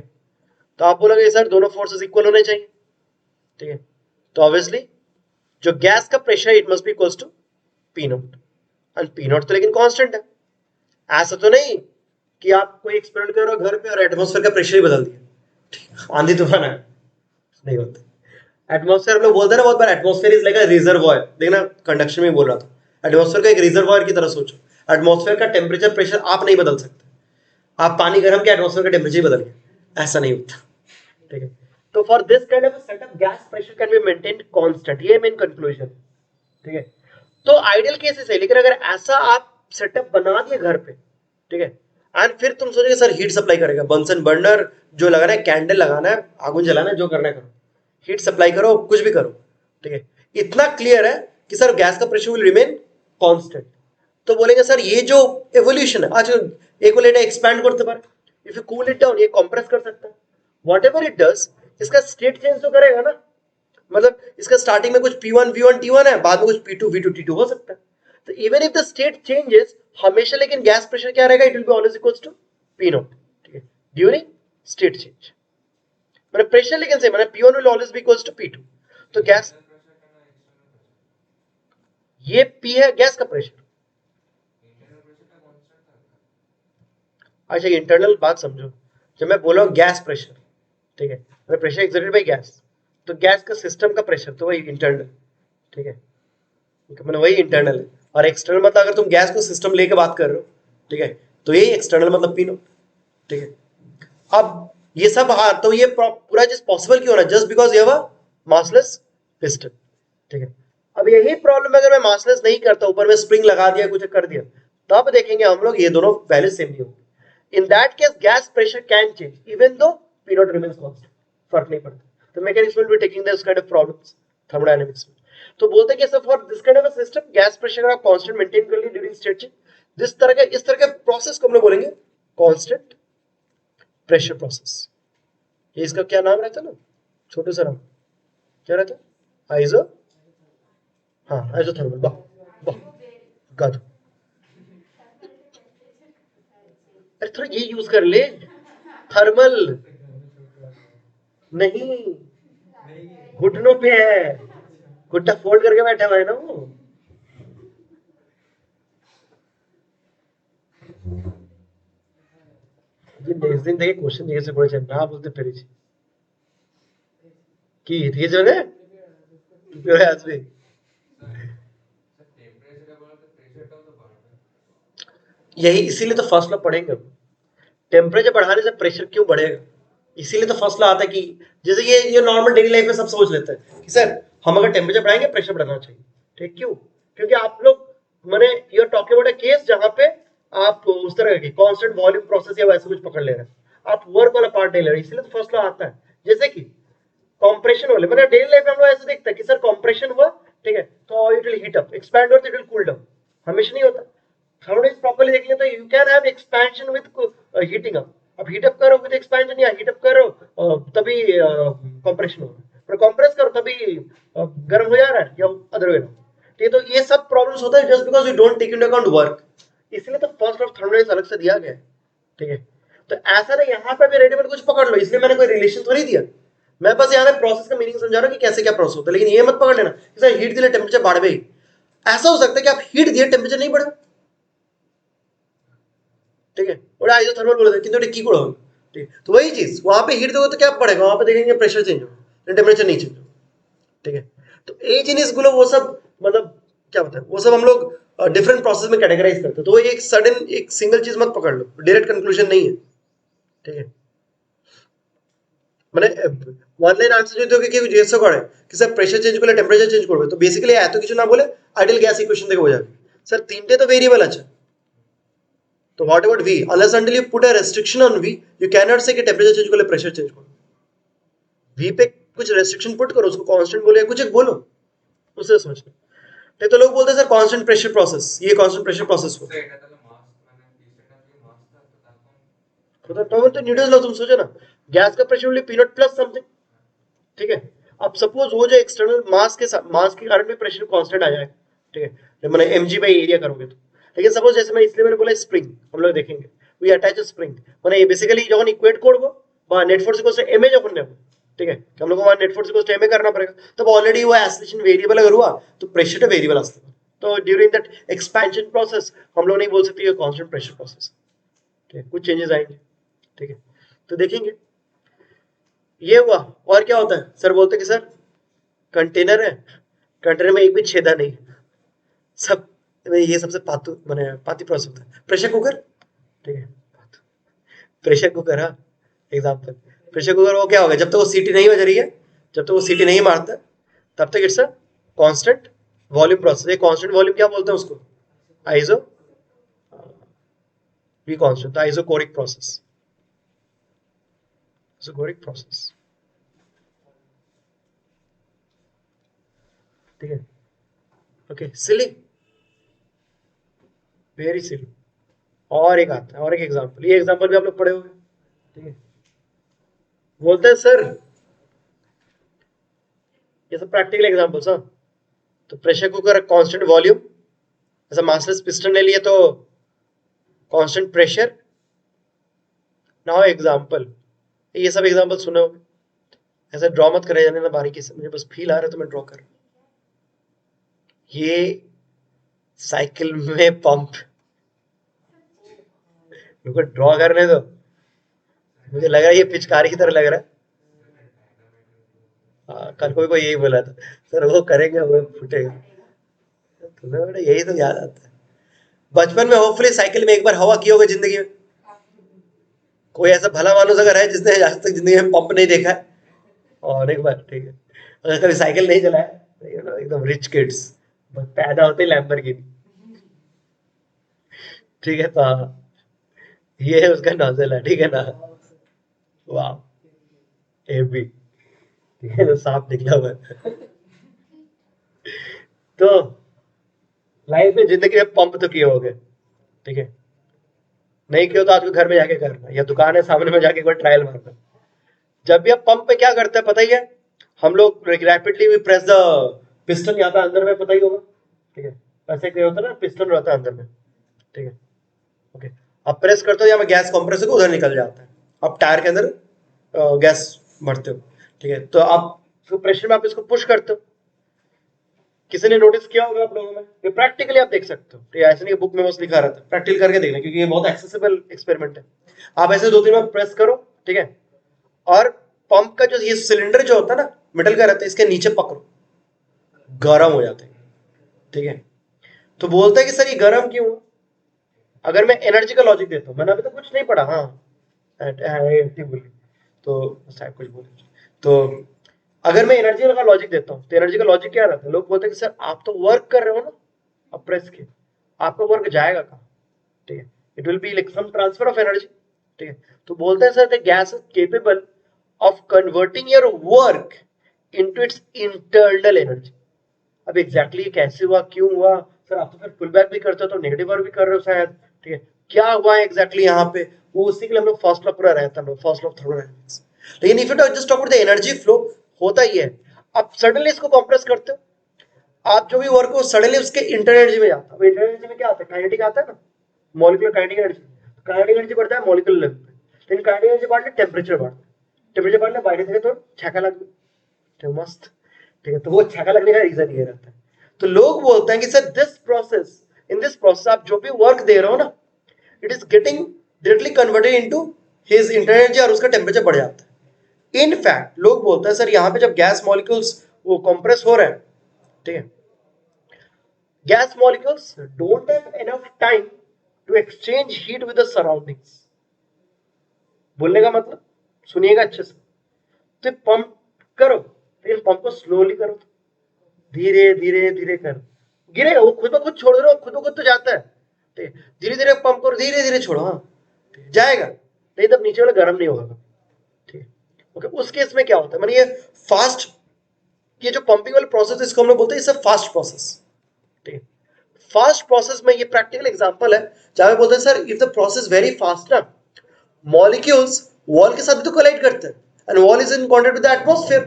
[SPEAKER 2] तो आप बोलोगे सर दोनों फोर्सेस इक्वल होने चाहिए, ठीक है, तो ऑब्वियसली जो गैस का pressure it must be equals to P naught, and P naught तो लेकिन कांस्टेंट है। ऐसा तो नहीं कि आप कोई एक्सपेरिमेंट कर रहे हो घर पे और एटमॉस्फेयर का प्रेशर ही बदल दिया, आंधी तूफान है, नहीं होता। एटमॉस्फेयर हम लोग बोलते हैं ना बहुत बार, atmosphere is like a reservoir, देखना कंडक्शन में बोल रहा था, एटमॉस्फेयर को एक रिजर्वॉयर की तरह सोचो। एटमॉस्फेयर का टेम्परेचर प्रेशर आप नहीं बदल सकते, आप पानी गर्म के एटमॉस्फेयर का टेम्परेचर बदल गया, ऐसा नहीं होता, ठीक है। तो for this kind of setup gas pressure can be maintained constant, ये मेन कंक्लूजन, ठीक है। तो आइडियल केसेस है, लेकिन अगर ऐसा आप सेटअप बना दिए घर पे, ठीक है, एंड फिर तुम सोचोगे सर हीट सप्लाई करेगा, बंसन बर्नर जो लगाना है, कैंडल लगाना है, आगुन जलाना है, जो करना है करो, हीट सप्लाई करो, कुछ भी करो, ठीक है। इतना क्लियर है कि सर गैस का प्रेशर विल रिमेन कांस्टेंट। तो बोलेंगे सर ये जो एवोल्यूशन है, आज एक को लेटर एक्सपैंड करते पारे, if you cool it down ये कंप्रेस कर सकता है, व्हाटएवर इट डज, इसका स्टेट चेंज तो करेगा ना, मतलब इसका स्टार्टिंग में कुछ P1 V1 T1 है, बाद में कुछ P2 V2 T2 हो सकता है। तो even if the state changes, हमेशा लेकिन गैस प्रेशर क्या रहेगा, it will be always equals to P naught, ठीक है, ड्यूरिंग स्टेट चेंज। मतलब प्रेशर लेकिन सेम, मतलब P1 will always be equals to P2। तो गैस, ये P है गैस का प्रेशर। अच्छा इंटरनल बात समझो, जब मैं बोला हूं गैस प्रेशर, ठीक है, मतलब प्रेशर एक्सर्टेड बाय गैस, तो गैस का सिस्टम का प्रेशर तो वही इंटरनल, ठीक है, मतलब वही इंटरनल है। और एक्सटर्नल मतलब अगर तुम गैस को सिस्टम लेके बात कर रहे हो, ठीक है, तो यही एक्सटर्नल मतलब पी नॉट, ठीक है। अब ये सब तो ये पूरा चीज पॉसिबल क्यों हो रहा है, जस्ट बिकॉज ये मासलेस पिस्टन, ठीक है। अब यही प्रॉब्लम अगर मैं मासलेस नहीं करता, ऊपर में स्प्रिंग लगा दिया, कुछ कर दिया, तब देखेंगे हम लोग ये दोनों वैल्यू सेम नहीं होंगे। In that case gas pressure can change even though P not remains constant, फर्क नहीं पड़ता। तो mechanics will be taking this kind of problems thermodynamics में। तो बोलते हैं कि sir for this kind of a system gas pressure अगर आप कांस्टेंट मेंटेन कर लिए ड्यूरिंग स्टेट चेंज, इस तरह के प्रोसेस को हम लोग बोलेंगे कांस्टेंट प्रेशर प्रोसेस। ये इसका क्या नाम रहता है ना, छोटे सा नाम क्या रहता है, आइसो, हाँ आइसोथर्मल, वाह वाह गा दो। अरे थोड़ा ये यूज कर ले, थर्मल नहीं, घुटनों पे है, घुट्टा फोल्ड करके बैठा हुआ है ना वो। ये नेक्स्ट दिन देखे क्वेश्चन दिए से पड़े ना बोलते फिर कि ये जो है आज भी यही, इसीलिए तो फर्स्ट लॉ पढ़ेंगे। टेम्परेचर बढ़ाने से प्रेशर क्यों बढ़ेगा, इसीलिए तो फर्स्ट लॉ आता है कि जैसे ये नॉर्मल डेली लाइफ में सब सोच लेते हैं कि सर हम अगर टेम्परेचर बढ़ाएंगे प्रेशर बढ़ना चाहिए, ठीक, क्यों? क्योंकि आप लोग मैंने you are talking about a case जहां पे आप उस तरह की कांस्टेंट वॉल्यूम प्रोसेस या वैसा कुछ पकड़ ले रहे हैं, आप वर्क वाला पार्ट नहीं ले रहे, इसलिए तो फर्स्ट लॉ आता है। जैसे कि कंप्रेशन वाले मतलब डेली लाइफ में हम लोग ऐसे देखते हैं कि सर कंप्रेशन हुआ, ठीक है, तो it will heat up, expand और इट विल कूल डाउन, हमेशा नहीं होता। थर्मोडायनामिक्स प्रॉपर्ली देखेंगे तो you can have expansion with heating up, अब हीट अप करो विद एक्सपेंशन या हीट अप करो तभी कंप्रेशन होगा, पर कंप्रेस करो तभी गर्म हो जा रहा है या अदर वे। ठीक है, तो ये सब प्रॉब्लम्स होता है just because you don't take into account work, इसलिए तो फर्स्ट ऑफ थर्मोडायनामिक्स अलग से दिया गया है। ठीक है, तो ऐसा नहीं यहाँ पे भी रेडीमेड कुछ पकड़ लो, इसलिए मैंने कोई रिलेशन थोड़ी दिया, मैं बस यहाँ पे प्रोसेस का मीनिंग समझा रहा हूँ कि कैसे क्या प्रोसेस होता है, लेकिन ये मत पकड़ लेना कि सर हीट दिले टेम्परेचर बढ़ गई। ऐसा हो सकता है कि आप हीट दिए टेम्परेचर नहीं बढ़ा, ठीक है, और आइसोथर्मल बोले थे किंतु की कोड़ा, ठीक है, तो वही चीज वहां पे हीट दोगे तो क्या बढ़ेगा, वहां पे देखेंगे प्रेशर चेंज हो, टेम्परेचर नहीं चेंज हो। ठीक है, तो ये जिनिस गुलो वो सब मतलब क्या बताए, वो सब हम लोग डिफरेंट प्रोसेस में कैटेगराइज करते हैं, तो एक सडन एक सिंगल चीज मत पकड़ लो, डायरेक्ट कंक्लूजन नहीं है। ठीक है, মানে ওয়ান লাইন আনসার যদি ওকে কেউ জিজ্ঞাসা করে কি স্যার প্রেসার চেঞ্জ করলে টেম্পারেচার চেঞ্জ করবে, তো বেসিক্যালি এত কিছু না বলে আইডিয়াল গ্যাস ইকুয়েশন থেকে বোঝাবে স্যার তিনটে তো ভেরিয়েবল আছে, तो what about V, unless until you put a restriction on V you cannot say कि टेम्परेचर चेंज करले प्रेशर चेंज करो, V पे कुछ रेस्ट्रिक्शन पुट करो, उसको कांस्टेंट बोलो या कुछ एक बोलो, उससे समझना। नहीं तो लोग बोलते हैं सर कांस्टेंट प्रेशर प्रोसेस, ये कांस्टेंट प्रेशर प्रोसेस हो तो तो न्यूटन लॉ तुम सोचो ना, गैस का pressure will be P0 plus something. ठीक है, अब सपोज वो जो एक्सटर्नल मास के कारण में प्रेशर कांस्टेंट आ जाएगा, ठीक है, जब मैंने mg बाई एरिया करोगे तो, लेकिन सपोज जैसे मैं इसलिए मैंने बोला स्प्रिंग, हम लोग देखेंगे वी अटैच अ स्प्रिंग মানে বেসিক্যালি যখন ইকুয়েট করব বা net force equals to ma যখন নেব, ठीक है, कि हम लोग को वहां net force equals to ma करना पड़ेगा, तब ऑलरेडी वो एक्सेलरेशन वेरिएबल अगर हुआ तो प्रेशर तो वेरिएबल আসতে পারে, तो ड्यूरिंग दैट एक्सपेंशन प्रोसेस हम लोग नहीं बोल सकते ये कांस्टेंट प्रेशर प्रोसेस, ठीक है, कुछ चेंजेस आएंगे। ठीक है, तो देखेंगे ये हुआ, और क्या होता है सर, बोलते कि सर कंटेनर है, कंटेनर में एक भी छेदा नहीं, सब ये सबसे पातू माने पाती प्रोसेस होता है। प्रेशर कुकर, ठीक है, प्रेशर कुकर, हाँ एग्जाम्पल, प्रेशर कुकर वो क्या होगा, जब तक वो सीटी नहीं बज रही है, जब तक वो सीटी नहीं मारता तब तक it's a constant volume process. ये कांस्टेंट वॉल्यूम क्या बोलते हैं उसको, आइसो भी constant, isochoric process, isochoric process. ठीक है, ओके, सिली, वेरी सिली। और एक आता है, और एक एग्जांपल, ये एग्जांपल भी आप लोग पढ़े होंगे। ठीक है, बोलते हैं सर, ये सब प्रैक्टिकल एग्जांपल्स, हाँ, तो प्रेशर कुकर कांस्टेंट वॉल्यूम, ऐसा मासलेस पिस्टन ले लिए तो कांस्टेंट प्रेशर। नाउ एग्जांपल, ये सब एग्जांपल सुने होंगे, ऐसे ड्रॉ मत करे जाने ना बारीकी से, मुझे बस फील आ रहा है तो मैं ड्रॉ कर रहा हूं। ये साइकिल में पंप, रुको ड्रॉ करने दो, मुझे लग रहा है ये पिचकारी की तरह लग रहा है। कल कोई यही बोला था सर वो करेंगे वो फूटेगा, तुम्हें बेटा यही तो याद आता है। बचपन में होपफुली साइकिल में एक बार हवा की होगी जिंदगी में, कोई ऐसा भला मानुस अगर है जिसने आज तक जिंदगी में पंप नहीं देखा है, और एक बार, ठीक है, अगर कभी साइकिल नहीं चलाया तो एकदम रिच किड्स पैदा होते ही लैम्बोर्गिनी, ठीक है, तो ये है उसका नोजल है, ठीक है ना, वाह हेवी, ठीक है, तो सांप निकला हुआ है। तो लाइफ में जिंदगी में पंप तो किए होगे, ठीक है, नहीं किया तो आपके घर में जाके करना या दुकान है सामने में जाके कोई ट्रायल मारना। जब भी आप पंप पे क्या करते हैं पता ही है, हम लोग rapidly we press the piston, यहाँ पे अंदर में पता ही होगा, ठीक है, ऐसे क्या होता है ना, पिस्टन रहता है अंदर में, ठीक है, ओके, आप प्रेस करते हो यहाँ पे गैस कंप्रेसर को उधर निकल जाता है, आप टायर के अंदर गैस भरते हो, ठीक है, तो आप प्रेशर में आप इसको पुश करते हो, किसी ने नोटिस किया होगा आप लोगों में, ये प्रैक्टिकली आप देख सकते हो, तो ऐसे नहीं बुक में बस लिखा रहता है, प्रैक्टिकल करके देखना क्योंकि ये बहुत एक्सेसिबल एक्सपेरिमेंट है। आप ऐसे 2-3 बार प्रेस करो, ठीक है, और पंप का जो ये सिलेंडर जो होता है ना मेटल का रहता है, इसके नीचे पकड़ो, गर्म हो जाते हैं, ठीक है, तो बोलते हैं कि सर ये गर्म क्यों हुआ, अगर मैं एनर्जी का लॉजिक देता हूँ, मैंने अभी तो कुछ नहीं पढ़ा, हाँ तो शायद कुछ बोले, तो अगर मैं एनर्जी का लॉजिक देता हूँ तो एनर्जी का लॉजिक क्या रहता है, लोग बोलते हैं कि सर आप तो वर्क कर रहे हो ना, अब प्रेस के आपका वर्क जाएगा कहाँ, ठीक है, it will be like some transfer of energy, ठीक है, तो बोलते हैं sir the gas is capable of converting your work into its internal energy. अब एग्जैक्टली कैसे हुआ, क्यों हुआ, सर आप तो फिर फुल बैक भी करते हो तो नेगेटिव वर्क भी कर रहे हो शायद, ठीक है, क्या हुआ एग्जैक्टली यहाँ पे, वो उसी के लिए हम लोग फर्स्ट लॉ पूरा रहता है, फर्स्ट लॉ ऑफ थर्मोडायनेमिक्स। लेकिन if you just talk about the energy flow, होता ही है, आप सडनली इसको कंप्रेस करते हो, आप जो भी वर्क हो सडनली उसके इंटर एनर्जी में जाता है। इंटर एनर्जी में क्या आता है, काइनेटिक आता है ना, molecular kinetic energy. Kinetic energy बढ़ता है मॉलिक्यूलर लेवल पे, लेकिन काइनेटिक एनर्जी बढ़ने टेम्परेचर बढ़ता है, टेम्परेचर बढ़ने बाहर से तो छक्का लग तो मस्त, ठीक है। तो वो छक्का लगने का रीजन ये रहता है। तो लोग बोलते हैं कि sir this process, in this process आप जो भी वर्क दे रहे हो ना, it is getting directly converted into his inter energy और उसका टेम्परेचर बढ़ जाता है। इन फैक्ट लोग बोलते हैं सर यहाँ पे जब गैस मॉलिक्यूल्स वो कंप्रेस हो रहे हैं, ठीक है, gas molecules don't have enough time to exchange heat with the surroundings। बोलने का मतलब सुनिएगा अच्छे से, तो पंप करो, लेकिन पंप को स्लोली करो, धीरे धीरे धीरे करो, गिरेगा वो खुद ब खुद, छोड़ दो खुद ब खुद तो जाता है, ठीक है। धीरे धीरे पंप करो, धीरे धीरे छोड़ो, हाँ जाएगा, नहीं तब नीचे वाला गर्म नहीं होगा, ठीक है। ओके, उस केस में क्या होता है, मानिए ये फास्ट, ये जो पंपिंग वाला प्रोसेस इसको हम लोग बोलते हैं इससे फास्ट प्रोसेस, ठीक है। फास्ट प्रोसेस में ये प्रैक्टिकल एग्जांपल है जहां पे बोलते हैं sir if the process very fast ना, मॉलिक्यूल्स वॉल के साथ भी तो कोलाइड करते हैं and wall is in contact with the atmosphere,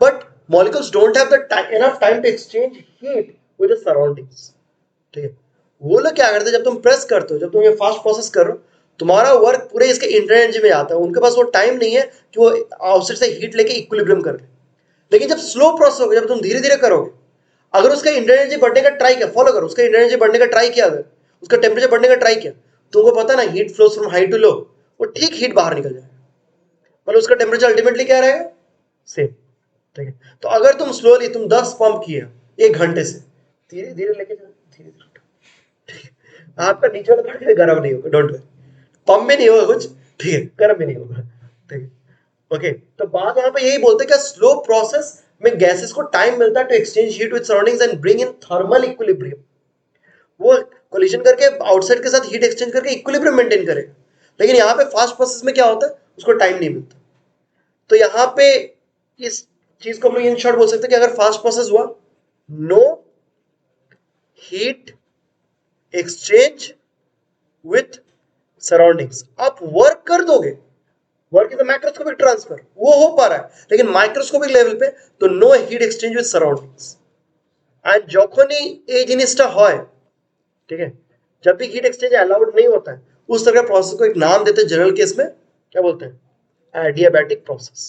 [SPEAKER 2] but molecules don't have the enough time to exchange heat with the surroundings, ठीक है। वो लोग क्या करते हैं, जब तुम प्रेस करते हो, जब तुम ये फास्ट प्रोसेस कर रहे हो, तुम्हारा वर्क पूरे इसके इंटर एनर्जी में आता है, उनके पास वो टाइम नहीं है कि वो आउटसाइड से हीट लेके इक्विलिब्रियम कर ले। लेकिन जब स्लो प्रोसेस होगा, जब तुम धीरे धीरे करोगे, अगर उसका इंटर एनर्जी बढ़ने का ट्राई किया, फॉलो करो, उसका इंटर एनर्जी बढ़ने का ट्राई किया, अगर उसका टेम्परेचर बढ़ने का ट्राई किया, तुमको पता ना heat flows from high to low, वो ठीक हीट बाहर निकल जाएगा, मतलब उसका टेम्परेचर अल्टीमेटली क्या रहेगा, सेम, ठीक है। तो अगर तुम स्लोली, तुम 10 पंप किए 1 घंटे से, धीरे धीरे लेके जाओ, धीरे धीरे, आपका नीचे वाला पार्ट गर्म नहीं होगा, डोंट वरी, पंप में नहीं होगा कुछ, ठीक है, गर्म भी नहीं होगा, ठीक है। ओके, तो बात यहाँ पे यही बोलते हैं कि स्लो प्रोसेस में गैसेस को टाइम मिलता है to exchange heat with surroundings and bring in thermal equilibrium. वो कोलिजन करके आउटसाइड के साथ हीट एक्सचेंज करके इक्विलिब्रियम मेंटेन करेगा, लेकिन यहाँ पे फास्ट प्रोसेस में क्या होता है, उसको टाइम नहीं मिलता। तो यहाँ पे इस चीज को हम लोग इन शॉर्ट बोल सकते हैं कि अगर फास्ट प्रोसेस हुआ, no heat exchange with surroundings, आप वर्क कर दोगे, वर्क इज मैक्रोस्कोपिक ट्रांसफर, वो हो पा रहा है, लेकिन माइक्रोस्कोपिक लेवल पे तो no heat exchange with surroundings. And যখনই এই জিনিসটা হয়, ठीक है, जब भी हीट एक्सचेंज अलाउड नहीं होता है, उस तरह के प्रोसेस को एक नाम देते हैं जनरल केस में, क्या बोलते हैं, एडियाबैटिक प्रोसेस।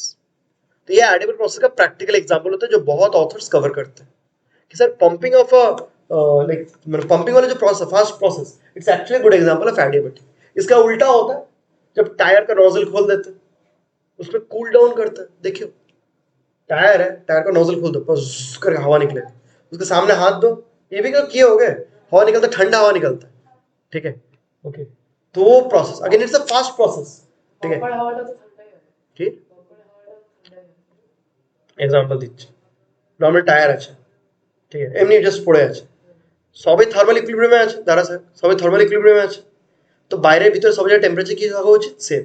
[SPEAKER 2] तो ये एडियाबैटिक प्रोसेस का प्रैक्टिकल एग्जांपल होता है जो बहुत ऑथर्स कवर करते हैं कि sir pumping of like pumping वाला जो process, fast process, it's actually good example of adiabatic. इसका उल्टा होता है, जब टायर का नोजल खोल देते हैं, उसमें कूल डाउन करता है, देखियो टायर है, टायर का नोजल खोल दो, बस करके हवा निकले, उसके सामने हाथ दो, ये भी किए हो गए, हवा निकलता, ठंडा हवा निकलता है, ठीक है। ओके, तो वो process again it's a fast process, ठीक है, ঠিক এক্সাম্পল দিচ্ছি, নর্মাল টায়ার আছে, ঠিক আছে, এমনি জাস্ট পড়ে আছে, সবই থার্মাল ইকুইলিব্রিয়ামে আছে, দাঁড়া স্যার সবই থার্মাল ইকুইলিব্রিয়ামে আছে, तो বাইরের ভিতরে সব জায়গায় টেম্পারেচার কি থাকা উচিত, सेम।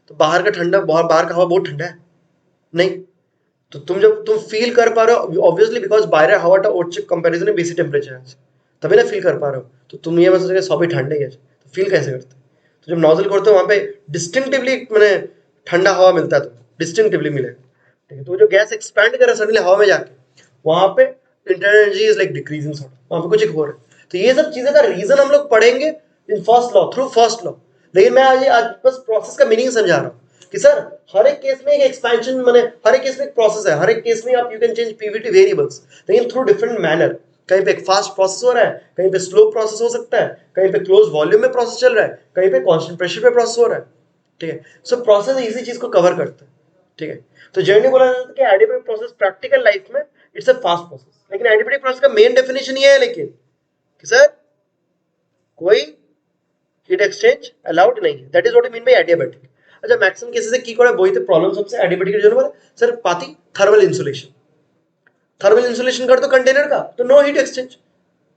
[SPEAKER 2] तो बाहर का ठंडा, बाहर का हवा बहुत ठंडा है नहीं, तो तुम जब तुम फील कर पा रहे हो ऑब्वियसली बिकॉज বাইরে হাওয়াটা ওর চেয়ে कंपैरिजन में बेसी टेम्परेचर আছে, तभी ना फील कर पा रहे हो, तो तुम ये मत सोचो सभी ठंडा ही है, तो फील कैसे करते हो, तो जब नोजल करते हो वहां पे डिस्टिंक्टिवली मैंने ठंडा हवा मिलता है, तो डिस्टिंक्टिवली मिलेगा, ठीक है। तो जो गैस एक्सपैंड कर रहा है सडनली हवा में जाके, वहां पे internal energy is like decreasing, sort वहां पे कुछ एक हो रहा है। तो ये सब चीजें का रीजन हम लोग पढ़ेंगे in first law, through first law, लेकिन मैं आज बस प्रोसेस का मीनिंग समझा रहा हूँ कि सर हर एक केस में एक एक्सपेंशन, माने हर एक केस में एक प्रोसेस है, हर एक केस में आप you can change Pvt variables, लेकिन थ्रू डिफरेंट मैनर। कहीं पे एक फास्ट प्रोसेस हो रहा है, कहीं पे स्लो प्रोसेस हो सकता है, कहीं पे क्लोज वॉल्यूम में प्रोसेस चल रहा है, कहीं पे कांस्टेंट प्रेशर पे प्रोसेस हो रहा है, ठीक है। सो प्रोसेस इसी चीज को कवर करता है, ठीक है। तो जर्नी बोला जाता है कि एडियाबैटिक प्रोसेस प्रैक्टिकल लाइफ में इट्स अ फास्ट प्रोसेस, लेकिन एडियाबैटिक प्रोसेस का मेन डेफिनेशन ये है लेकिन कि सर कोई हीट एक्सचेंज अलाउड नहीं है, that is what I mean by adiabatic. अच्छा, ম্যাক্সিমাম কেসেসে কি করে বইতে প্রবলেমস হচ্ছে অ্যাডিয়াবেটিকের জন্য, বলে স্যার পাতি থার্মাল ইনসুলেশন, थर्मल इंसुलेशन कर दो कंटेनर का तो नो हीट एक्सचेंज,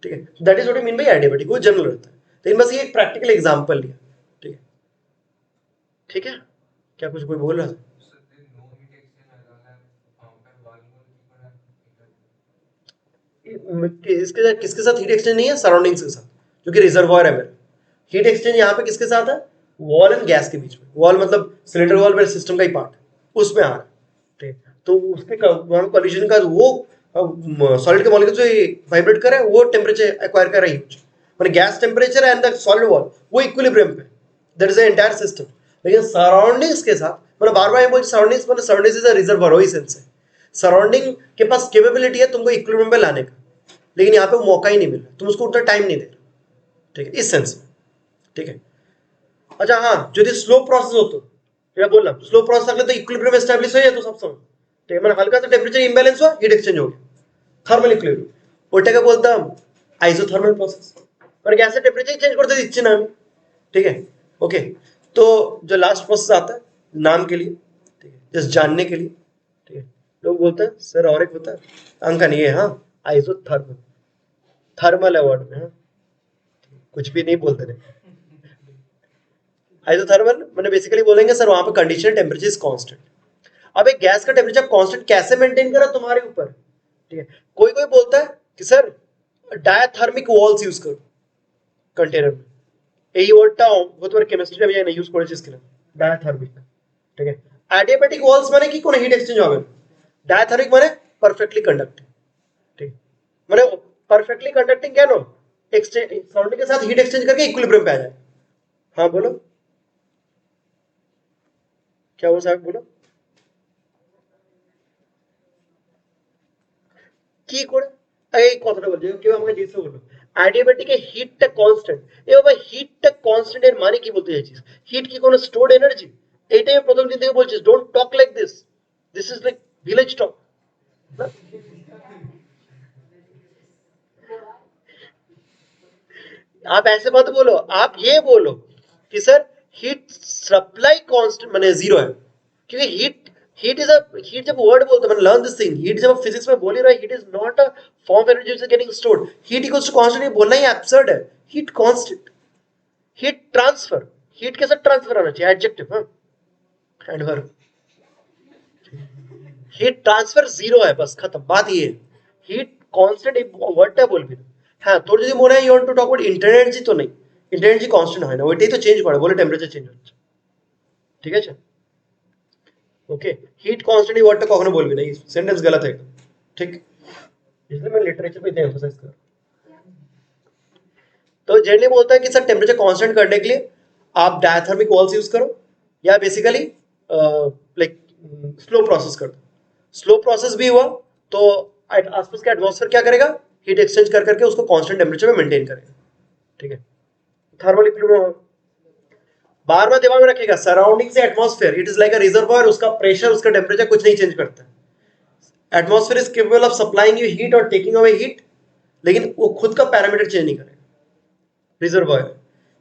[SPEAKER 2] ठीक है। That is what I mean by adiabatic, वो जनरल रहता है, लेकिन बस ये एक प्रैक्टिकल एग्जांपल लिया, ठीक है, ठीक है। क्या कुछ कोई बोल रहा था, इसके साथ किसके साथ हीट एक्सचेंज नहीं है, सराउंडिंग्स के साथ, जो कि रिजर्वॉयर है मेरा। हीट एक्सचेंज यहाँ पे किसके साथ है, वॉल एंड गैस के बीच में, वॉल मतलब सिलेंडर वॉल में सिस्टम का ही पार्ट, उसमें आ रहा है, ठीक है। तो उसके कोलिजन का वो सॉलिड के मॉलिक्यूल जो वाइब्रेट कर रहा है वो टेम्परेचर एक्वायर कर रहा है, मैंने gas temperature and the solid wall वो इक्विलिब्रियम पे, that is the entire system. लेकिन सराउंडिंग्स के साथ, मतलब बार बार बोल सराउंडिंग्स, मतलब सराउंडिंग्स इज अ रिजर्वॉयर, वही सेंस है, सराउंडिंग के पास कैपेबिलिटी है तुमको इक्विलिब्रियम पे लाने का, लेकिन यहाँ पे मौका ही नहीं मिल रहा, तुम उसको उतना टाइम नहीं दे रहे, ठीक है, इस सेंस में, ठीक है। अच्छा हाँ, যদি স্লো প্রসেস হতো, এটা বললাম স্লো প্রসেস থাকলে তো ইকুইলিব্রিয়াম এস্টাবলিশ হয়ে যেত সবসময়, ঠিক আছে, মানে হালকা সা টেম্পারেচার ইমব্যালেন্স হয়, হিট এক্সচেঞ্জ हो गया, থার্মাল ইকুইলিব্রিয়াম, ওটাকে বলতাম আইসোথার্মাল প্রসেস, মানে গ্যাসের টেম্পারেচার চেঞ্জ করতে দিচ্ছি না আমি, ठीक है, ओके। तो जो लास्ट प्रोसेस आता है नाम के लिए, ठीक है, जस्ट जानने के लिए, ठीक है, लोग बोलते हैं सर और एक होता है, अंकन ये, हाँ, आइसोथर्मल, थर्मल है वर्ड में, हाँ, कुछ भी नहीं बोलते रहे, आइसोथर्मल मैंने बेसिकली बोलेंगे सर वहां पे कंडीशनल टेम्परेचर इज कांस्टेंट। अब एक गैस का टेम्परेचर कांस्टेंट कैसे मेंटेन करा तुम्हारे ऊपर, ठीक है। कोई कोई बोलता है कि सर डायथर्मिक वॉल्स यूज करो कंटेनर में, এই ওয়ার্ডটা হয়তো কেমিস্ট্রি আমি জানি না ইউজ করেছিস কিনা, ডায়াথার্মিক, ঠিক আছে। অ্যাডিয়াবেটিক ওয়ালস মানে কি, কোনো হিট এক্সচেঞ্জ হবে না, ডায়াথার্মিক মানে পারফেক্টলি কন্ডাক্টিং, ঠিক, মানে পারফেক্टली कंडक्टिंग কেন, एक्सचेंज साउंडिंग के साथ हीट एक्सचेंज करके इक्विलिब्रियम पे आ जाए। हाँ बोलो, क्या वो साहब बोलो কি করে, এই কথাটা বলছি কেউ আমাকে জিজ্ঞেস করলো অ্যাডিয়াবেটিকে হিটটা কনস্ট্যান্ট, এ বাবা হিটটা কনস্ট্যান্ট এর মানে কি বলতে চাইছিস, হিট কি কোনো স্টোরড এনার্জি, এইটাই আমি প্রথম দিন থেকে বলছিস, don't talk like this, this is like village talk. आप ऐसे मत बोलो, आप ये बोलो कि सर हीट सप्लाई कांस्टेंट माने जीरो है, क्योंकि heat heat is a, heat जब वर्ड बोलते हैं, लर्न दिस थिंग, हीट जब फिजिक्स में बोल ही रहा है, heat is not a form of energy which is getting stored, heat equals to constant, ये बोलना ही एब्सर्ड है, heat constant, heat transfer, heat के साथ ट्रांसफर आना चाहिए एडजेक्टिव, हाँ, एडवर्ब, हीट ट्रांसफर जीरो है, बस खत्म, बात ये है, हीट कांस्टेंट एक वर्डটা বলবি না, হ্যাঁ তোর যদি মনে হয় you want to talk about internal energy, তো নেই, ইন্টারনাল এনার্জি কনস্ট্যান্ট হয় না, ওইটাই তো চেঞ্জ করে বলে টেম্পারেচার চেঞ্জ হচ্ছে, ঠিক আছে, ओके। हीट कांस्टेंट ही वर्ड कखनो बोलबी ना, सेंटेंस गलत है एकदम, ठीक, इसलिए मैं लिटरेचर पे इतना एम्फसाइज कर, तो जनरली बोलता है कि सर टेम्परेचर कांस्टेंट करने के लिए आप डायथर्मिक वॉल्स यूज करो, या बेसिकली लाइक स्लो प्रोसेस कर दो, स्लो प्रोसेस भी हुआ तो आसपास का एटमॉस्फेयर क्या करेगा, हीट एक्सचेंज कर करके उसको कांस्टेंट टेम्परेचर में मेंटेन करेगा, ठीक है, थर्मल इक्विलिब्रियम, बार बार दिमाग में रखिएगा, सराउंडिंग से atmosphere it is like a reservoir, उसका प्रेशर उसका टेम्परेचर कुछ नहीं चेंज करता है, atmosphere is capable of supplying you heat और टेकिंग अवे हीट, लेकिन वो खुद का पैरामीटर चेंज नहीं करेगा, रिजर्वॉयर,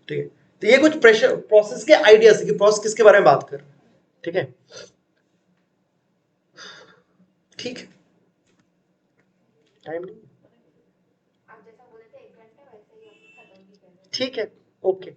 [SPEAKER 2] ठीक है। तो ये कुछ प्रेशर प्रोसेस के आइडियाज है कि प्रोसेस किसके बारे में बात कर, ठीक है, ठीक है, टाइम नहीं,
[SPEAKER 3] आप जैसा बोले थे 1 घंटे वैसे ही खत्म भी कर रहे हैं।
[SPEAKER 2] ठीक है, ओके।